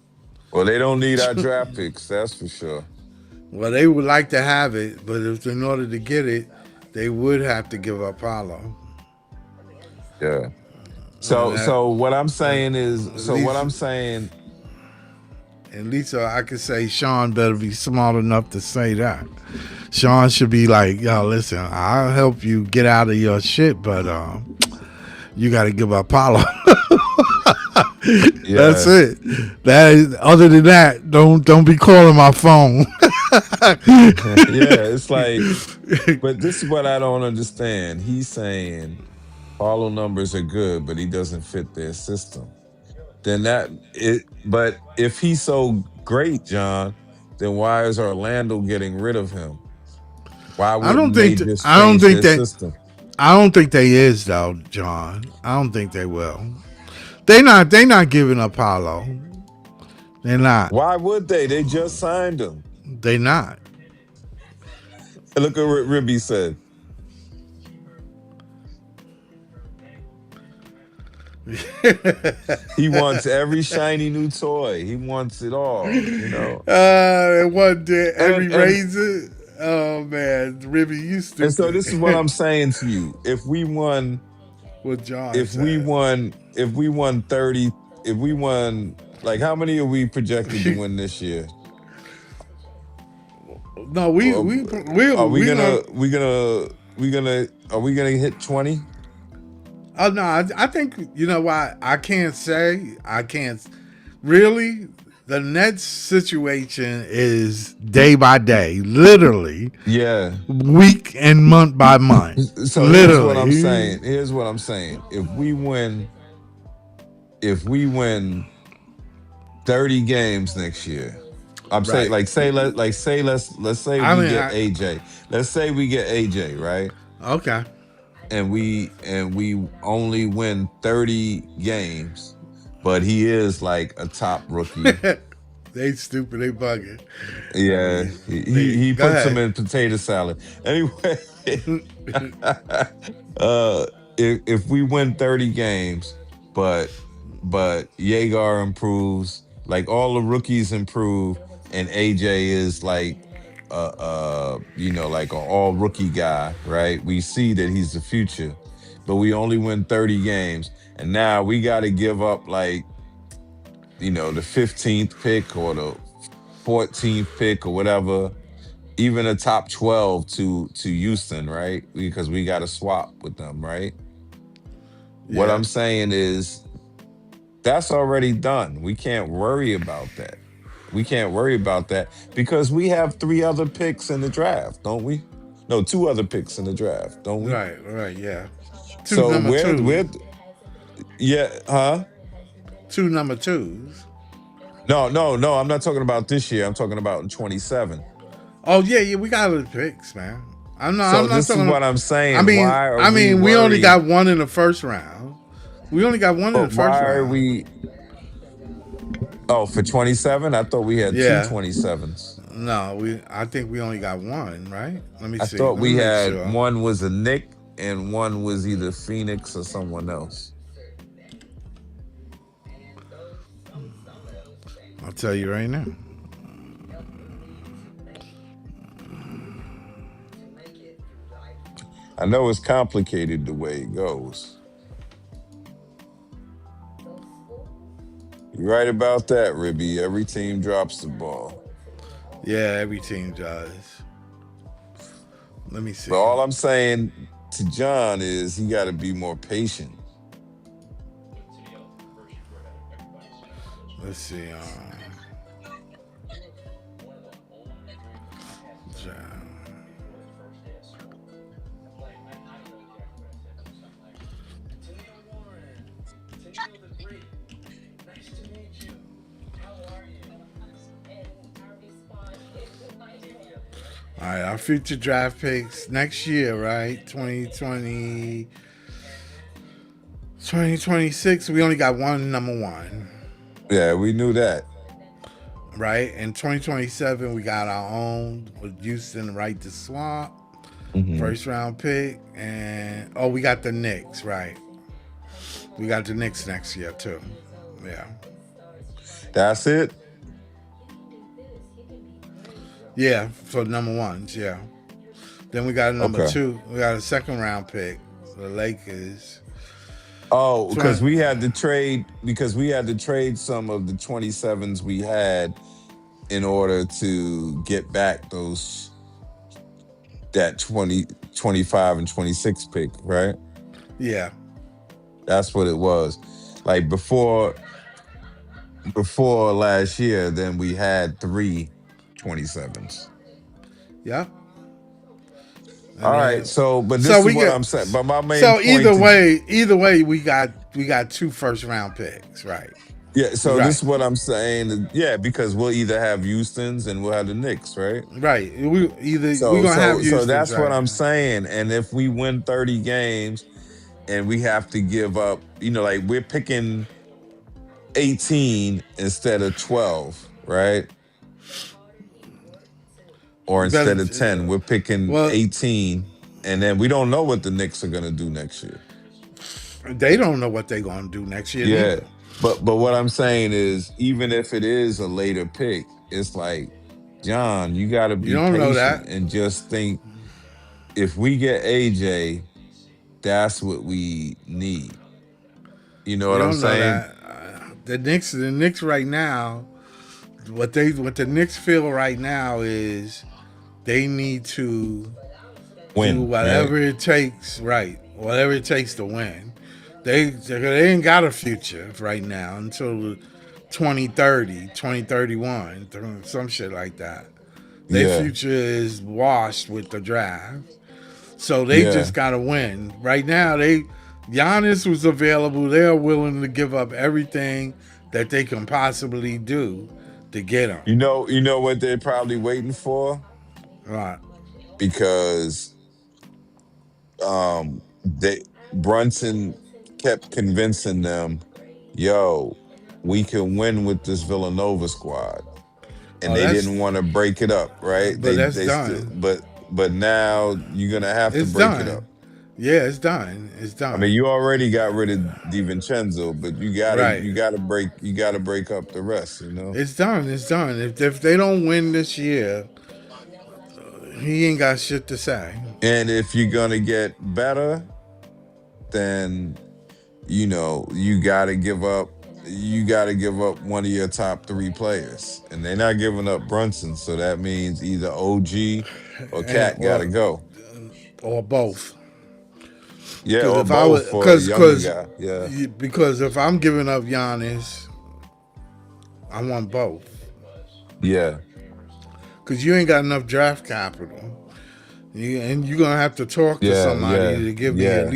Well, they don't need our draft picks, that's for sure. Well, they would like to have it, but if in order to get it, they would have to give up Paulo. Yeah. And So so what I'm saying is at so what least, I'm saying, at least I could say Sean better be smart enough to say that. Sean should be like, yo, listen, I'll help you get out of your shit, but you got to give up Paulo. That's yeah. it. That is, other than that, don't be calling my phone. Yeah, it's like, but this is what I don't understand. He's saying follow numbers are good, but he doesn't fit their system. Then that it but if he's so great, John, then why is Orlando getting rid of him? Why I don't wouldn't they think just I don't change think their that system? I don't think they is though, John. I don't think they will. They not giving up Paulo. They're not. Why would they? They just signed him. They not. Look at what Ribby said. He wants every shiny new toy. He wants it all. One day every And and razor. Oh man, Ribby, you and so stupid. this is what I'm saying to you. What John said. If we won 30, if we won, like, how many are we projected to win this year? No, we Uh, we we Are we we gonna. are we gonna hit 20? Oh no, I think you know why I can't say I can't really. The Nets situation is day by day, literally Yeah. week and month by month, So here's what I'm literally. saying. Here's what I'm saying. If we win 30 games next year, I'm saying, Right. like, let's say I we mean, get AJ. Let's say we get AJ, right? okay. And we only win 30 games, but he is like a top rookie. They stupid. They bugging. I Yeah, mean, he go puts him ahead. in potato salad. Anyway, uh if we win 30 games, but Yegar improves, like all the rookies improve, and AJ is like like an all rookie guy, right? We see that he's the future, but we only win 30 games, and now we got to give up, like, the 15th pick or the 14th pick or whatever, even a top 12 to Houston, right? Because we got to swap with them, right? What Yeah. I'm saying is that's already done. We can't worry about that. We can't worry about that because we have three other picks in the draft, don't we? No, two other picks in the draft, don't we? Right. Right. Yeah. Two So number twos. yeah, huh? Two number twos. No, no, no. I'm not talking about this year. I'm talking about in 27. Oh yeah, yeah. We got other picks, man. I'm not. I'm So not this is what talking. I'm I saying. mean. Why are I we mean. We only worried? got one in the first round. We only got one in the But first why are round. we? Oh, for 27? I thought we had two Yeah. 27s. No, we. I think we only got one. Right. Let me I see. thought Let me we make had sure. one was a Nick and one was either Phoenix or someone else. I'll tell you right now. I know it's complicated the way it goes. You're right about that, Ribby. Every team drops the ball. Yeah, every team does. Let me But see. all I'm saying to John is he got to be more patient. Let's see. Ja- All right, our future draft picks next year, right? 2026. We only got one number one, Yeah, we knew that. right? In 2027, we got our own with Houston right to swap, Hmm. first round pick, and oh, we got the Knicks, right? We got the Knicks next year too. Yeah, That's it. yeah, for number ones, yeah. Then we got a number Okay. two. We got a second round pick, the Lakers. Oh, because 20, we had to trade some of the 27s we had in order to get back those that 20, 25, and 26 pick, right? yeah, That's what it was. Like before last year, then we had 3 27s. yeah. And All right, then so but so this is we what get I'm saying. But my main so point to either way we got two first round picks, right? yeah, so this Right. is what I'm saying. Yeah, because we'll either have Houston's and we'll have the Knicks, right? Right. We So gonna have so Houston's, that's what right? I'm saying. And if we win 30 games and we have to give up, like we're picking 18 instead of 12, right? Or You better instead of 10, we're picking well, 18. And then we don't know what the Knicks are gonna do next year. they don't know what they're gonna do next year Yeah. neither. But what I'm saying is even if it is a later pick, it's like, John, you gotta You be don't know patient that. and just think if we get AJ, that's what we need. You know You what I'm don't know saying? that. The Knicks right now, what the Knicks feel right now is they need to do Win, right? whatever it takes, right? Whatever it takes to win. They ain't got a future right now until 2030, 2031, some shit like that. Their Yeah. future is washed with the draft. So they Yeah. just gotta win. Right now, Giannis was available. They're willing to give up everything that they can possibly do to get him. You know what they're probably waiting for? Right. Because they Brunson kept convincing them, yo, we can win with this Villanova squad. And Oh, they that's didn't want to break it up, right? but that's They still done. but now you're gonna have to It's break it done. up. Yeah, it's done. It's I mean, done. you already got rid of DiVincenzo, but Right. you gotta break up the rest, you know? It's done. It's done. If they don't win this year, he ain't got shit to say. And if you're gonna get better, then you gotta give up one of your top 3 players. And they're not giving up Brunson, so that means either OG or And Cat gotta go. or both. Yeah, Because or if I both was, for a younger guy. Yeah. because if I'm giving up Giannis, I want both. Yeah. Because you ain't got enough draft capital, and you're gonna have to talk to Yeah, somebody yeah, to give me yeah,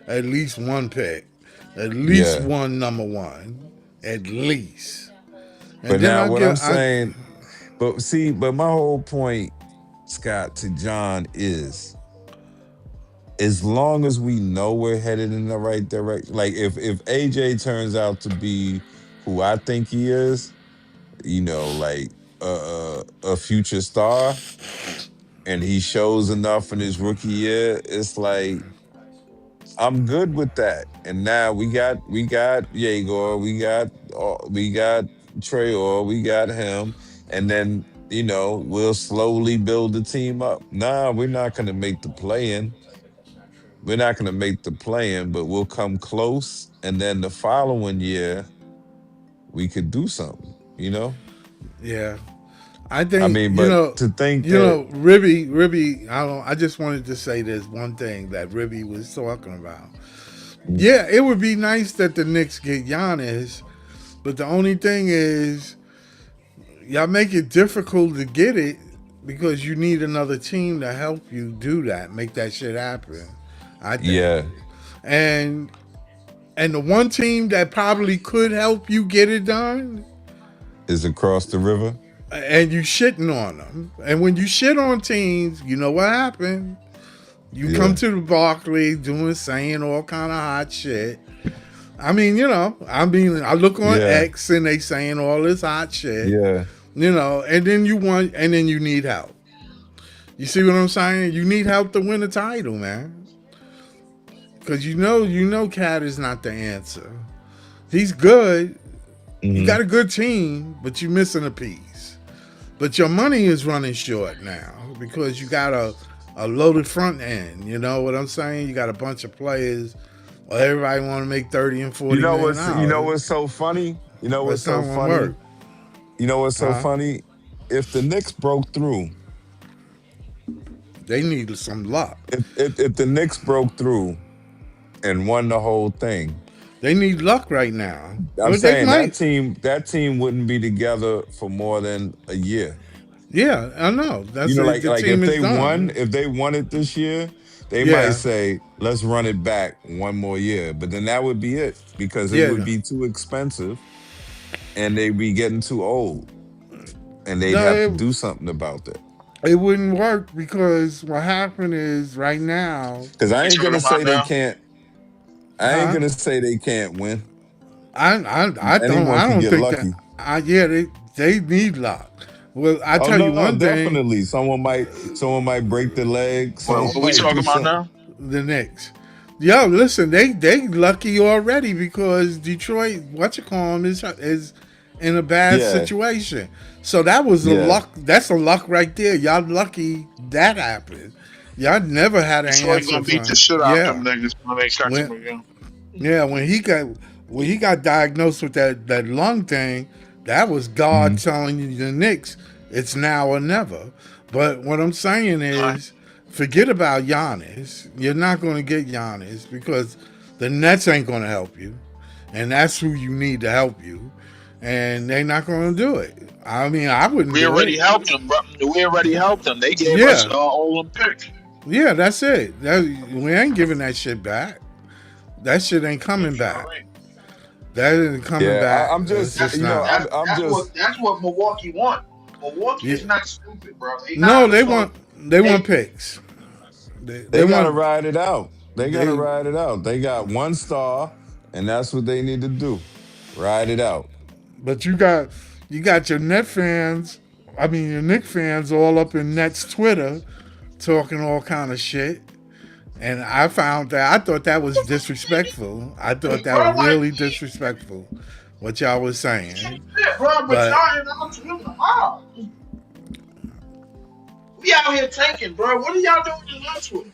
at least one pick, at least yeah. one number one, at least. And But then now I what I'm give saying, but my whole point, Scott, to John is as long as we know we're headed in the right direction, like if AJ turns out to be who I think he is, like a future star, and he shows enough in his rookie year, it's like I'm good with that. And now we got Yegor, we got Trayor, we got him, and then we'll slowly build the team up. Nah, we're not gonna make the play in. We're not gonna make the play in, but we'll come close, and then the following year we could do something. Yeah. I I think mean, but to think that, Ribby. I don't. I just wanted to say this one thing that Ribby was talking about. Yeah, it would be nice that the Knicks get Giannis, but the only thing is, y'all make it difficult to get it because you need another team to help you do that, make that shit happen. I think, yeah, and and the one team that probably could help you get it done, is across the river. and you shitting on them. And when you shit on teams, you know what happened. You come Yeah, to the Barclays saying all kind of hot shit. I look on yeah, X and they saying all this hot shit, yeah. and then you need help. You see what I'm saying? You need help to win a title, man. Because Cat is not the answer. He's good. You Hmm. got a good team, but you're missing a piece. But your money is running short now because you got a loaded front end. You know what I'm saying? You got a bunch of players. Well, everybody want to make 30 and You 40 know million what's you know dollars. what's so funny? You know what's That's so not gonna funny? work, You know what's so huh? funny? If the Knicks broke through, They need some luck. if the Knicks broke through and won the whole thing, They need luck right now. I'm But they saying might. that team wouldn't be together for more than a year. Yeah, I know. That's it. Like The like team if is they done. won, if they won it this year, they might Yeah, say, let's run it back one more year. But then that would be it because it would yeah. be too expensive and they'd be getting too old and they'd No, have to do something about that. it wouldn't work because what happened is right now, Because What we I ain't talking gonna about say they now? can't. I ain't huh? gonna say they can't win. I Anyone can don't get think that. lucky. They need luck. Well, I Oh tell you no, one thing: definitely. Someone might break the leg. Someone What we might talking do about something. now? the Knicks. Yo, listen, they lucky already because Detroit, what you call them, is in a bad Yeah, situation. So that was a yeah. luck. That's a luck right there. Y'all lucky that happened. Y'all never had an Detroit answer gonna beat for. the shit out them Yeah, niggas when they catch when them again. yeah when he got diagnosed with that lung thing, that was God Mhm. telling you the Knicks it's now or never. But what I'm saying Right. is, forget about Giannis. You're not going to get Giannis because the Nets ain't going to help you, and that's who you need to help you, and they're not going to do it. I mean, I wouldn't We do already it. helped them, bro. We already helped them. They gave us Yeah, Olympic. yeah, that's it. We ain't giving that shit back. That shit ain't coming You know back. what I mean? That isn't coming Yeah, back. I'm It's just, just That's you know, not. I'm, that's I'm that's what just, that's what Milwaukee want. Milwaukee Yeah. is not stupid, bro. They No, not just gonna they want they picks. They they gotta want ride it out. They gotta they. ride it out. They got one star, and that's what they need to do. Ride it out. But you got your Net fans. I mean your Nick fans all up in Nets Twitter talking all kind of shit. And I found that I thought that was disrespectful. I thought that was bro, like really disrespectful what y'all was saying. shit, bro. But But y'all in our Twitter hard. We out here tanking, bro. What are y'all doing in our Twitter?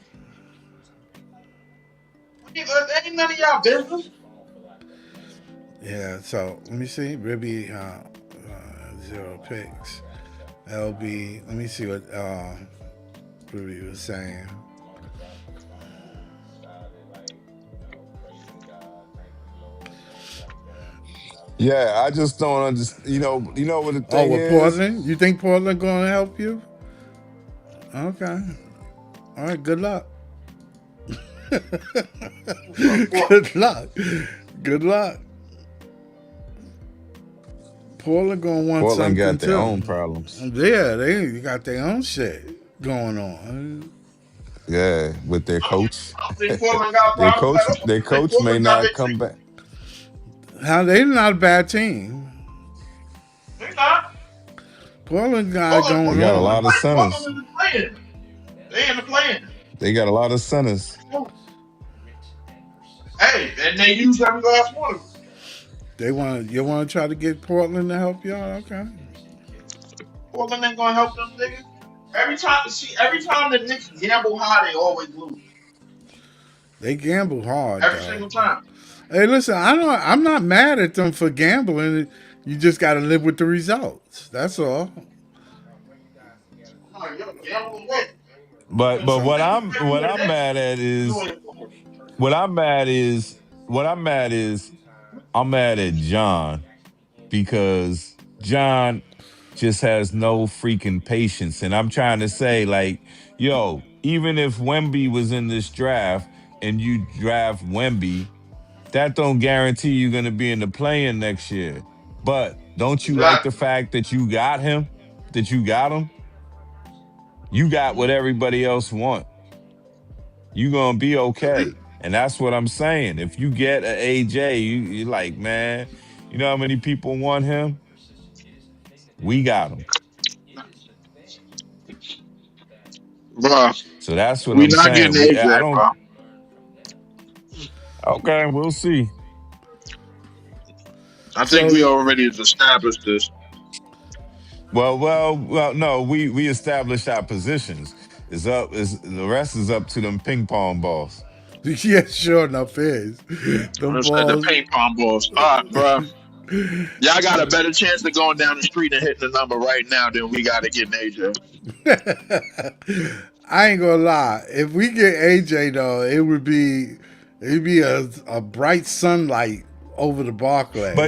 Ain't none of y'all business. yeah, so let me see. Ribby, zero picks. LB, let me see what Ribby was saying. Yeah, I just don't understand. You know what the Oh, thing with is? Portland? You think Portland going to help you? Okay. All right. Good luck. Good luck. Good luck. Portland going to want Portland something got their too. own problems. Yeah, they got their own shit going on. Yeah, with their coach. I don't think Portland got their problems coach, at all. their I think coach may Portland got not their come team. back. How they not a bad team. They not. Portland got it They going got a Portland, lot of on. centers. Portland is playing. They in the playing. They got a lot of centers. Hey, and they use every last one of them. You want to try to get Portland to help y'all? Okay. Portland ain't gonna help them niggas. Every time the Knicks gamble high, they always lose. They gamble hard Every though. single time. Hey, listen, I'm not mad at them for gambling. You just got to live with the results. That's all. I'm like, yo, gamble away. But Win some what rings. I'm You what win an I'm X. mad at You is doing it for me. what I'm mad is what I'm mad is I'm mad at John because John just has no freaking patience. And I'm trying to say, like, yo, even if Wemby was in this draft and you draft Wemby, that don't guarantee you're gonna be in the play-in next year. But don't you like the Exactly. fact that you got him? That you got him? You got what everybody else want. You gonna be okay. And that's what I'm saying. If you get a AJ, you're like, man, you know how many people want him? We got him. Bro, So that's what we I'm not getting saying. I AJ, don't. bro. Okay, we'll see. I think So we already established this. Well. No, we established our positions. Is up. Is the rest is up to them ping pong balls. yeah, sure enough is the Let's hit the balls. ping pong balls. All right, bro. Y'all got a better chance of going down the street and hitting the number right now than we got to get an AJ. I ain't gonna lie. If we get AJ though, it'd be a bright sunlight over the Barclay.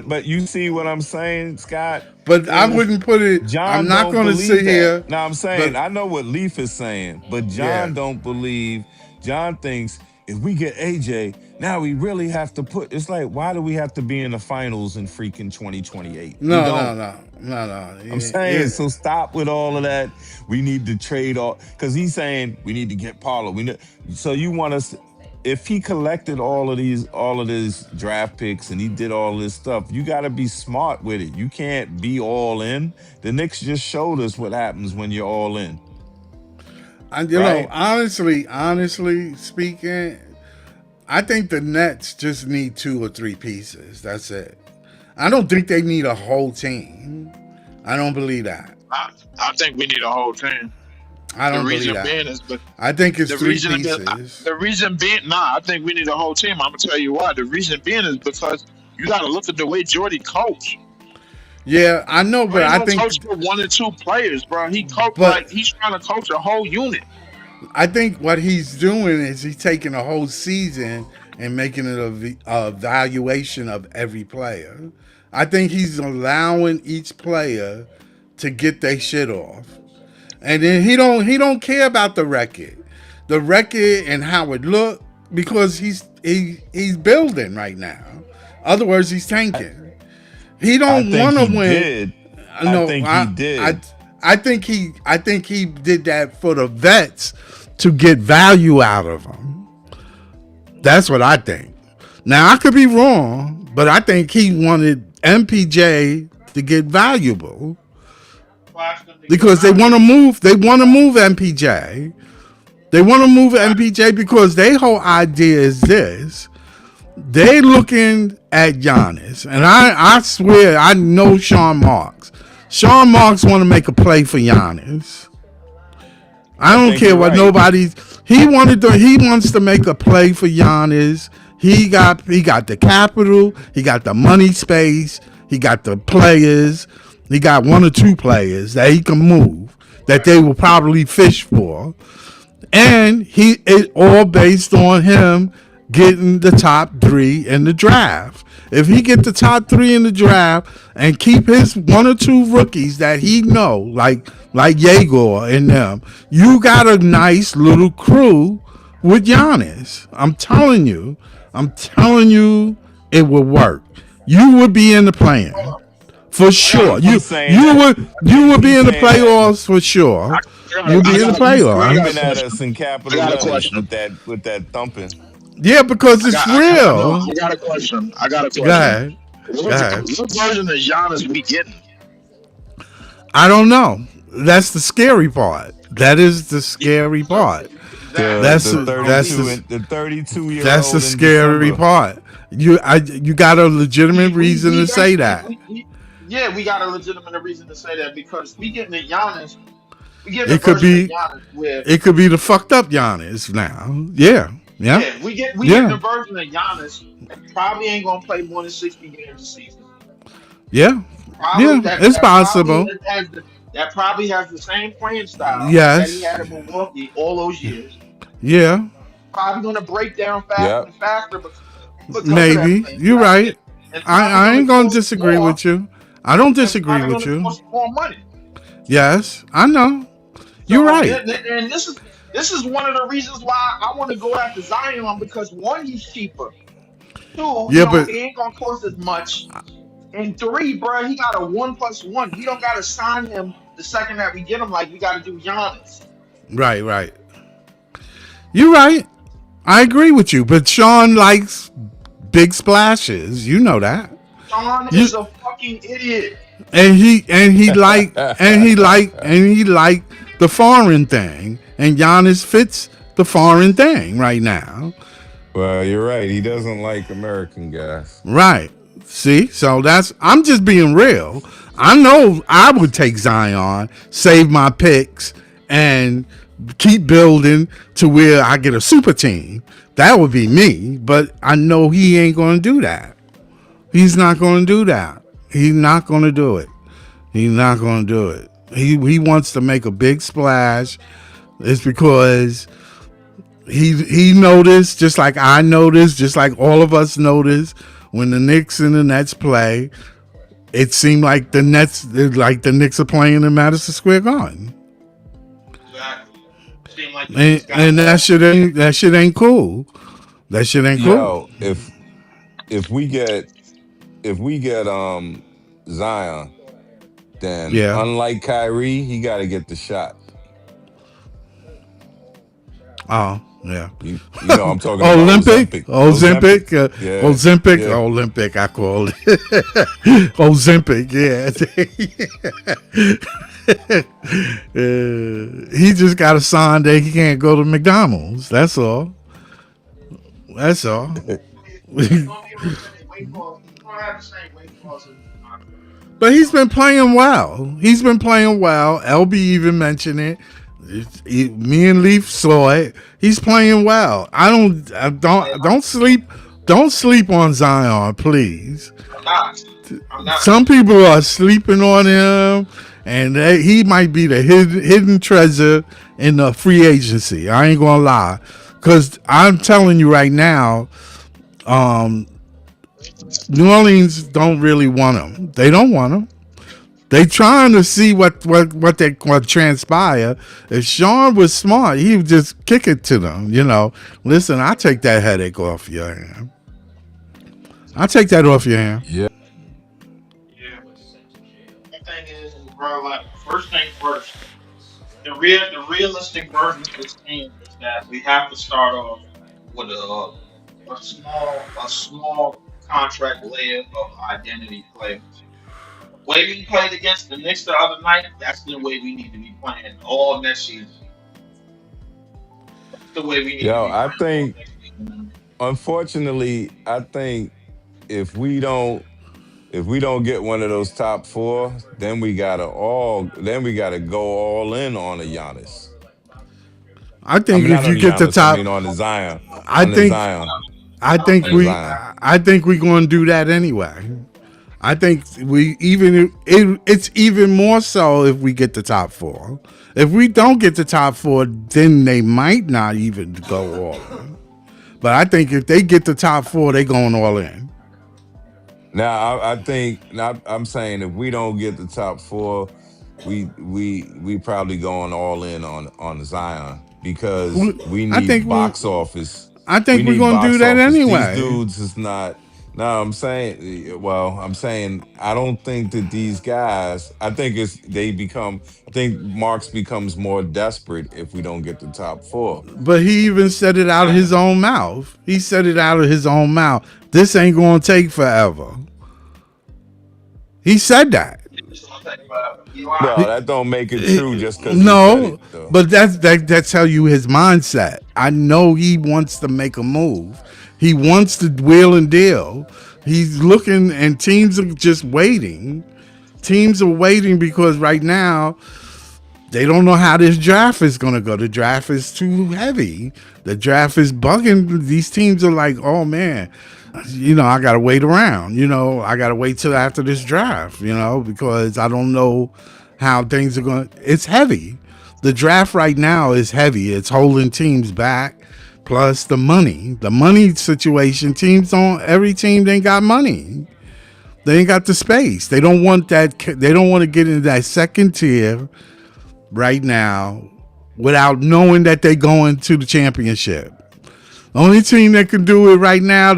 But you see what I'm saying, Scott? But I Is wouldn't put it. I'm John not don't gonna sit believe that. here. Now I'm saying But I know what Leaf is saying, but yeah, John don't believe. John thinks if we get AJ, now we really have to put. It's like why do we have to be in the finals in freaking 2028? We no, no, don't. no, no, no. I'm saying so. Stop with all of that. We need to trade all because he's saying we need to get Paulo. So you want us? If he collected all of these draft picks and he did all this stuff, you got to be smart with it. You can't be all in. The Knicks just showed us what happens when you're all in, And right? honestly speaking, I think the Nets just need two or three pieces. That's it. I don't think they need a whole team. I don't believe that. I think we need a whole team. I The don't believe reason that. being is, but I think it's the three reason pieces. the reason being, nah, I think we need a whole team. I'm gonna tell you why. The reason being is because you got to look at the way Jordy coached. Yeah, I know, but Jordy I don't think, coach for one or two players, bro. He coach but like he's trying to coach a whole unit. I think what he's doing is he's taking a whole season and making it a evaluation of every player. I think he's allowing each player to get their shit off, and then he don't care about the record and how it look because he's building right now. Other words, he's I, tanking. He I don't think want he to win. did. I No, think he I did. I think he did that for the vets to get value out of them. That's what I think. Now I could be wrong, but I think he wanted MPJ to get valuable because they want to move. They want to move MPJ. They want to move MPJ because their whole idea is this: they looking at Giannis, and I swear I know Sean Marks. Sean Marks want to make a play for Giannis. I I don't think care you're what right. nobody's. He wanted to. He wants to make a play for Giannis. He got the capital. He got the money space. He got the players. He got one or two players that he can move that they will probably fish for, and he it all based on him getting the top three in the draft. If he get the top three in the draft and keep his one or two rookies that he know, like Yegor and them, you got a nice little crew with Giannis. I'm telling you, it will work. You would be in the plan for I got sure. a He's saying that. You would be He's in the saying that. playoffs for sure. You'll be in the He's I got a screaming playoffs. at question. us in I capital got a letters question. with that thumping. Yeah, because it's No, real. I got a question. I got a Go question. ahead. Go What, ahead. what version of Giannis we getting? I don't know. That's the scary part. That is the scary part. Exactly. The That's the So thirty that's two the and the 32-year that's the old in scary December. part. You got a legitimate reason we to say basically that. yeah, we got a legitimate reason to say that because we getting a Giannis, we getting a It could version of be Giannis where it could be the fucked up Giannis now. Yeah, yeah, yeah, we getting yeah, a version of Giannis that probably ain't gonna play more than 60 games a season. yeah, Probably yeah. It's that probably possible. has that probably has the same playing style that he Yes, had in Milwaukee all those years. yeah, Probably gonna break down faster Yep. and faster because of that maybe. playing You're style. right. It's I probably I gonna ain't gonna cost disagree more with you. I don't and it's disagree probably with gonna you. cost more money. Yes, I know. You're So right. and this is one of the reasons why I want to go after Zion because one, he's cheaper. Two, Yeah, but he ain't gonna cost as much. And three, bro, he got a 1+1. We don't gotta sign him the second that we get him like we gotta do Giannis. right, right. You're right. I agree with you. But Sean likes big splashes. You know that. Sean You is a fucking idiot. and he like the foreign thing. And Giannis fits the foreign thing right now. Well, you're right. He doesn't like American guys. Right. See? So I'm just being real. I know I would take Zion, save my picks, and keep building to where I get a super team. That would be me, but I know he ain't gonna do that. He's not gonna do that. He's not gonna do it. He's not gonna do it. He wants to make a big splash. It's because he noticed, just like I noticed, just like all of us noticed, when the Knicks and the Nets play, it seemed like the Knicks are playing in Madison Square Garden, Exactly. Seemed like the Knicks got and more. that shit ain't cool. That shit ain't cool. Yo, if we get if we get Zion, then Yeah. unlike Kyrie, he got to get the shot. Oh, yeah. You know I'm talking about Olympic, Ozempic. Ozempic. Ozempic, Yeah, Ozempic, yeah. Olympic. I call it Ozempic. Yeah. He just got a sign that he can't go to McDonald's. That's all. That's all. He's gonna be able to finish weight class. He's gonna have the same weight class as But he's been playing well. He's been playing well. LB even mentioned it. Me and Leaf saw it. He's playing well. Don't sleep on Zion, please. I'm not. I'm not. Some people are sleeping on him, and he might be the hidden treasure in the free agency. I ain't gonna lie, because I'm telling you right now, New Orleans don't really want him. They don't want him. They trying to see what transpire. If Sean was smart, he would just kick it to them. Listen, I take that headache off your hand. I take that off your hand. Yeah. Yeah. The thing is, bro, like first thing first, the realistic version of this team is that we have to start off with a small contract layer of identity players. The way we played against the Knicks the other night, that's the way we need to be playing all next season. That's the way we need to Yo, be I playing all think next season. unfortunately, I think if we don't if we don't get one of those top four, then we gotta go all in on a Giannis. I I think mean, if not you on the get the Giannis. I top, mean, on the Zion. I On the think Zion. I I don't think On the think we Zion. I think we're going to do that anyway. I think it's even more so if we get the top four. If we don't get the top four, then they might not even go all in. But I think if they get the top four, they going all in. Now, I think now I'm saying if we don't get the top four, we probably going all in on Zion because we I need think we box office. I We think we're need going to do box that office. These anyway. dudes is not. No, I'm saying. Well, I'm saying I don't think that these guys. I think it's they become. I think Marks becomes more desperate if we don't get the top four. But he even said it out of his own mouth. He said it out of his own mouth. This ain't going to take forever. He said that. it's gonna Well, that don't make it true just because he said it, No, though. but that tell you his mindset. I know he wants to make a move. He wants to wheel and deal. He's looking, and teams are just waiting. Teams are waiting because right now they don't know how this draft is going to go. The draft is too heavy. The draft is bugging. These teams are like, oh man, I got to wait around. I got to wait till after this draft, because I don't know how things are going. It's heavy. The draft right now is heavy. It's holding teams back. Plus the money situation. Every team ain't got money. They ain't got the space. They don't want that. They don't want to get into that second tier right now without knowing that they're going to the championship. The only team that can do it right now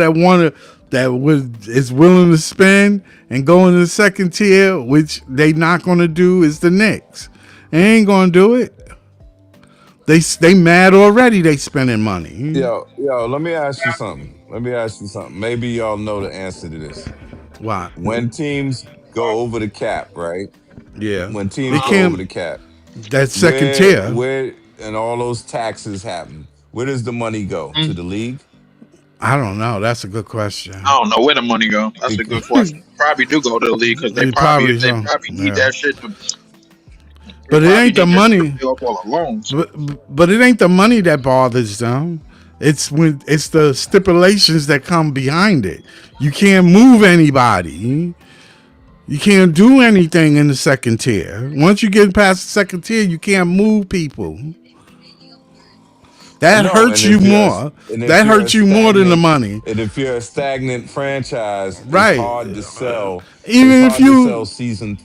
is willing to spend and go into the second tier, which they not going to do, is the Knicks. They ain't going to do it. They mad already. They spending money. Yo, let me ask you something. Maybe y'all know the answer to this. Why? When teams go over the cap, right? Yeah, When they teams go over can't. the cap, That second tier. where and all those taxes happen. Where does the money go? To the league? I don't know. That's a good question. I don't know where the money go. That's a Bec- good question. Probably do go to the league because They probably they so. probably need Yeah, that shit to. They but it probably ain't the need that shit to money. pay off all the loans. But it ain't the money that bothers them. It's the stipulations that come behind it. You can't move anybody. You can't do anything in the second tier. Once you get past the second tier, you can't move people. That no, hurts you more. if That you're a hurts you more than the stagnant money. and if you're a stagnant franchise, Right. It's Even if hard to you sell season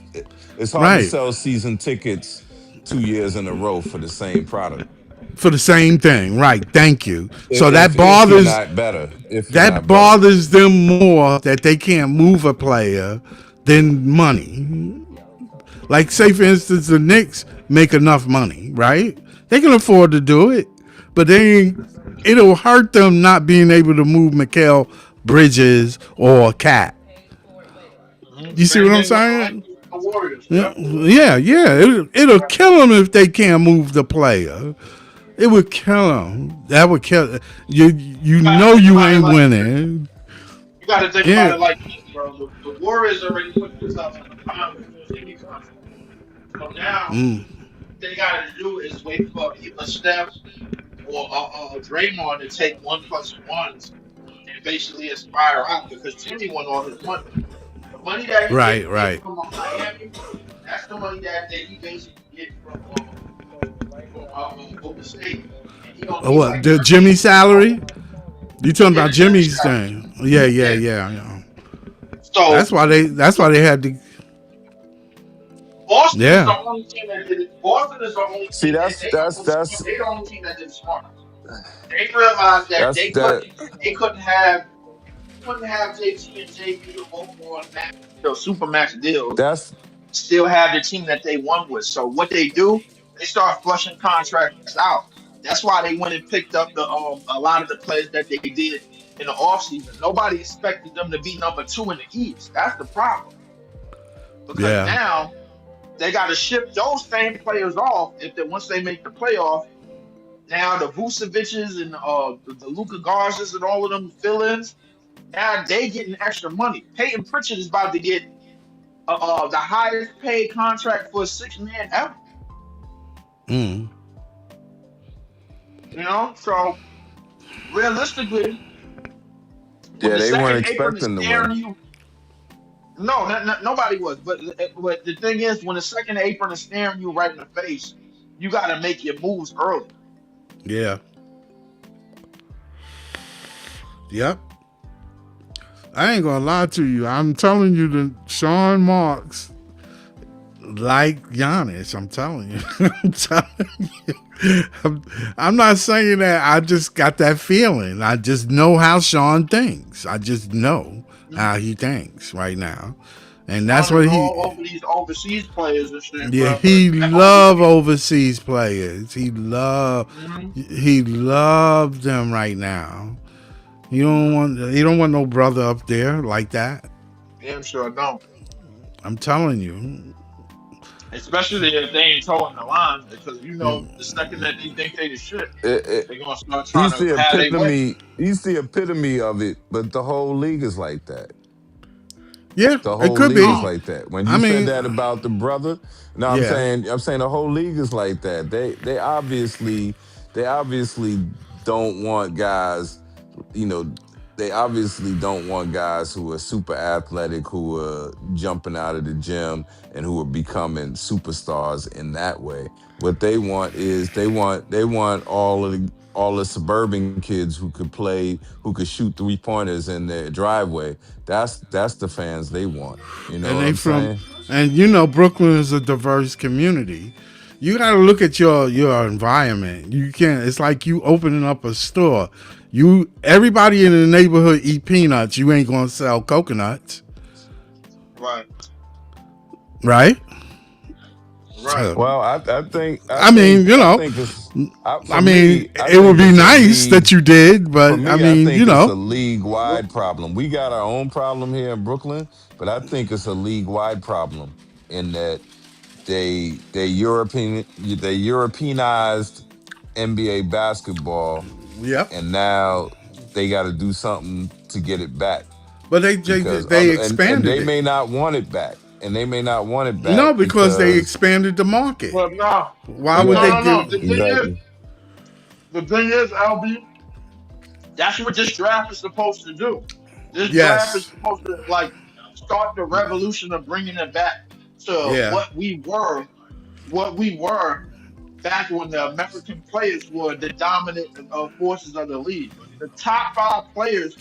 it's hard to right sell season tickets 2 years in a row for the same product. for the same thing. Right. Thank you. So If you're not better, if you're that not better. bothers them more that they can't move a player than money. Like, say, for instance, the Knicks make enough money, right? They can afford to do it, but it'll hurt them not being able to move Mikal Bridges or Cat. You see Same what I'm thing with the saying? Lakers and the Warriors. Yeah, Yep. yeah. It'll kill them if they can't move the player. It would kill them. That would kill you. You You gotta know think you about it ain't like this. winning. You gotta think about Yeah, it like this, bro. The Warriors already put themselves in a bind with Jimmy contract. So now they gotta do is wait for either Steph or Draymond to take 1+1s and basically aspire out because Jimmy won all his money. The money that he right, didn't get right. from Miami, that's the money that he basically get from Golden State, and he don't need What like the 13. Jimmy salary? You talking Yeah, about the Jimmy Jimmy's salary. thing? Yeah, yeah, Yeah. yeah. Yeah. So That's why they. That's why they had to. Boston is Yeah, the only team that did it. Boston is the only See, team, and that's that's that's they the only team that did it smart. They realized that that's that they couldn't have JT and JB both on super max deals, that's still have the team that they won with. So what they do, they start flushing contracts out. That's why they went and picked up the a lot of the players that they did in the offseason. Nobody expected them to be number two in the East. That's the problem. Because yeah. now they got to ship those same players off if they once they make the playoff. Now the Vucevic's and the Luka Garza's and all of them fill-ins, now they getting extra money. Peyton Pritchard is about to get the highest paid contract for a six man ever. Mm. So realistically, when yeah, the they weren't second apron is expecting to win. staring you, no, nobody was. But the thing is, when the second apron is staring you right in the face, you got to make your moves early. Yeah. Yep. I ain't gonna lie to you. I'm telling you that Sean Marks like Giannis. I'm telling you. I'm telling you. I'm not saying that. I just got that feeling. I just know how Sean thinks. I just know how he thinks right now. And that's Sean is what all he over these overseas players and shit, yeah, bro. he That love overseas. overseas players. Mhm. He loves them right now. He don't want no brother up there like that. Damn sure don't. I'm telling you. especially if they ain't towing the line, because the second that they think they the shit, It, it, they're gonna start trying he's to the have their way. epitome. He's the epitome of it. But the whole league is like that. Yeah, The it whole could league be. is No, like that. When I you said mean, that about the brother, no, yeah. I'm saying the whole league is like that. They obviously don't want guys, you know, they obviously don't want guys who are super athletic, who are jumping out of the gym and who are becoming superstars in that way. What they want is they want all the suburban kids who could play, who could shoot 3 pointers in their driveway. That's the fans they want. You know And what they I'm from, saying? and Brooklyn is a diverse community. You got to look at your environment. You can't. It's like you opening up a store. Everybody in the neighborhood eat peanuts. You ain't gonna sell coconuts, right, right? right. So, Well, I mean, I think it's I for mean, me. I it would think be it's a nice that league. you did, For but I me, I mean, think it's a Look, league-wide problem. We got our own problem here in Brooklyn, but I think it's a league-wide problem in that they Europeanized NBA basketball, yep. and now they got to do something to get it back But because they and they expanded it. may not want it back, and they may not want it back No, because they because expanded the market. but no, Why would no, they yeah, no, no. give? exactly. The thing is, LB, that's what this draft is supposed to do. This draft is Yes. supposed to start the revolution of bringing it back to Yeah. what we were back when the American players were the dominant forces of the league. The top five players,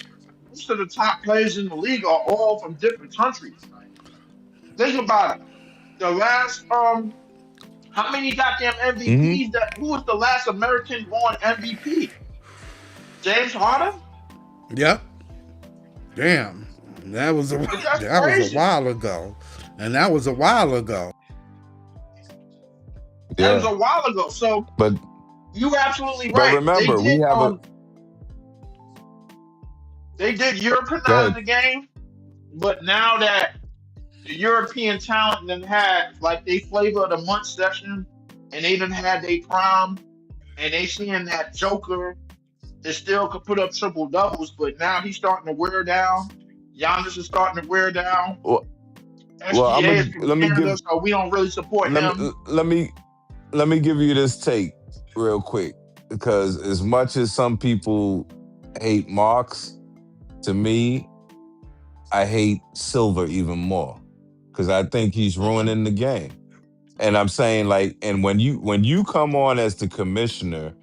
most of the top players in the league are all from different countries. Think about it. The last how many goddamn Hmm. MVPs that who was the last American born MVP? James Harden? Yep. Damn. That was a Like, that's that was a crazy. while ago, and that was a while ago. That was Yeah, a while ago. So but you absolutely but right. remember, we have a They did go Europeanize ahead. the game, but now that the European talent then had like they flavor of the month session and they done had their prime and they seeing that Joker is still could put up triple doubles, but now he's starting to wear down. Giannis is starting to wear down. Well, I'm SGA is gonna from Canada, so we don't really support let me him. let me let me give you this take real quick because as much as some people hate Marks, to me, I hate Silver even more because I think he's Hmm. ruining the game. And I'm saying like, and when you come on as the commissioner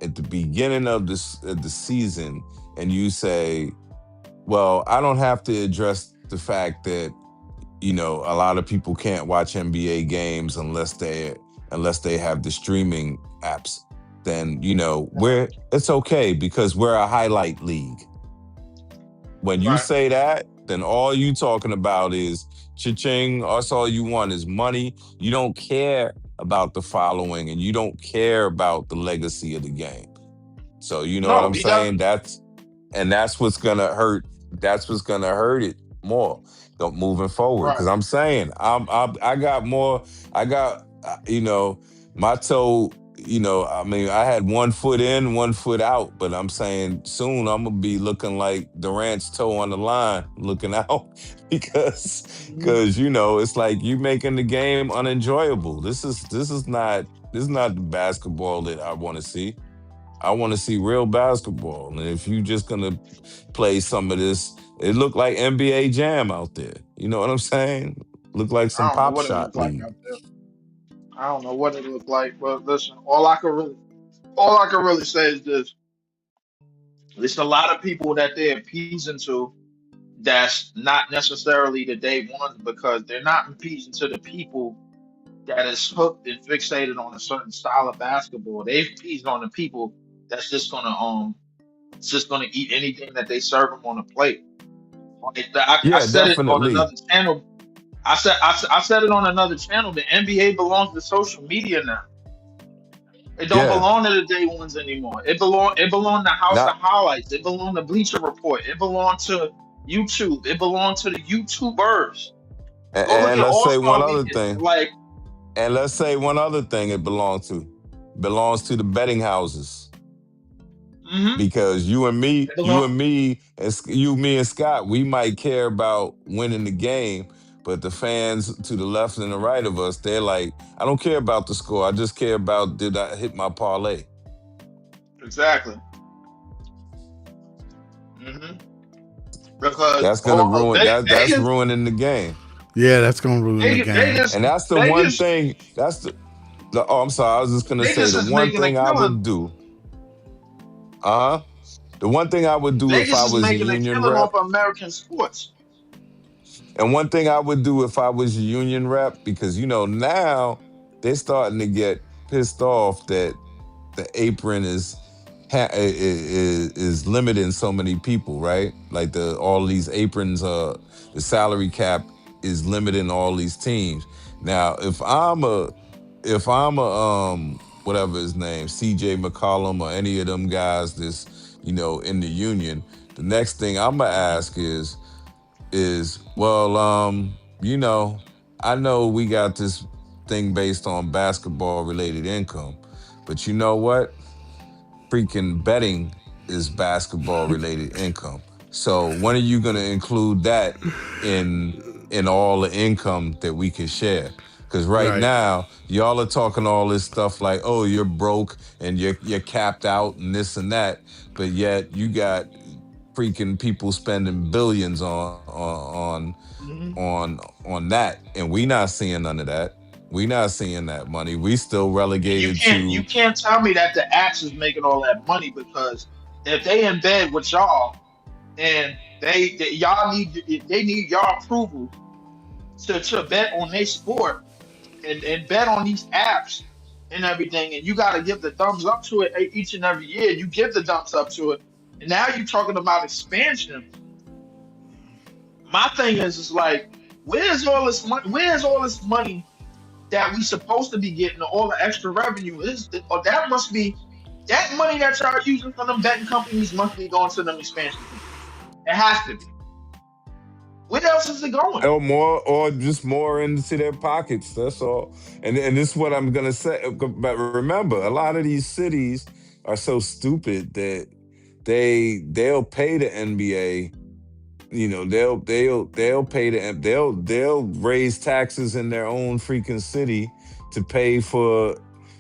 at the beginning of the season, and you say, "Well, I don't have to address the fact that a lot of people can't watch NBA games unless they have the streaming apps." Then Right, it's okay because we're a highlight league. When you right, say that, then all you talking about is cha-ching. That's all you want is money. You don't care about the following, and you don't care about the legacy of the game. So you know what no, I'm he does. saying? That's what's gonna hurt. That's what's gonna hurt it more moving forward. Right, Because I'm saying I got more. I got my toe. I mean, I had 1 foot in, 1 foot out, but I'm saying soon I'm gonna be looking like Durant's toe on the line, looking out because hmm it's like you making the game unenjoyable. This is not the basketball that I want to see. I want to see real basketball. And if you just gonna play some of this, it looked like NBA Jam out there. You know what I'm saying? Look like some I don't know Pop what it Shot looked like League. out there. I don't know what it looked like, but listen, all I can really say is this: it's a lot of people that they're appeasing to. That's not necessarily the day ones because they're not appeasing to the people that is hooked and fixated on a certain style of basketball. They've appeased on the people that's just gonna eat anything that they serve them on a plate. Like I Yeah, said it on definitely. another channel. I said it on another channel. The NBA belongs to social media now. It don't Yeah. belong to the day ones anymore. It belong to House of Not Highlights. It belong to Bleacher Report. It belong to YouTube. It belong to the YouTubers. and, Go look and at let's All say one Star other Weekend. thing. Like And let's say one other thing it belongs to the betting houses Mm-hmm. because you, me, and Scott, we might care about winning the game, but the fans to the left and the right of us, they're like, I don't care about the score. I just care about did I hit my parlay. Exactly. Mm-hmm. Because That's gonna ruin that's Vegas, ruining the game. Yeah, that's gonna ruin the Vegas, game. Vegas, And that's the one Vegas, thing. Oh, I'm sorry. I was just gonna say Vegas the is one making a thing I killing. would do. Uh huh. The one thing I would do if Vegas I is was a making a union killing rep, off American sports. and one thing I would do if I was a union rep, because now they're starting to get pissed off that the apron is limiting so many people, right? Like the all these aprons, the salary cap is limiting all these teams. Now, if I'm a whatever his name, CJ McCollum or any of them guys that's in the union, the next thing I'm gonna ask is well, I know we got this thing based on basketball related income, but you know what? Freaking betting is basketball related income. So when are you going to include that in all the income that we can share? Because right Right. now y'all are talking all this stuff like, oh, you're broke and you're capped out and this and that, but yet you got freaking people spending billions Hmm. on that, and we not seeing none of that. We not seeing that money. We still And relegated you to. can't tell me that the apps is making all that money because if they in bed with y'all and y'all they need y'all approval to bet on their sport and bet on these apps and everything, and you got to give the thumbs up to it each and every year. You give the thumbs up to it, and now you're talking about expansion. My thing is like, where's all this money? Where's all this money that we supposed to be getting? All the extra revenue is, or that must be that money that y'all using for them betting companies must be going to them expansion teams. It has to be. Where else is it going? Or more, or just more into their pockets. That's all. And this is what I'm gonna say. But remember, a lot of these cities are so stupid that they'll pay the NBA. They'll pay they'll raise taxes in their own freaking city to pay for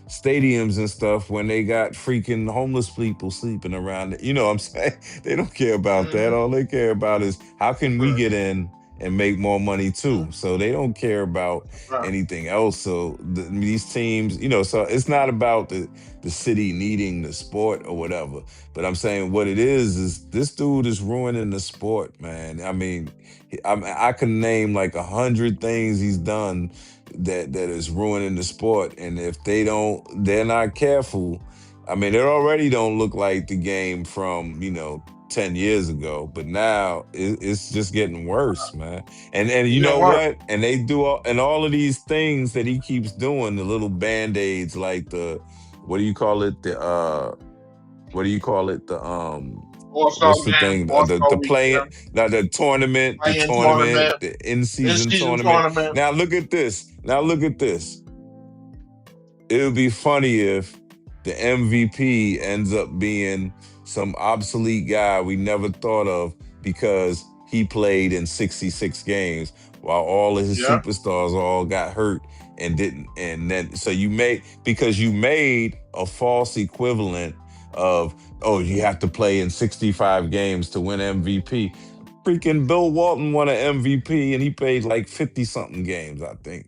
stadiums and stuff when they got freaking homeless people sleeping around. You know what I'm saying? They don't care about that. Mm-hmm. All they care about is how can we Right. get in and make more money too. Mm-hmm. So they don't care about Right. anything else. So these teams, so it's not about the city needing the sport or whatever. But I'm saying what it is this dude is ruining the sport, man. I mean, I can name like 100 things he's done that is ruining the sport. And if they're not careful. I mean, it already don't look like the game from 10 years ago, but now it's just getting worse, man. And It you didn't know work. what? And they do all of these things that he keeps doing, the little band-aids, like the what do you call it? What do you call it? All star What's the game, thing? all The star play weekend, now play-in tournament, the in season in-season tournament. tournament. Now look at this. Now look at this. It would be funny if the MVP ends up being some obsolete guy we never thought of because he played in 66 games while all of his Yeah. superstars all got hurt and didn't. And then, so because you made a false equivalent of, oh, you have to play in 65 games to win MVP. Freaking Bill Walton won an MVP and he played like 50 something games, I think,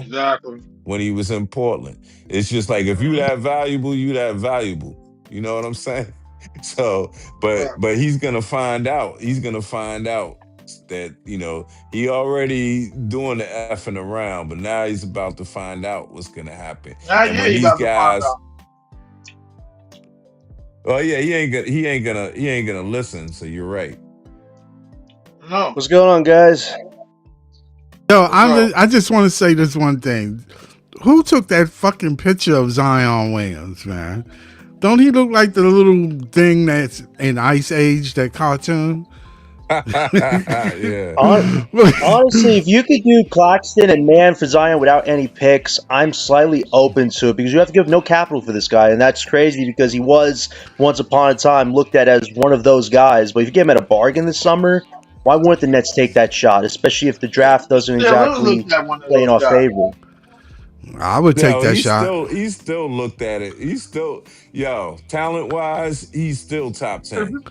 Exactly. when he was in Portland. It's just like if you Mm-hmm. that valuable, you that valuable. You know what I'm saying? So, but Right. but he's gonna find out. He's gonna find out that he already doing the effing around, but now he's about to find out what's gonna happen. Now, And yeah, when you these about to find guys, out. oh yeah, he ain't gonna listen. So you're right. No. What's going on, guys? Yo, What's up? I just want to say this one thing. Who took that fucking picture of Zion Williams, man? Don't he look like the little thing that's in Ice Age, that cartoon? Yeah. Honestly, if you could do Claxton and Man for Zion without any picks, I'm slightly open to it because you have to give no capital for this guy, and that's crazy because he was once upon a time looked at as one of those guys. But if you get him at a bargain this summer, why wouldn't the Nets take that shot? Especially if the draft doesn't They will look exactly at one of play in those our guys. favor. I would take Yo, that shot. he still looked at it. He's still yo, talent wise, he's still top 10.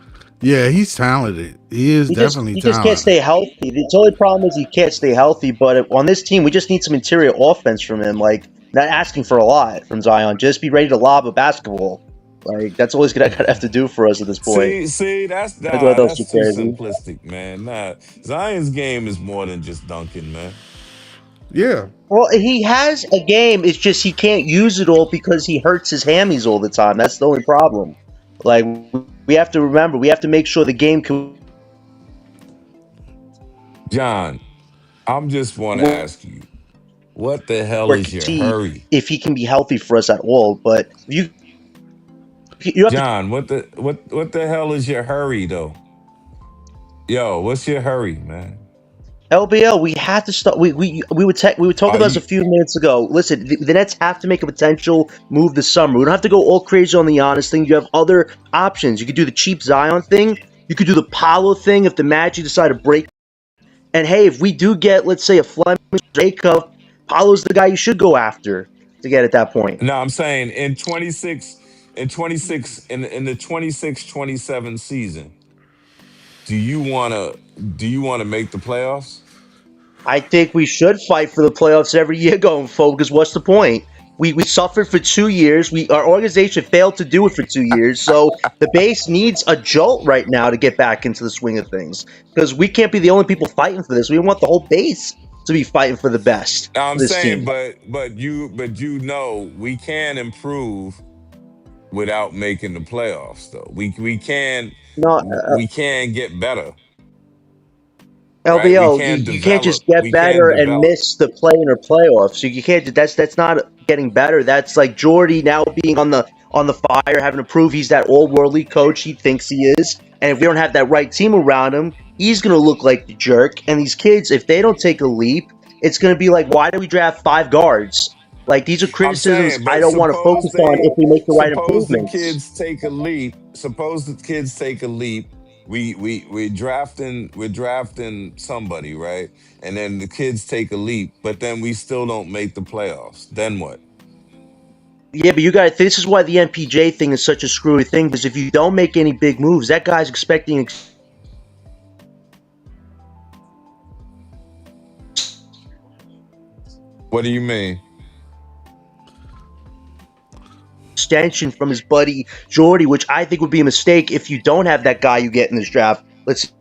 Yeah, he's talented. He is definitely He just can't talented. stay healthy. The only problem is he can't stay healthy. But on this team, we just need some interior offense from him. Like not asking for a lot from Zion. Just be ready to lob a basketball. Like that's all he's gonna have to do for us at this point. See, I thought that was too that's too crazy. simplistic, man. Nah, Zion's game is more than just dunking, man. Yeah. Well, he has a game. It's just he can't use it all because he hurts his hammies all the time. That's the only problem. Like we have to remember, we have to make sure the game can John, I'm just want to work ask you, what the hell is your hurry? if he can be healthy for us at all. But you have to John, what the hell is your hurry though? Yo, what's your hurry, man? LBL. We have to start. We were talking Are about this a you few minutes ago. Listen, the Nets have to make a potential move this summer. We don't have to go all crazy on the honest thing. You have other options. You could do the cheap Zion thing. You could do the Paolo thing if the Magic decide to break. And hey, if we do get, let's say, a Fleming Jacob, Paolo's the guy you should go after to get at that point. No, I'm saying in the 26-27 season, do you want to make the playoffs? I think we should fight for the playoffs every year going forward because what's the point? We suffered for 2 years. Our organization failed to do it for 2 years. So the base needs a jolt right now to get back into the swing of things because we can't be the only people fighting for this. We want the whole base to be fighting for the best I'm for this saying, team. but you know we can improve without making the playoffs though. No, We can get better, right? LBL, you can't just get We can better and develop. miss the play in or playoffs. You can't. That's not getting better. That's like Jordy now being on the fire, having to prove he's that all worldly coach he thinks he is. And if we don't have that right team around him, he's gonna look like the jerk. And these kids, if they don't take a leap, it's gonna be like, why did we draft 5 guards? Like these are I'm criticisms saying, I but don't want to focus on if we make the right suppose the improvements. kids take a leap. Suppose the kids take a leap. We're drafting somebody, right? And then the kids take a leap, but then we still don't make the playoffs. Then what? Yeah, but you got. This is why the MPJ thing is such a screwy thing. Because if you don't make any big moves, that guy's expecting What do you mean? extension from his buddy Jordy, which I think would be a mistake if you don't have that guy you get in this draft. Let's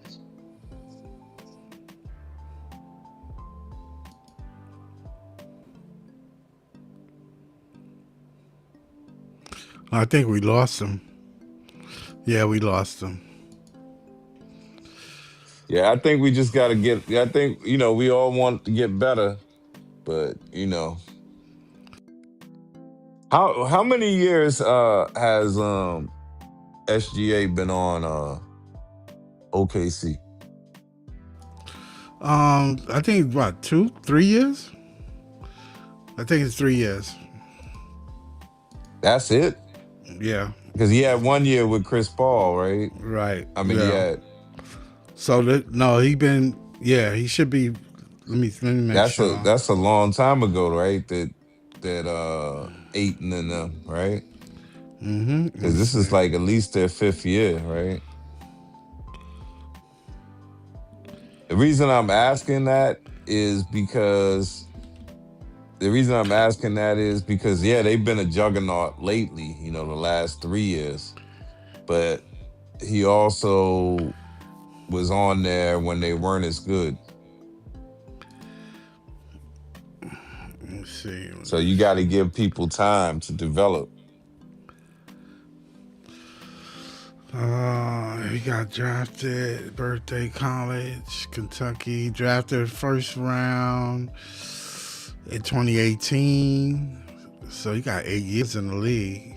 I think we lost him. Yeah, we lost him. Yeah, I think we just got to get. I think we all want to get better, but how many years has SGA been on OKC? I think what 2, 3 years. I think it's 3 years. That's it. Yeah. Because he had 1 year with Chris Paul, right? Right. I mean, he Yeah. had So no, he been. Yeah, he should be. Let me make sure. that's a long time ago, right? That Aiton and them, right? Let Because me this is see. like at least their 5th year, right? The reason I'm asking that is because yeah, they've been a juggernaut lately, the last 3 years. But he also was on there when they weren't as good. Let me see. So you got to give people time to develop. He got drafted. Birthday college, Kentucky. Drafted first round in 2018. So he got 8 years in the league.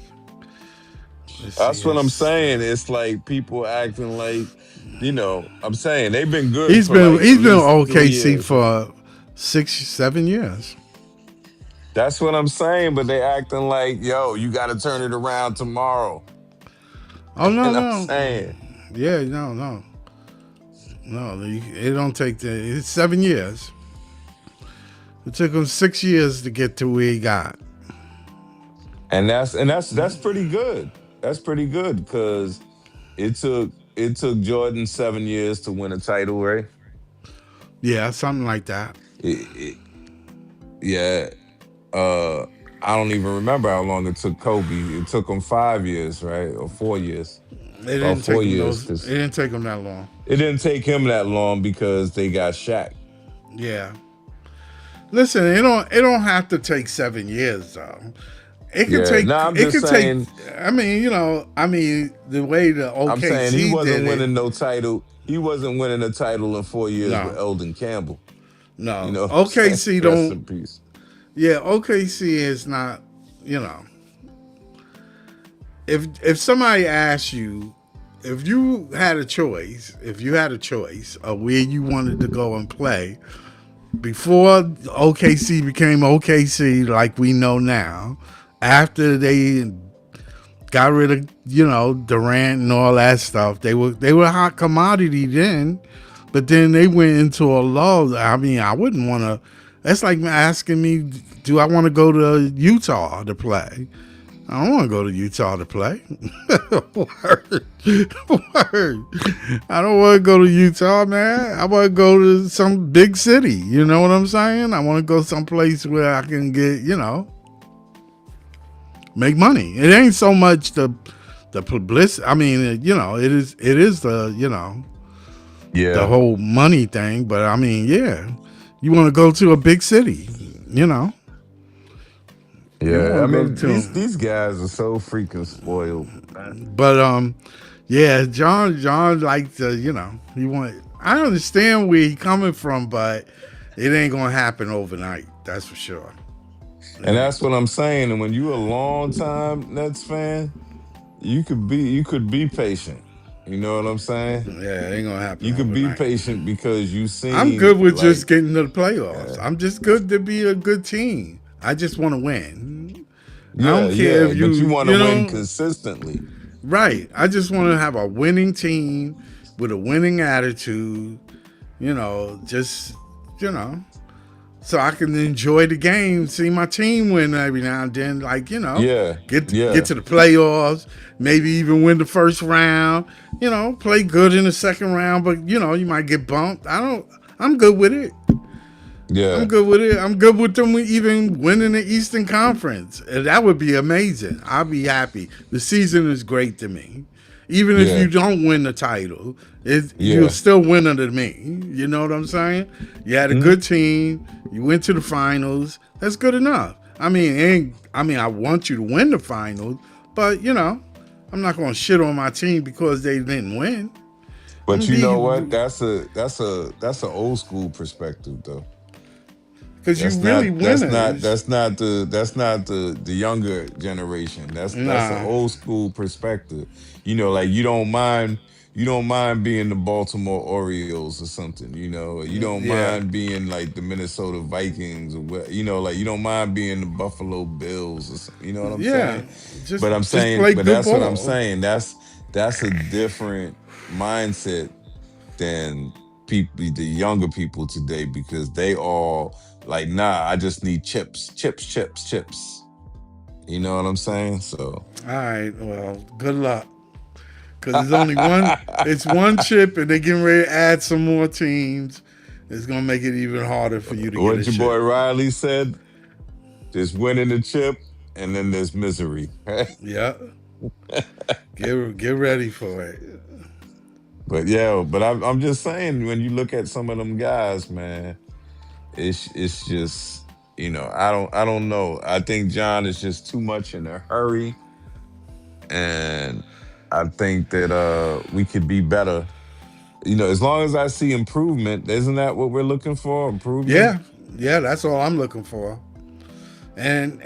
Let's see. That's what I'm It's saying. It's like people acting like, I'm saying they've been good for like at he's been least three OKC years. for 6, 7 years. That's what I'm saying. But they acting like, yo, you got to turn it around tomorrow. Oh no And I'm no, saying, yeah no, it don't take it's 7 years. It took him 6 years to get to where he got. and that's pretty good. That's pretty good because it took Jordan 7 years to win a title, right? Yeah, something like that. It, yeah. Uh, I don't even remember how long it took Kobe. It took him 5 years, right, or 4 years. It About didn't four take him years, those. It because didn't take him that long. it didn't take him that long because they got Shaq. Yeah. Listen, it don't have to take 7 years though. It could Yeah. take No, I'm it just could take. saying. I mean the way the I'm saying he OKC did wasn't it. winning no title. He wasn't winning a title in 4 years with No, Eldon Campbell. You no. know what I'm saying? OKC Rest don't. in peace. Yeah, OKC is not. You know, if somebody asks you, if you had a choice of where you wanted to go and play before OKC became OKC like we know now, after they got rid of Durant and all that stuff, they were a hot commodity then, but then they went into a lull. I mean, I wouldn't want to. That's like asking me, do I want to go to Utah to play? I don't want to go to Utah to play. Word. Word. I don't want to go to Utah, man. I want to go to some big city. You know what I'm saying? I want to go someplace where I can get, make money. It ain't so much the publicity. I mean, it is the Yeah. whole money thing. But I mean, yeah, you want to go to a big city, you know. You Yeah. want I to go mean, to, these guys are so freaking spoiled, man. but yeah, John like the, he want. I understand where he coming from, but it ain't gonna happen overnight. That's for sure. It And ain't. that's what I'm saying. And when you a long time Nets fan, you could be patient. You know what I'm saying? Yeah, it ain't gonna happen You could be overnight. patient because you I'm seen good with like, just getting to the playoffs. uh, I'm just good to be a good team. I just want to win. I yeah, don't care yeah, if but you you, want to win consistently. right. I just want to have a winning team with a winning attitude, just, you know, so I can enjoy the game, see my team win every now and then, like, Yeah, get yeah. to the playoffs, maybe even win the first round, play good in the second round, but, you might get bumped. I'm good with it. I'm Yeah, good with it. I'm good with them even winning the Eastern Conference. And that would be amazing. I'll be happy. The season is great to me. Even if you yeah, don't win the title, you'll yeah. still winner to me. You know what I'm saying? You had a Mhm. good team. You went to the finals. That's good enough. I want you to win the finals, but I'm not gonna shit on my team because they didn't win. I'm But gonna you know be what? That's a old school perspective though. because you That's really not that's not winners. that's not the younger generation. That's an Nah. old school perspective. Like you don't mind being the Baltimore Orioles or something. You don't Yeah. mind being like the Minnesota Vikings or like you don't mind being the Buffalo Bills or something. You know what I'm Yeah, saying? just But I'm just saying, play but good that's what I'm ball. saying. That's a different mindset than the younger people today because they all like, nah, I just need chips, chips, chips, chips. You know what I'm saying? So All right, well, good luck, because it's only one. It's one chip, and they're getting ready to add some more teams. It's gonna make it even harder for you to get a what your boy chip. Riley said, there's winning the chip and then there's misery. Yeah, get ready for it. But yeah, but I'm just saying when you look at some of them guys, man, it's just I don't know. I think John is just too much in a hurry, and I think that we could be better. As long as I see improvement, isn't that what we're looking for? Improvement. Yeah, yeah, that's all I'm looking for. And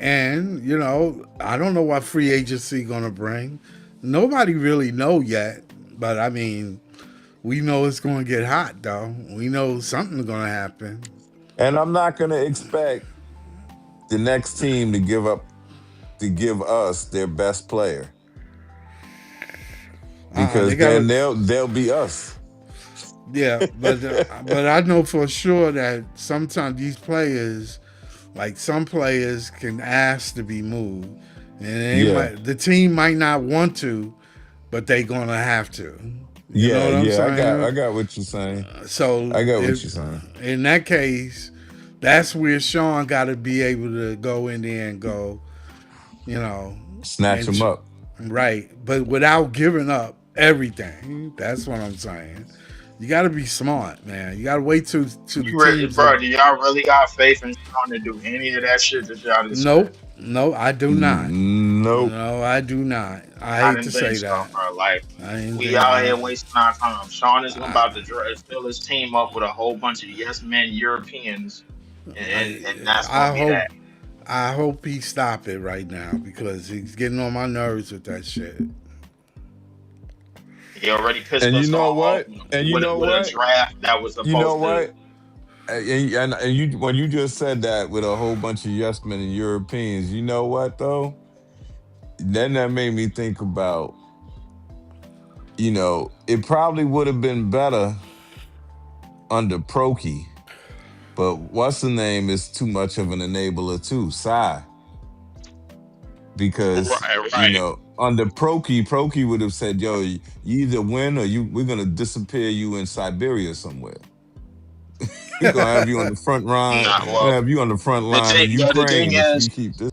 I don't know what free agency gonna bring. Nobody really know yet, but I mean, we know it's going to get hot though. We know something's going to happen. And I'm not gonna expect the next team to give us their best player They because got then to. they'll be us. Yeah, but I know for sure that sometimes these players, like some players, can ask to be moved, and Yeah. the team might not want to, but they gonna have to. You know Yeah, what I'm yeah, I saying? got what you're saying. So I got what if you're saying. in that case, that's where Sean got to be able to go in there and go, you know, Snatch and them up. right, but without giving up everything. That's what I'm saying. You got to be smart, man. You got to wait to the You really, teams. bro, do y'all really got faith in Sean to do any of that shit that y'all just said? Nope, no, I do not. Nope. No, I do not. I I hate to didn't think say so, that. bro. Like, I didn't we think. out here wasting our time. Sean is I, about to fill his team up with a whole bunch of yes men Europeans, and that's gonna I be hope that. I hope he stop it right now because he's getting on my nerves with that shit. He already pissed And you us know all off what? And you know with a what? draft that was You know supposed to. what? And you when you just said that with a whole bunch of yes men and Europeans, you know what though? Then that made me think about, it probably would have been better under Prokey, but what's the name is too much of an enabler too, Sai. Because, Right, right. under Prokey would have said, yo, you either win or we're gonna disappear you in Siberia somewhere. We're gonna have you on the front line, Nah, we're well, gonna have you on the front the line thing, of the thing Ukraine if you is, keep this.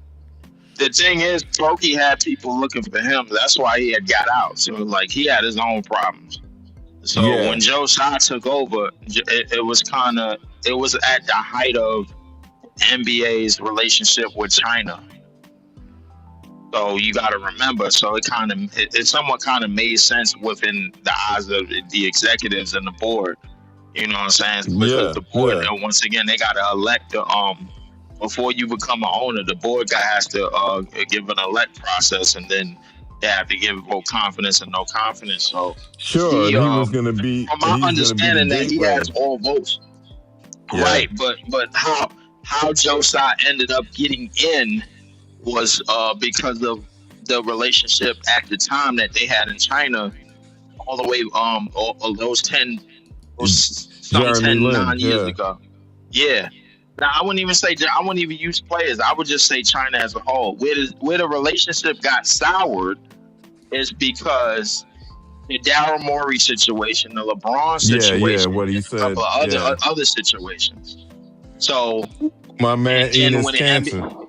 Pokey had people looking for him. That's why he had got out. So like he had his own problems. So when Yeah. Joe Tsai took over, it was it was at the height of NBA's relationship with China. So you got to remember. So it somewhat kind of made sense within the eyes of the executives and the board. You know what I'm saying? Because Yeah, the board, yeah. once again, they got to elect the before you become an owner, the board has to give an elect process, and then they have to give vote confidence and no confidence. So Sure, he, and from my he's gonna be the understanding, that he has gateway. all votes, Yeah. right? But how Josiah ended up getting in was because of the relationship at the time that they had in China, all the way all those some Jeremy 10 Lin, 9 years yeah. ago. Yeah. Now I wouldn't even say I wouldn't even use players. I would just say China as a whole. Where the relationship got soured is because the Daryl Morey situation, the LeBron Yeah, yeah, situation, what he and a couple said. of Yeah. other situations. So My man and eating then his when the cancer. NBA,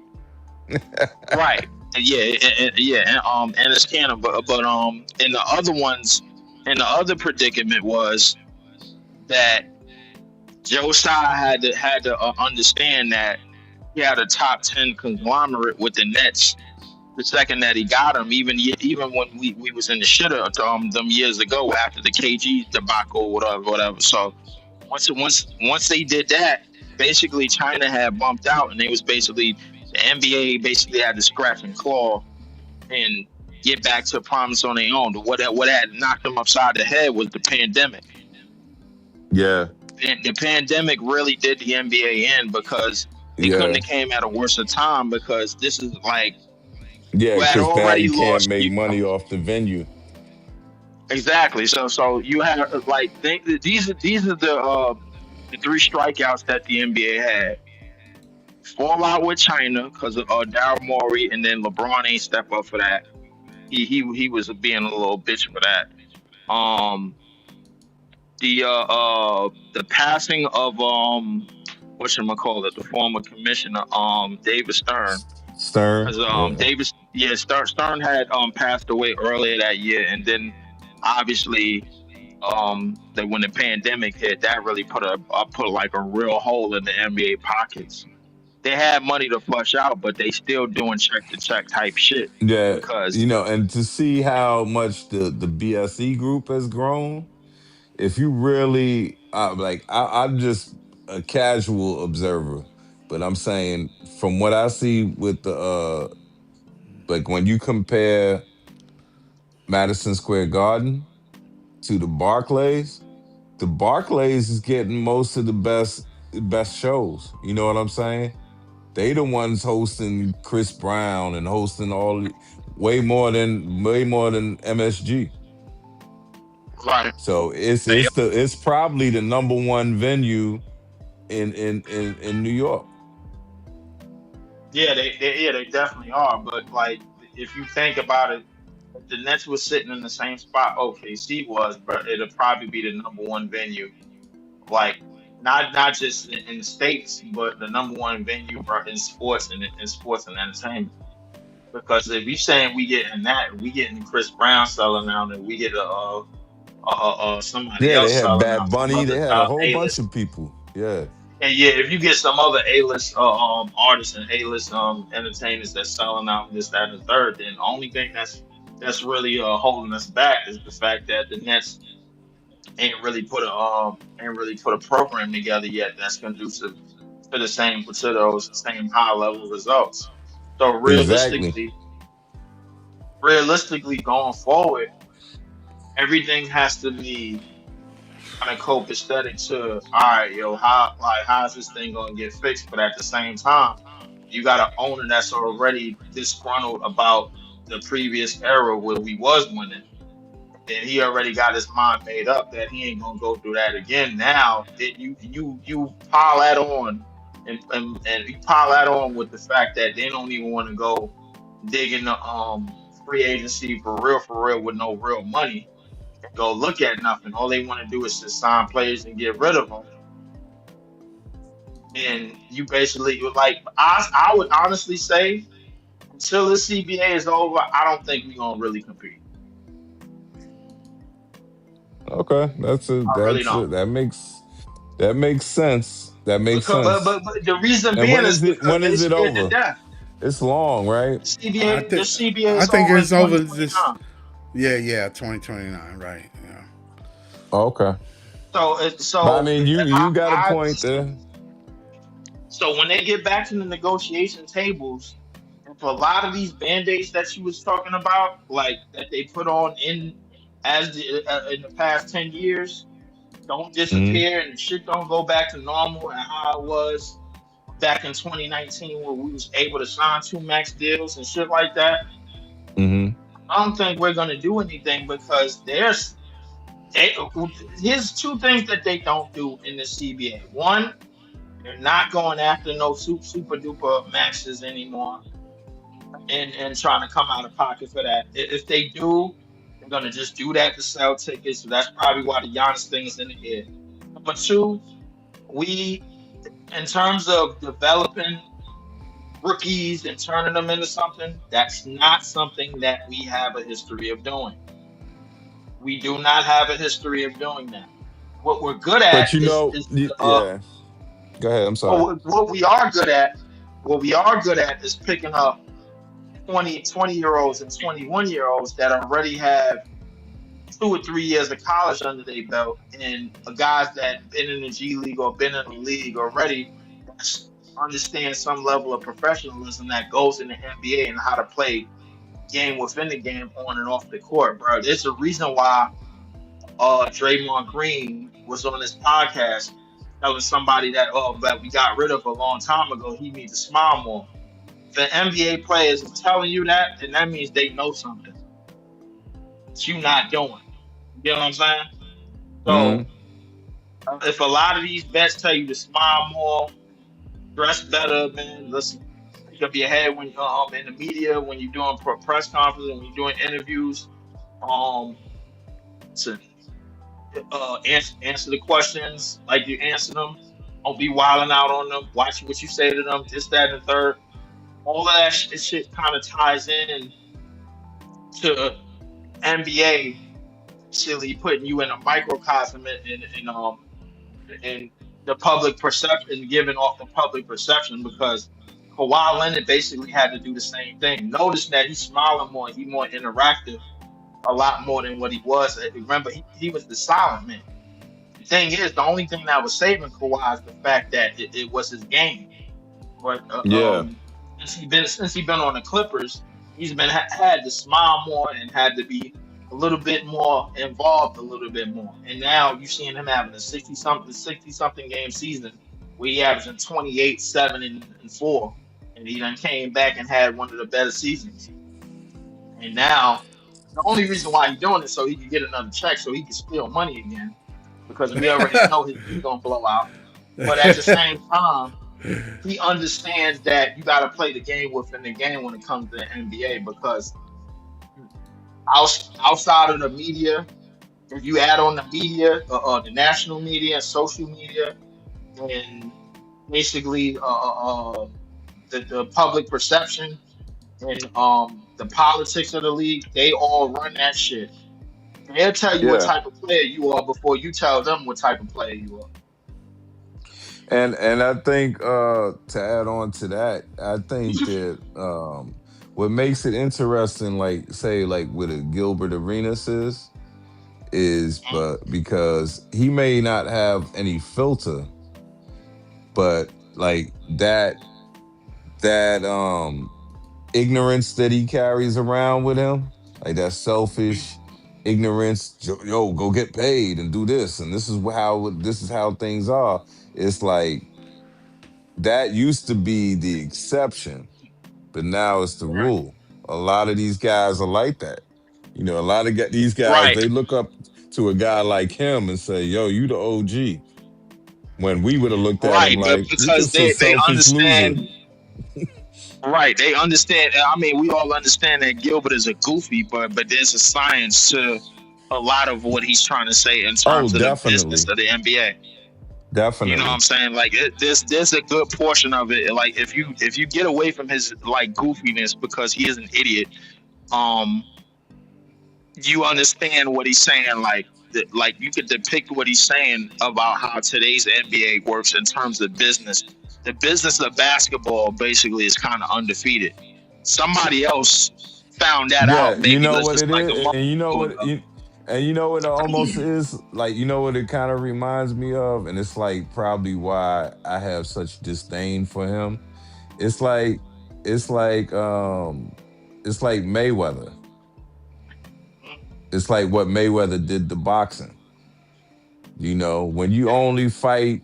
right, yeah, yeah, and it's canon, but and the other ones, and the other predicament was that Joe Tsai had to understand that he had a top 10 conglomerate with the Nets. The second that he got him, even when we was in the shitter them years ago after the KG debacle, whatever. So once they did that, basically China had bumped out, and they was basically the NBA basically had to scratch and claw and get back to promise on their own. What had knocked them upside the head was the pandemic. Yeah. And the pandemic really did the NBA in because it couldn't Yeah. have came at a worse time, because this is like Yeah, you had because now already you can't lost make you, money off the venue. exactly. So you had these are the three strikeouts that the NBA had. Fallout with China because of Daryl Morey, and then LeBron ain't step up for that. He was being a little bitch for that. Um, the passing of what you call it, the former commissioner David Stern, Stern. because Yeah. Stern had passed away earlier that year, and then obviously that when the pandemic hit, that really put like a real hole in the NBA pockets. They had money to flush out, but they still doing check to check type shit Yeah. because And to see how much the BSE group has grown, if you really I'm just a casual observer, but I'm saying from what I see with the like when you compare Madison Square Garden to the Barclays. The Barclays is getting most of the best shows. You know what I'm saying? They the ones hosting Chris Brown and hosting way more than MSG. Right. So it's They it's the it's probably the number one venue in New York. Yeah, they definitely are. But like, if you think about it, if the Nets was sitting in the same spot OKC was, but it'll probably be the number one venue. Like, not just in the states, but the number one venue, bro, in sports and in sports and entertainment. Because if you saying we getting that, we getting Chris Brown selling out, and we get somebody Yeah, they else had selling Bad out, some Bunny. other They had a whole A bunch list. of people. Yeah, And yeah, if you get some other A-list artists and A-list entertainers that's selling out and this, that, and the third, then the only thing that's really holding us back is the fact that the Nets ain't really put a program together yet that's conducive to the same to those same high level results. So exactly. realistically going forward, everything has to be kind of copacetic to, all right, yo, how's this thing gonna get fixed? But at the same time, you got an owner that's already disgruntled about the previous era where we was winning, and he already got his mind made up that he ain't gonna go through that again. Now you pile that on, and you pile that on with the fact that they don't even want to go dig in the free agency for real with no real money, go look at nothing. All they want to do is just sign players and get rid of them. And you basically like, I would honestly say until the CBA is over, I don't think we're gonna really compete. Okay, I really don't. that makes sense. That makes Because sense. but the reason And being when is is it? because When they is it scared to over? death. It's long, right? I The think CBA I is think over in it's over this. 2029. Yeah, 2029, right? Yeah. Okay, but I So mean, you got a I point there. so when they get back to the negotiation tables, if a lot of these band-aids that you was talking about, like that they put on in the past 10 years, don't Hmm. disappear and shit don't go back to normal and how it was back in 2019 where we was able to sign two max deals and shit like that. Hmm. I don't think we're gonna do anything because they, here's two things that they don't do in the CBA. One, they're not going after no super duper maxes anymore and trying to come out of pocket for that. If they do, they're gonna just do that to sell tickets. So that's probably why the Giannis thing is in the air. Number two, we in terms of developing rookies and turning them into something, that's not something that we have a history of doing. We do not have a history of doing that. What we're good But at is yeah. Go ahead. I'm sorry. what we are good at. What we are good at is picking up 20 year olds and 21 year olds that already have 2 or 3 years of college under their belt, and guys that been in the G League or been in the league already understand some level of professionalism that goes in the NBA and how to play game within the game on and off the court, bro. There's a reason why Draymond Green was on this podcast telling somebody that we got rid of a long time ago, he needs to smile more. If the NBA players are telling you that, then that means they know something that you not doing. You know what I'm saying? Hmm. So if a lot of these vets tell you to smile more, dress better, man, listen, pick up your head when in the media, when you're doing press conferences, when you're doing interviews, um, to answer the questions like you answer them. Don't be wilding out on them. Watch what you say to them. This, that, and the third. All of that shit kind of ties in to NBA silly putting you in a microcosm in the public perception, giving off the public perception because Kawhi Leonard basically had to do the same thing. Notice that he's smiling more, he's more interactive, a lot more than what he was. Remember, he was the silent man. The thing is, the only thing that was saving Kawhi is the fact that it was his game. But Yeah. since he been on the Clippers, he's been had to smile more and had to be a little bit more involved, a little bit more. And now you're seeing him having a 60 something game season where he averaging 28, 7, and 4. And he then came back and had one of the better seasons. And now the only reason why he's doing it so he can get another check so he can steal money again because we already know his knee gonna blow out. But at the same time, he understands that you got to play the game within the game when it comes to the NBA because outside of the media, if you add on the media, the national media, social media, and basically the public perception and the politics of the league, they all run that shit. They'll tell you what Yeah. type of player you are before you tell them what type of player you And I think to add on to that, I think that what makes it interesting, like say like with a Gilbert Arenas is are. but because he may not have any filter, but like that ignorance that he carries around with him, like that selfish ignorance. Yo, go get paid and do this, and this is how things are. It's like that used to be the exception, but now it's the Right. rule. A lot of these guys are like that. A lot of these guys, Right, they look up to a guy like him and say, "Yo, you the OG." When we would have looked at him right, but like, "You're because just a they selfish loser." understand. Right, they understand. I mean, we all understand that Gilbert is a goofy, but there's a science to a lot of what he's trying to say in Oh, terms of the business definitely, of the NBA. You know what I'm definitely. saying? Like there's a good portion of it. Like if you get away from his like goofiness because he is an idiot, um, you understand what he's saying. Like you could depict what he's saying about how today's NBA works in terms of business. The business of basketball basically is kind of undefeated. Somebody else found that Yeah, out you maybe know let's what just it like a is, month and you know or what ago. you, and you know what it almost is like. You know what it kind of reminds me of, and it's like probably why I have such disdain for him. It's like, it's like, it's like Mayweather. It's like what Mayweather did to boxing. When you Yeah. only fight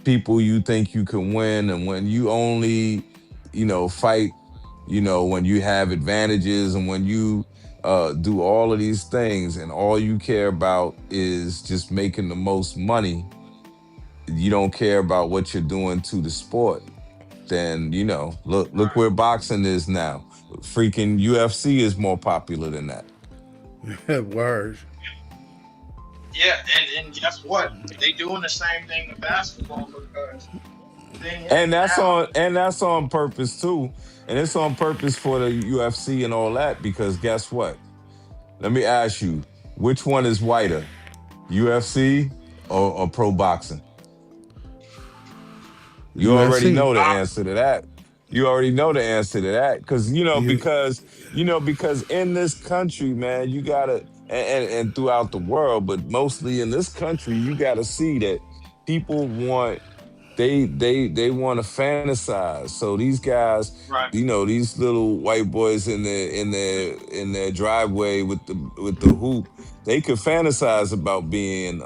people you think you can win, and when you only fight when you have advantages, and when you do all of these things and all you care about is just making the most money, you don't care about what you're doing to the sport, then look Right. where boxing is now. Freaking UFC is more popular than that. Word. Yeah, and guess what? They doing the same thing to basketball because the thing is now. And that's on purpose too. And it's on purpose for the UFC and all that, because guess what? Let me ask you, which one is whiter, UFC or pro boxing? You already USC. know the I, answer to that. You already know the answer to that, because You, because in this country, man, you gotta, and throughout the world, but mostly in this country, you gotta see that people want, they want to fantasize. So these guys, right. these little white boys in their driveway with the hoop, they could fantasize about being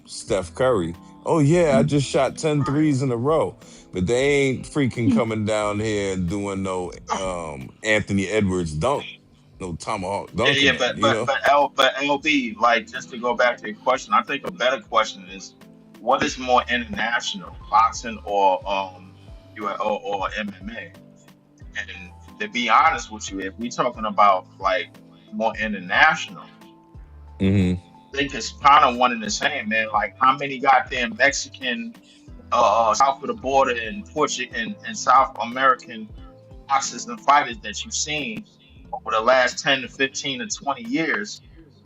Steph Curry. Oh yeah, I just shot 10 Right. threes in a row. But they ain't freaking coming down here and doing no Anthony Edwards dunk, no tomahawk Yeah, yeah, dunking them, but LB, like just to go back to your question, I think a better question is what is more international, boxing or MMA? And to be honest with you, if we're talking about like more international, hmm I think it's kind of one and the same, man. Like how many goddamn Mexican, south of the border and Portuguese and South American boxers and fighters that you've seen over the last 10 to 15 to 20 years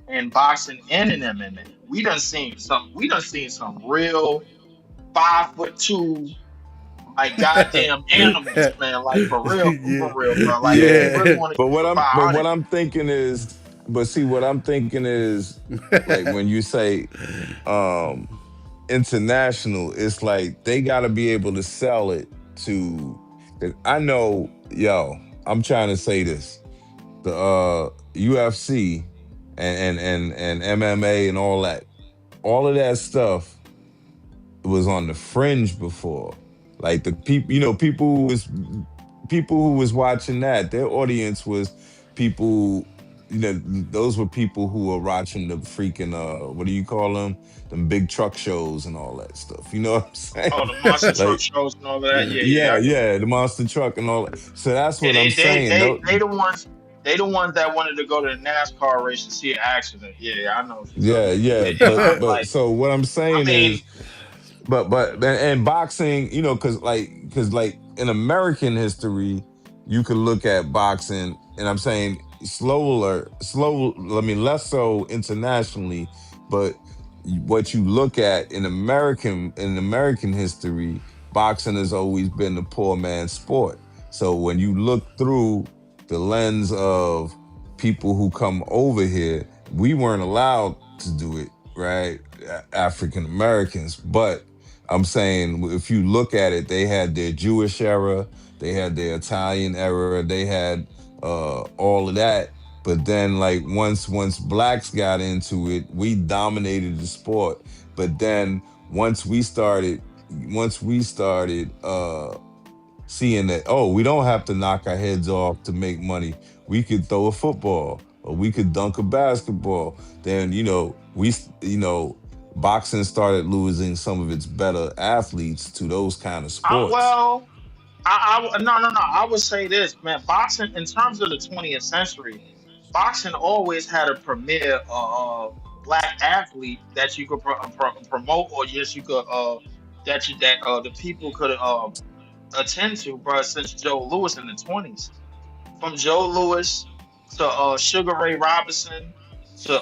in boxing and in MMA. We done seen some real 5'2", like goddamn animals, man. Like yeah, for real, bro. Like if you Yeah. really yeah, want to But keep what it I'm but what 500, I'm thinking is, but see, what I'm thinking is, like when you say um international, it's like they gotta be able to sell it to, 'cause I know, yo, I'm trying to say this. The UFC, and MMA and all of that stuff was on the fringe before. Like the people, people who was watching that, their audience was people, those were people who were watching the freaking what do you call them big truck shows and all that stuff. You know what I'm Oh, saying? the monster truck Like, shows and all of that. Yeah, yeah, yeah, I get yeah, the monster truck and all that. So that's yeah, what I'm saying. No, they the ones that wanted to go to the NASCAR race and see an accident. Yeah, yeah, I know what you're talking yeah, about. yeah, Yeah, yeah. but so what I'm I saying is, mean, and boxing, because like in American history, you could look at boxing, and I'm saying slow. I mean, less so internationally, but what you look at in American history, boxing has always been the poor man's sport. So when you look through the lens of people who come over here, we weren't allowed to do it, right? African Americans, but I'm saying if you look at it, they had their Jewish era, they had their Italian era, they had all of that. But then, like once blacks got into it, we dominated the sport. But then once we started seeing that, oh, we don't have to knock our heads off to make money. We could throw a football or we could dunk a basketball. Then, boxing started losing some of its better athletes to those kind of sports. well, no, no, no. I would say this, man. Boxing, in terms of the 20th century, boxing always had a premier black athlete that you could promote, or yes, you could that the people could attend to, bro. Since Joe Louis in the 20s, from Joe Louis to Sugar Ray Robinson to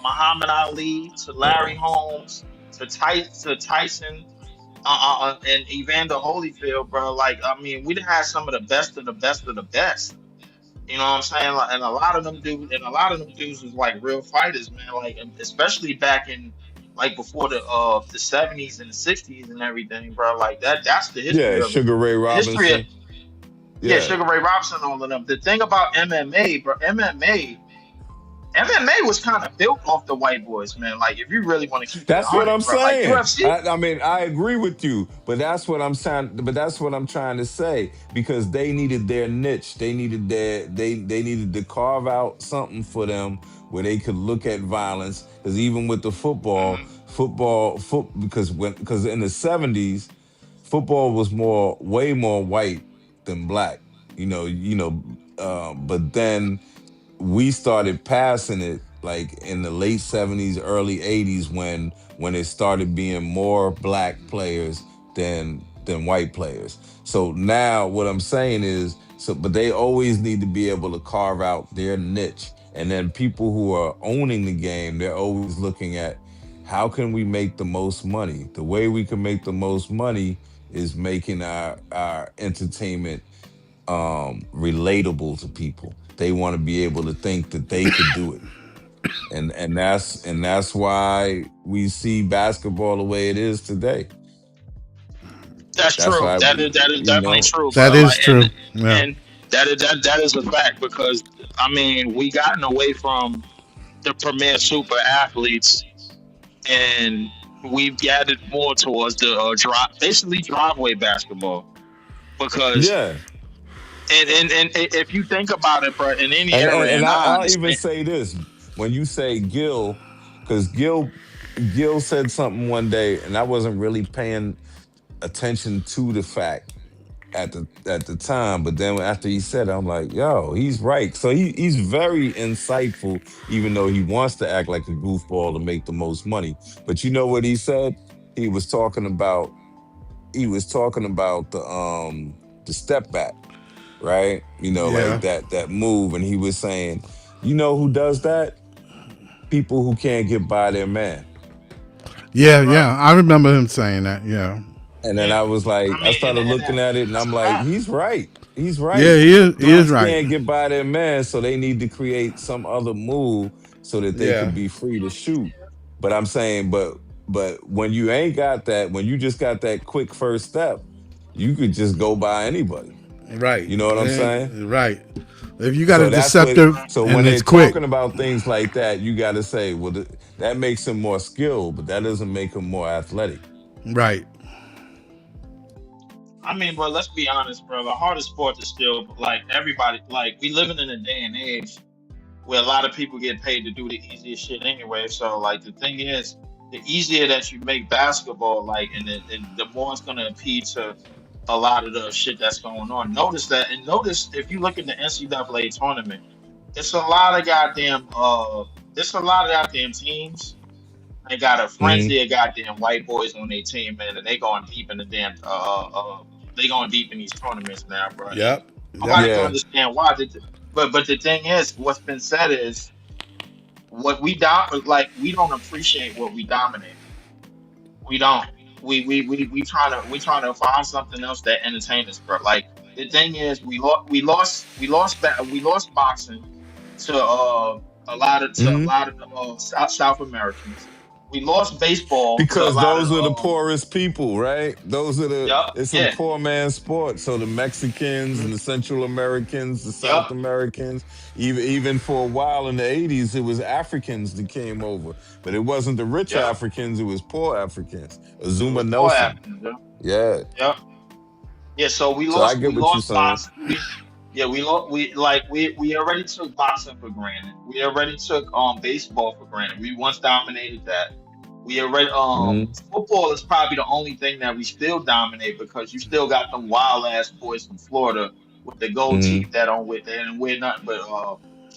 Muhammad Ali to Larry Holmes to Tyson and Evander Holyfield, bro. Like, I mean, we done had some of the best of the best of the best. You know what I'm saying? Like, and a lot of them dudes was like real fighters, man. Like, and especially back in like before the 70s and the 60s and everything, bro. Like that's the history Yeah, of it. Sugar Ray The history of Robinson. yeah, Yeah. Sugar Ray Robinson and all of them. The thing about MMA, bro, MMA was kind of built off the white boys, man. Like, if you really want to keep it That's what 100, I'm bro. Like saying. UFC. I mean, I agree with you, but that's what I'm saying. But that's what I'm trying to say because they needed their niche. They needed to carve out something for them where they could look at violence. Because even with the football, Mhm. because in the '70s, football was way more white than black. But then we started passing it like in the late 70s, early 80s when it started being more black players than white players. So now what I'm saying is, but they always need to be able to carve out their niche. And then people who are owning the game, they're always looking at how can we make the most money? The way we can make the most money is making our entertainment relatable to people. They want to be able to think that they could do it. And that's why we see basketball the way it is today. That's That's true. why That is definitely true, That bro. is Like, true. Yeah. and that is a fact because I mean we gotten away from the premier super athletes and we've gathered more towards the basically driveway basketball because yeah. and if you think about it, bro, in any And era, and, and and I, I I'll even understand. say this. When you say Gil, because Gil said something one day, and I wasn't really paying attention to the fact at the time, but then after he said it, I'm like, yo, he's right. So he's very insightful, even though he wants to act like a goofball to make the most money. But you know what he said? He was talking about the step back, right? Like Yeah. that move, and he was saying, you know who does that? People who can't get by their man. Yeah, Right. yeah. I remember him saying that. Yeah. And then And I was like, I I mean, started looking at it, and that's I'm a like, fact. he's right. He's Yeah, right. he is Dudes right. can't get by their man, so they need to create some other move so that they Yeah. could be free to shoot. But I'm saying, but when you ain't got that, when you just got that quick first step, you could just go by anybody. Right. You know what I'm saying? Right. If you got a So that's what. deceptive So when and they're it's quick, talking about things like that, you got to say, well, that makes him more skilled, but that doesn't make him more athletic. right? I mean, but let's be honest, bro. The hardest sport is still like everybody. Like we living in a day and age where a lot of people get paid to do the easiest shit anyway. So like the thing is, the easier that you make basketball, like, and the more it's gonna appeal to a lot of the shit that's going on. Notice that, and notice if you look at the NCAA tournament, it's a lot of goddamn it's a lot of goddamn teams. They got a Hmm. frenzy of goddamn white boys on their team, man, and they going deep in the damn they going deep in these tournaments now, bro. And Yep. Yep. nobody can Yeah, understand why. But the thing is, what's been said is what we don't appreciate what we dominate. We don't. We trying to find something else that entertains us, bro. Like the thing is, we lost boxing to a hmm lot of the South Americans. We lost baseball to a because lot of those are the poorest people, right? Those are the. yup, It's a yeah, poor man's sport. So the Mexicans and mhm, the Central Americans, the South yup, Americans, even for a while in the '80s, it was Africans that came over, but it wasn't the rich yup. Africans; it was poor Africans. It Azuma was poor Nelson, Africans, yup, yeah. yup. Yeah, so we So I lost get we what you're lost saying. box we lost we already took boxing for granted. We already took baseball for granted. We once dominated that. We already Hmm. football is probably the only thing that we still dominate because you still got them wild ass boys from Florida with the gold Hmm. teeth that don't wear they didn't wear nothing but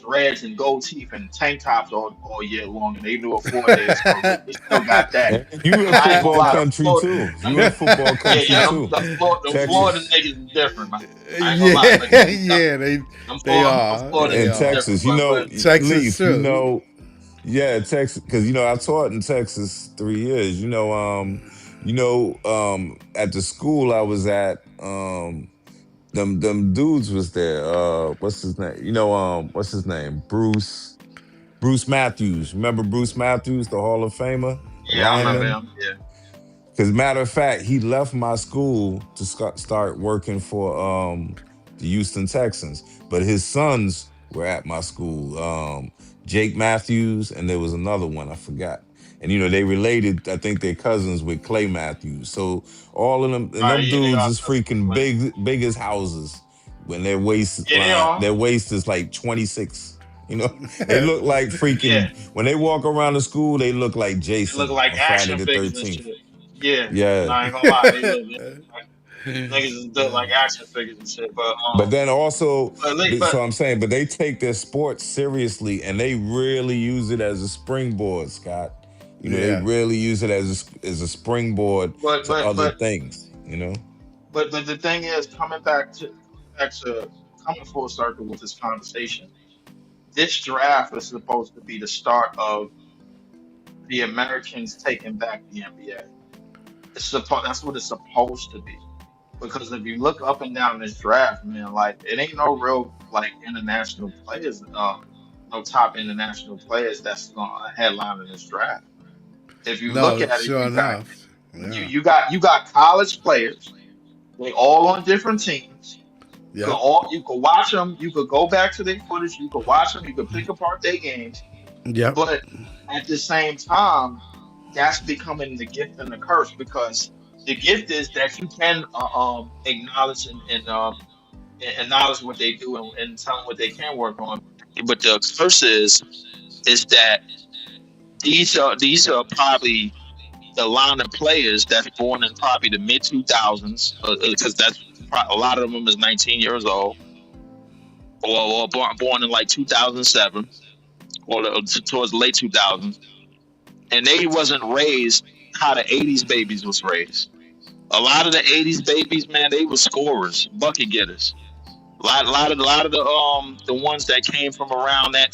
dreads and gold teeth and tank tops all year long and they do it 4 days. So they still got that. And you in I ain't gonna football lie, the country Florida, too. You in football yeah, country yeah, too. them Florida Texas. niggas is different, man. I ain't gonna lie, Yeah. but Yeah. them They are. Florida They In niggas is are. different. Texas, you know, Texas Leaf, you too. know, yeah, Texas, because I taught in Texas 3 years. At the school I was at, them dudes was there. What's his name? What's his name? Bruce Matthews. Remember Bruce Matthews, the Hall of Famer, the Yeah, I remember lineman? him. Yeah, Because matter of fact, he left my school to start working for the Houston Texans, but his sons were at my school. Jake Matthews, and there was another one I forgot. And they related. I think they're cousins with Clay Matthews. So all of them and all right, them yeah, they dudes are is cousins with freaking Clay. big as houses. When Yeah, they are. their waist is like 26. You know, they look like Yeah, freaking when they walk around the school. They look like they look Jason like on Friday action the figures and 13th. shit. Yeah, no, Yeah. I ain't gonna lie, they look like niggas is built like action figures and shit. But then also, But so I'm saying, but they take their sport seriously and they really use it as a springboard, Scott. They Yeah. really use it as a springboard but to but other but things. but the thing is, back to coming full circle with this conversation. This draft is supposed to be the start of the Americans taking back the NBA. That's what it's supposed to be. Because if you look up and down this draft, man, like it ain't no real like international players, no top international players that's gonna headline in this draft. If you look No, at it, sure enough. Yeah. you got college players. They all on different teams. Yep. You could watch them. You could go back to their footage. You could watch them. You could pick apart their games. Yep. But at the same time, that's becoming the gift and the curse because the gift is that you can acknowledge and acknowledge what they do and tell them what they can work on. But the curse is that these are probably the line of players that's born in probably the mid 2000s because a lot of them is 19 years old or born in like 2007 or towards late 2000s and they wasn't raised how the 80s babies was raised. A lot of the 80s babies, man, they were scorers, bucket getters. A lot of the ones that came from around that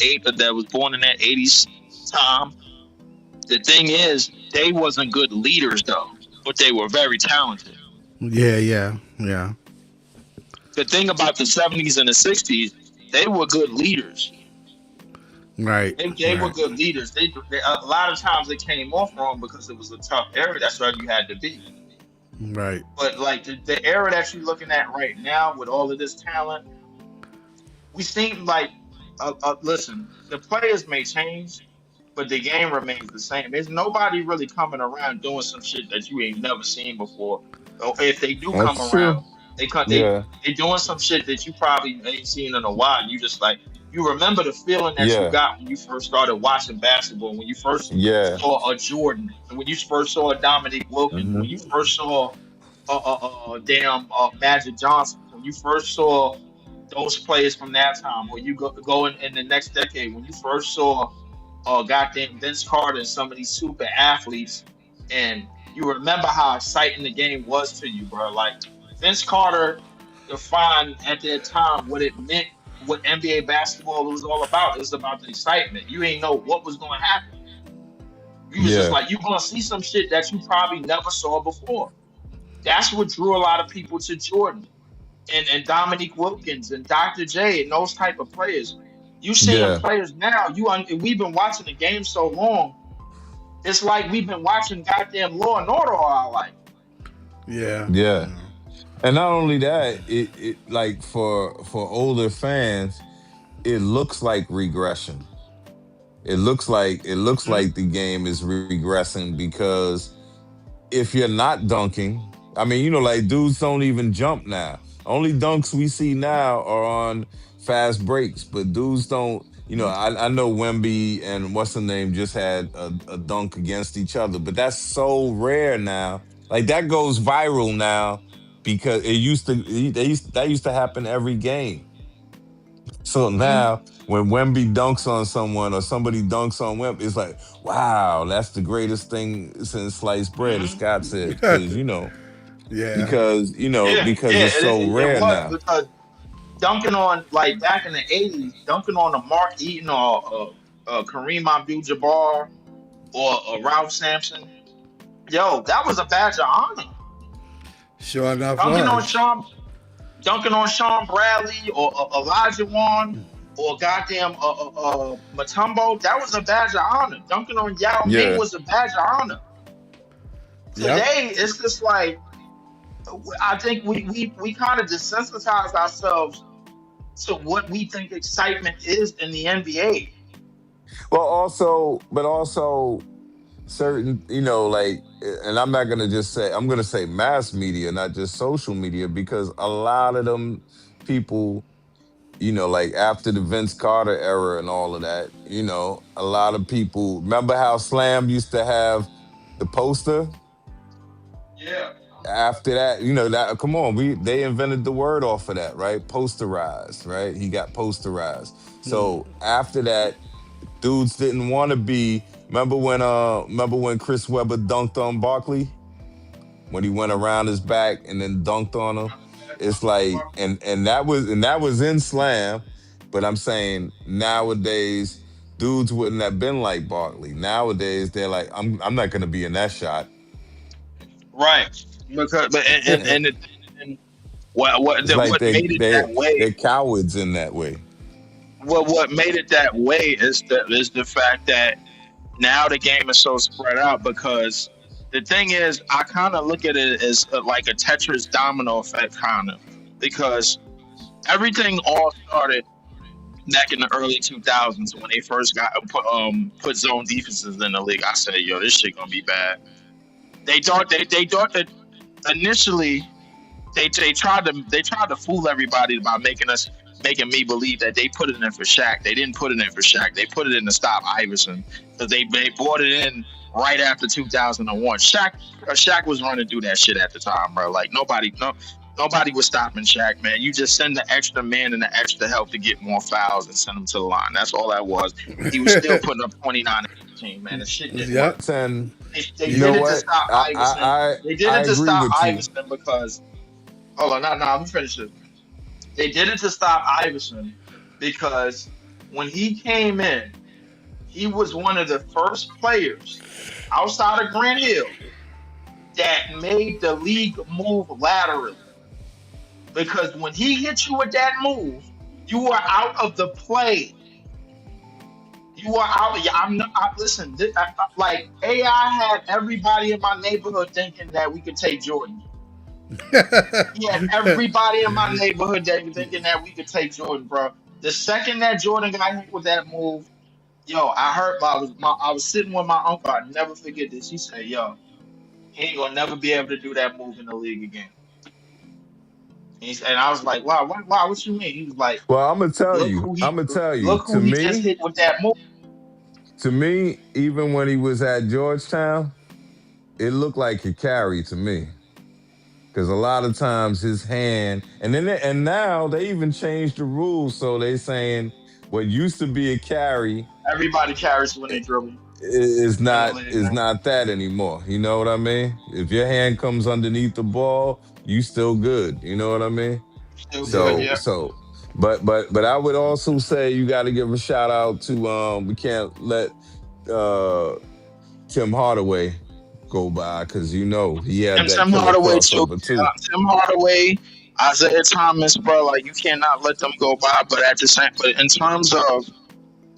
was born in that 80s time. The thing is, they wasn't good leaders though, but they were very talented. Yeah. Yeah. Yeah. The thing about the 70s and the 60s, they were good leaders. Right. They were Right. good leaders. A lot of times they came off wrong because it was a tough era. That's where you had to be. Right. But like the era that you're looking at right now with all of this talent, We seem like, listen, the players may change, but the game remains the same. There's nobody really coming around doing some shit that you ain't never seen before. Or if they do come That's around, true. they come Yeah, they doing some shit that you probably ain't seen in a while. You just like you remember the feeling that you yeah, got when you first started watching basketball, when you first yeah. saw a Jordan, and when you first saw a Dominique Wilkins, when Hmm. you first saw damn Magic Johnson, when you first saw those players from that time, or you go in the next decade, when you first saw goddamn Vince Carter and some of these super athletes, and you remember how exciting the game was to you, bro. Like Vince Carter defined at that time what it meant, what NBA basketball was all about. It was about the excitement. You ain't know what was going to happen. You was just Yeah, like you gonna see some shit that you probably never saw before. That's what drew a lot of people to Jordan and Dominique Wilkins and Dr. J and those type of players. You seeing yeah, players now. We've been watching the game so long. It's like we've been watching goddamn Law and Order all our life. Yeah. yeah. And not only that, it like for older fans, it looks like regression. It looks Hmm. like the game is regressing because if you're not dunking, I mean, like dudes don't even jump now. Only dunks we see now are on fast breaks, but dudes don't. I know Wemby and what's the name just had a dunk against each other, but that's so rare now. Like that goes viral now because that used to happen every game. So Hmm. now when Wemby dunks on someone or somebody dunks on Wemby, it's like, wow, that's the greatest thing since sliced bread, as Hmm. Scott said, because Yeah. because Yeah, because yeah, it's so it rare was now. because dunking on like back in the '80s, dunking on a Mark Eaton or Kareem Abdul-Jabbar or Ralph Sampson, yo, that was a badge of honor. Sure enough Dunking on was. Sean dunking on Sean Bradley or Elijah Wan or goddamn Matumbo, that was a badge of honor. Dunking on Yao Ming Yeah. was a badge of honor. Yep. Today, it's just like I think we kind of desensitize ourselves to what we think excitement is in the NBA. Well, but also certain, like, and I'm not gonna just say I'm gonna say mass media, not just social media, because a lot of them people, like after the Vince Carter era and all of that, a lot of people remember how Slam used to have the poster. Yeah. After that, that come on, they invented the word off of that, right? Posterized, right? He got posterized. So after that, dudes didn't want to be. Remember when Chris Webber dunked on Barkley when he went around his back and then dunked on him? It's like, and that was in Slam, but I'm saying nowadays dudes wouldn't have been like Barkley. Nowadays they're like, I'm not gonna be in that shot. Right. Because but and It's like what they made it they that way. they're cowards in that way. Well, what made it that way is the fact that now the game is so spread out because the thing is, I kind of look at it as like a Tetris domino effect, kind of, because everything all started back in the early 2000s when they first got put zone defenses in the league. I said, yo, this shit gonna be bad. They thought that initially they tried to fool everybody by making me believe that they put it in for Shaq. They didn't put it in for Shaq. They put it in to stop Iverson because they brought it in right after 2001. Shaq was running through that shit at the time, bro. Like nobody was stopping Shaq, man. You just send the extra man and the extra help to get more fouls and send them to the line. That's all that was. He was still putting up 29 and 15, man. The shit didn't work. Yep. And They you You know did it to what? stop I I Iverson. I, They did I it to agree stop with you. Iverson because hold on, no, I'm finished. They did it to stop Iverson because when he came in, he was one of the first players outside of Grant Hill that made the league move laterally. Because when he hit you with that move, you are out of the play. You are out. Yeah, I'm not. Listen, like AI had everybody in my neighborhood thinking that we could take Jordan. He had everybody in my neighborhood that thinking that we could take Jordan, bro. The second that Jordan got hit with that move, yo, I heard I was sitting with my uncle. I never forget this. He said, "Yo, he ain't gonna never be able to do that move in the league again." And I was like, "Wow, why? What you mean?" He was like, Well, I'm gonna tell "Look you. who I'm he gonna tell you. look who he just hit with that move." To me, even when he was at Georgetown, it looked like a carry to me. Because a lot of times his hand, and now they even changed the rules, so they saying what used to be a carry Everybody carries when they dribble is in the not league is now. not that anymore. You know what I mean? If your hand comes underneath the ball, you still good. You know what I mean? Still good, Yeah. So yeah. so, but I would also say you got to give a shout out to we can't let uh Tim Hardaway go by because he had And that Tim killer Hardaway too. crossover Yeah, too. Tim Hardaway, Isaiah Thomas, bro. Like you cannot let them go by. But at the same, but in terms of,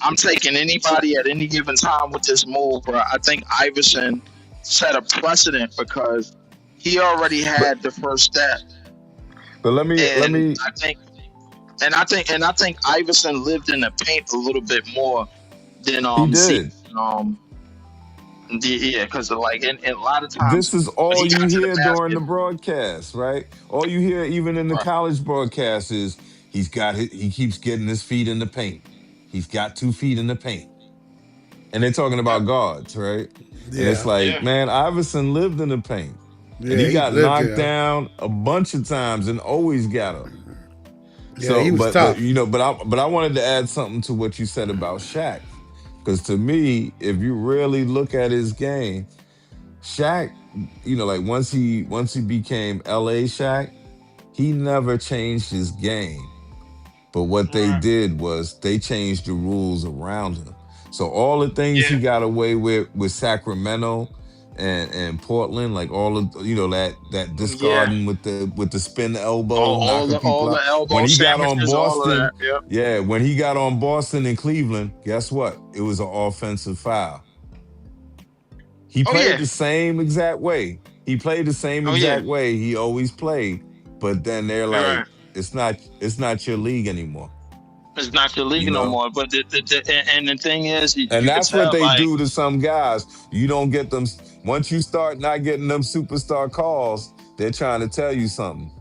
I'm taking anybody at any given time with this move, bro. I think Iverson set a precedent because he already But had the first step, but let and me I think, and I think Iverson lived in the paint a little bit more than he Z. did. Um, yeah, because like, and a lot of This times is when all he you got to the hear during the basket, broadcast, right? All you hear, even in the right? college broadcast, is he keeps getting his feet in the paint. He's got 2 feet in the paint. And they're talking Yeah, about guards, right? And it's Yeah. like, yeah. man, Iverson lived in the paint. And Yeah. he He got lived knocked there. down a bunch of times and always got up. Yeah. So, He was but tough. I wanted to add something to what you said about Shaq. Because to me, if you really look at his game, Shaq, like once he became LA Shaq, he never changed his game. But what they Right. did was they changed the rules around him. So all the things Yeah, he got away with Sacramento and Portland, like all of that yeah. discarding with the spin elbow, All knocking the all people the out. When elbow he got on sandwiches, all of that. Boston, Yep. yeah, when he got on Boston and Cleveland, guess what? It was an offensive foul. He Oh played yeah. the same exact way. He played the same Oh yeah. exact way he always played. But then they're Right. like, it's not your league anymore. It's not your You league no know? more. But and the thing is, And you could that's what tell they like, do to some guys. You don't get them once you start not getting them superstar calls, they're trying to tell you something.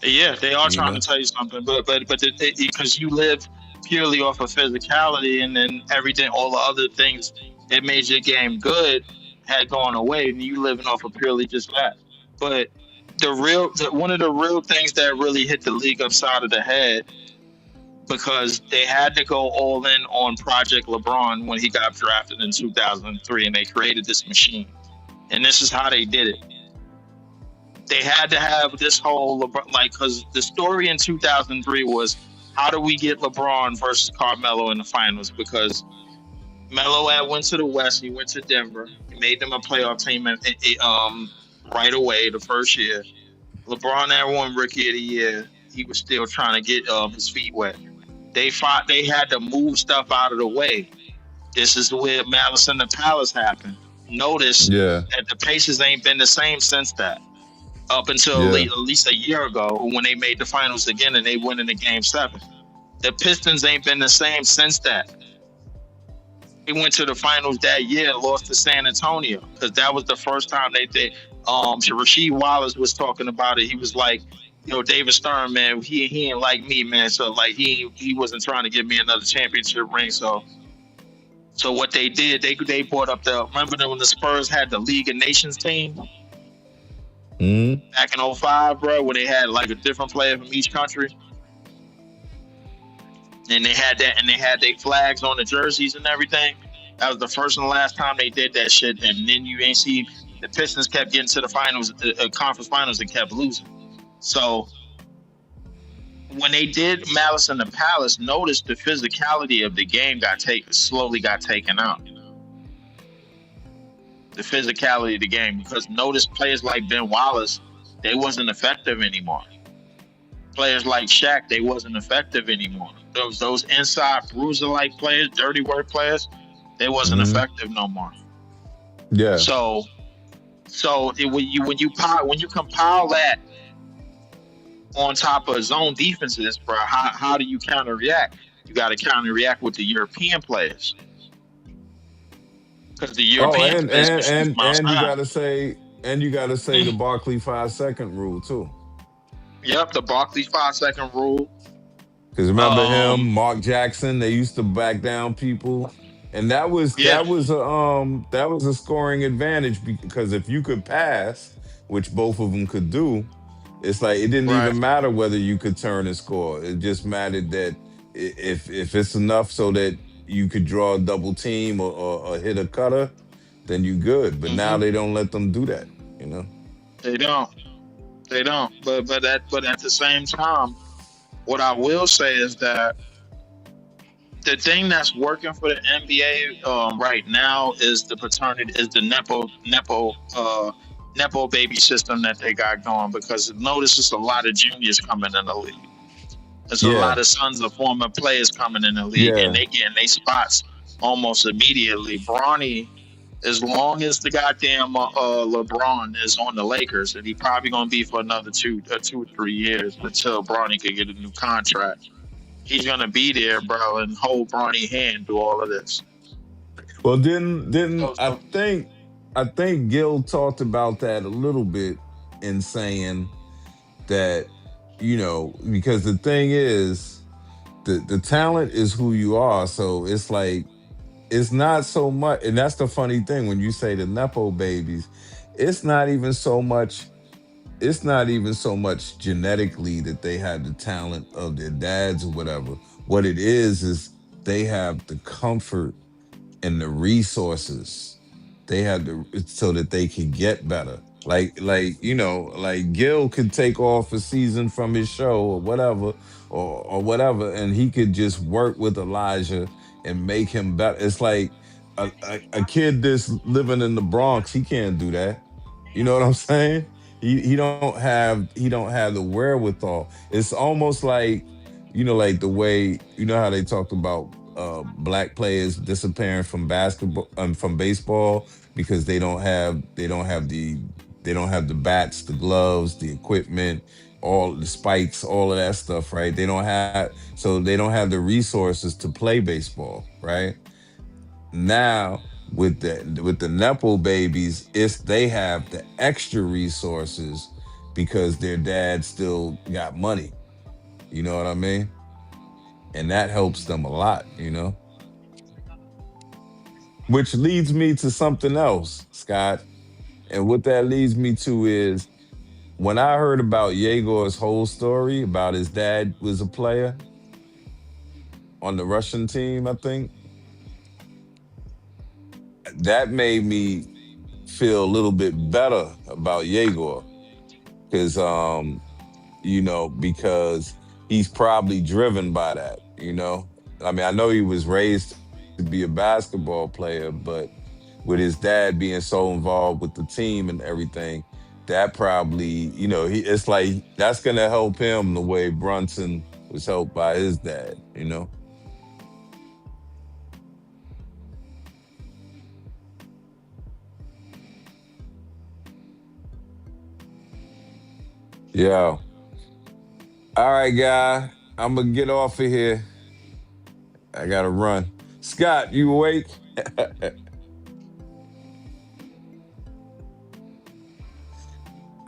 yeah, they are You trying to know? tell you something. But because you live purely off of physicality, and then everything, all the other things that made your game good had gone away, and you living off of purely just that. But one of the real things that really hit the league upside of the head because they had to go all in on Project LeBron when he got drafted in 2003, and they created this machine. And this is how they did it. They had to have this whole LeBron, like, because the story in 2003 was how do we get LeBron versus Carmelo in the finals? Because Melo had went to the West, he went to Denver, he made them a playoff team, right away the first year. LeBron had won Rookie of the Year. He was still trying to get his feet wet. They had to move stuff out of the way. This is where Malice in the Palace happened. Notice Yeah. that the Pacers ain't been the same since that. Up until Yeah. at least a year ago when they made the finals again and they went into game 7. The Pistons ain't been the same since that. They went to the finals that year and lost to San Antonio because that was the first time Rasheed Wallace was talking about it. He was like, David Stern, man, he ain't like me, man. So like he wasn't trying to give me another championship ring. So what they did, they brought up remember when the Spurs had the League of Nations team Mhm. back in '05, bro, when they had like a different player from each country. And they had that, and they had their flags on the jerseys and everything. That was the first and the last time they did that shit. And then you ain't see the Pistons kept getting to the finals, conference finals, and kept losing. So when they did Malice in the Palace, notice the physicality of the game slowly got taken out. The physicality of the game, because notice players like Ben Wallace, they wasn't effective anymore. Players like Shaq, they wasn't effective anymore. Those inside bruiser-like players, dirty work players, they wasn't Mhm. effective no more. Yeah. So when you compile that on top of zone defenses, bro. How do you counter react? You got to counter react with the European players because the Oh, European and players and can shoot and from and you outside. gotta say, the Barkley 5 second rule too. Yep, the Barkley 5 second rule. Because remember him, Um, Mark Jackson, they used to back down people. And yeah, that was a scoring advantage because if you could pass, which both of them could do, it's like it didn't right. even matter whether you could turn and score. It just mattered that if it's enough so that you could draw a double team or hit a cutter, then you good. But now hmm they don't let them do that, you know? They don't. They don't. But at the same time, what I will say is that the thing that's working for the NBA right now is the nepo baby system that they got going because notice there's a lot of juniors coming in the league. There's a lot Yeah, of sons of former players coming in the league, and yeah. they getting their spots almost immediately. Bronny, as long as the goddamn LeBron is on the Lakers, and he probably gonna be for another 2 or 3 years until Bronny can get a new contract. He's gonna be there, bro, and hold Bronny hand through all of this. Well, didn't So, so I think Gil talked about that a little bit in saying that, because the thing is the talent is who you are. So it's like it's not so much, and that's the funny thing when you say the Nepo babies, it's not even so much it's not even so much genetically that they have the talent of their dads or whatever. What it is they have the comfort and the resources. They had to so that they could get better. Like Gil could take off a season from his show or whatever, and he could just work with Elijah and make him better. It's like a kid that's living in the Bronx, he can't do that. You know what I'm saying? He don't have the wherewithal. It's almost like, like the way, how they talked about black players disappearing from basketball, from baseball, because they don't have the bats, the gloves, the equipment, all the spikes, all of that stuff, right? They don't have the resources to play baseball, right? Now with the Nepo babies, it's they have the extra resources because their dad still got money. You know what I mean? And that helps them a lot. Which leads me to something else, Scott. And what that leads me to is when I heard about Yegor's whole story about his dad was a player on the Russian team, I think, that made me feel a little bit better about Yegor. Because he's probably driven by that. I mean, I know he was raised to be a basketball player, but with his dad being so involved with the team and everything, that probably, it's like that's gonna help him the way Brunson was helped by his dad. Yeah. All right, guy. I'm gonna get off of here. I gotta run. Scott, you awake?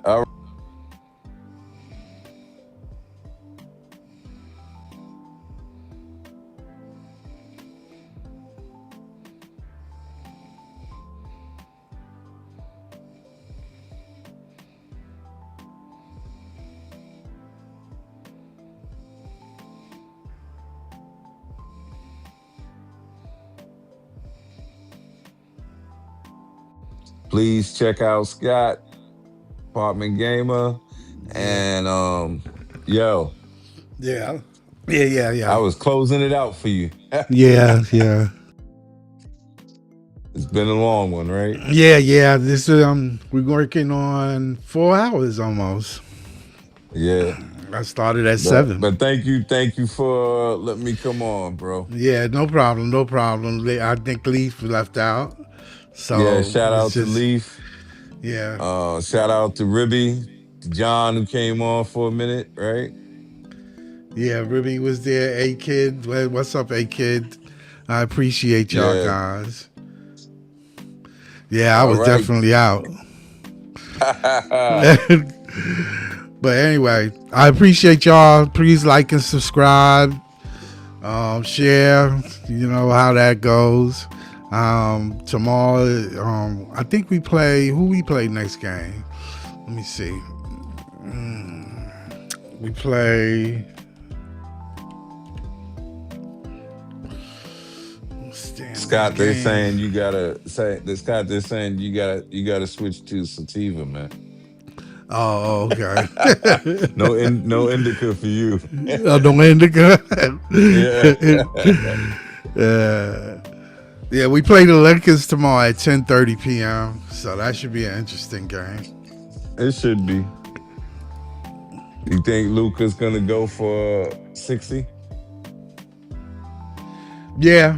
All Please check out Scott, Apartment Gamer. Yeah. And yo, Yeah. Yeah. Yeah. I Yeah. was closing it out for you. Yeah. Yeah. It's been a long one, right? Yeah. Yeah. This we're working on 4 hours almost. Yeah. I started at But 7. but thank you for letting me come on, bro. Yeah, no problem, no problem. I think Leaf left out, Yeah, so shout it's out to just Leaf. yeah, Shout out to Ribby. John who came on for a minute, right? Yeah, Ruby was there. A Kid, what's up, A Kid? I appreciate y'all Yeah. guys. Yeah, I All was right. definitely out. But anyway, I appreciate y'all. Please like and subscribe. Share. You know how that goes. Tomorrow, I think we play. Who we play next game? Let me see. We play. Scott, they're saying you gotta say. Scott, they're saying you gotta switch to sativa, man. Oh, okay. No indica for you. No indica. Yeah. Yeah, we play the Lakers tomorrow at 10:30 p.m. So that should be an interesting game. It should be. You think Luka's gonna go for 60? Yeah.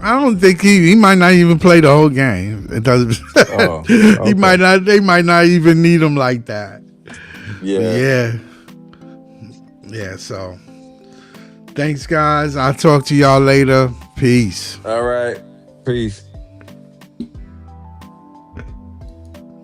I don't think he might not even play the whole game. It doesn't. Oh, He might okay. not. They might not even need him like that. But Yeah. yeah. So thanks, guys. I'll talk to y'all later. Peace. All right. Peace.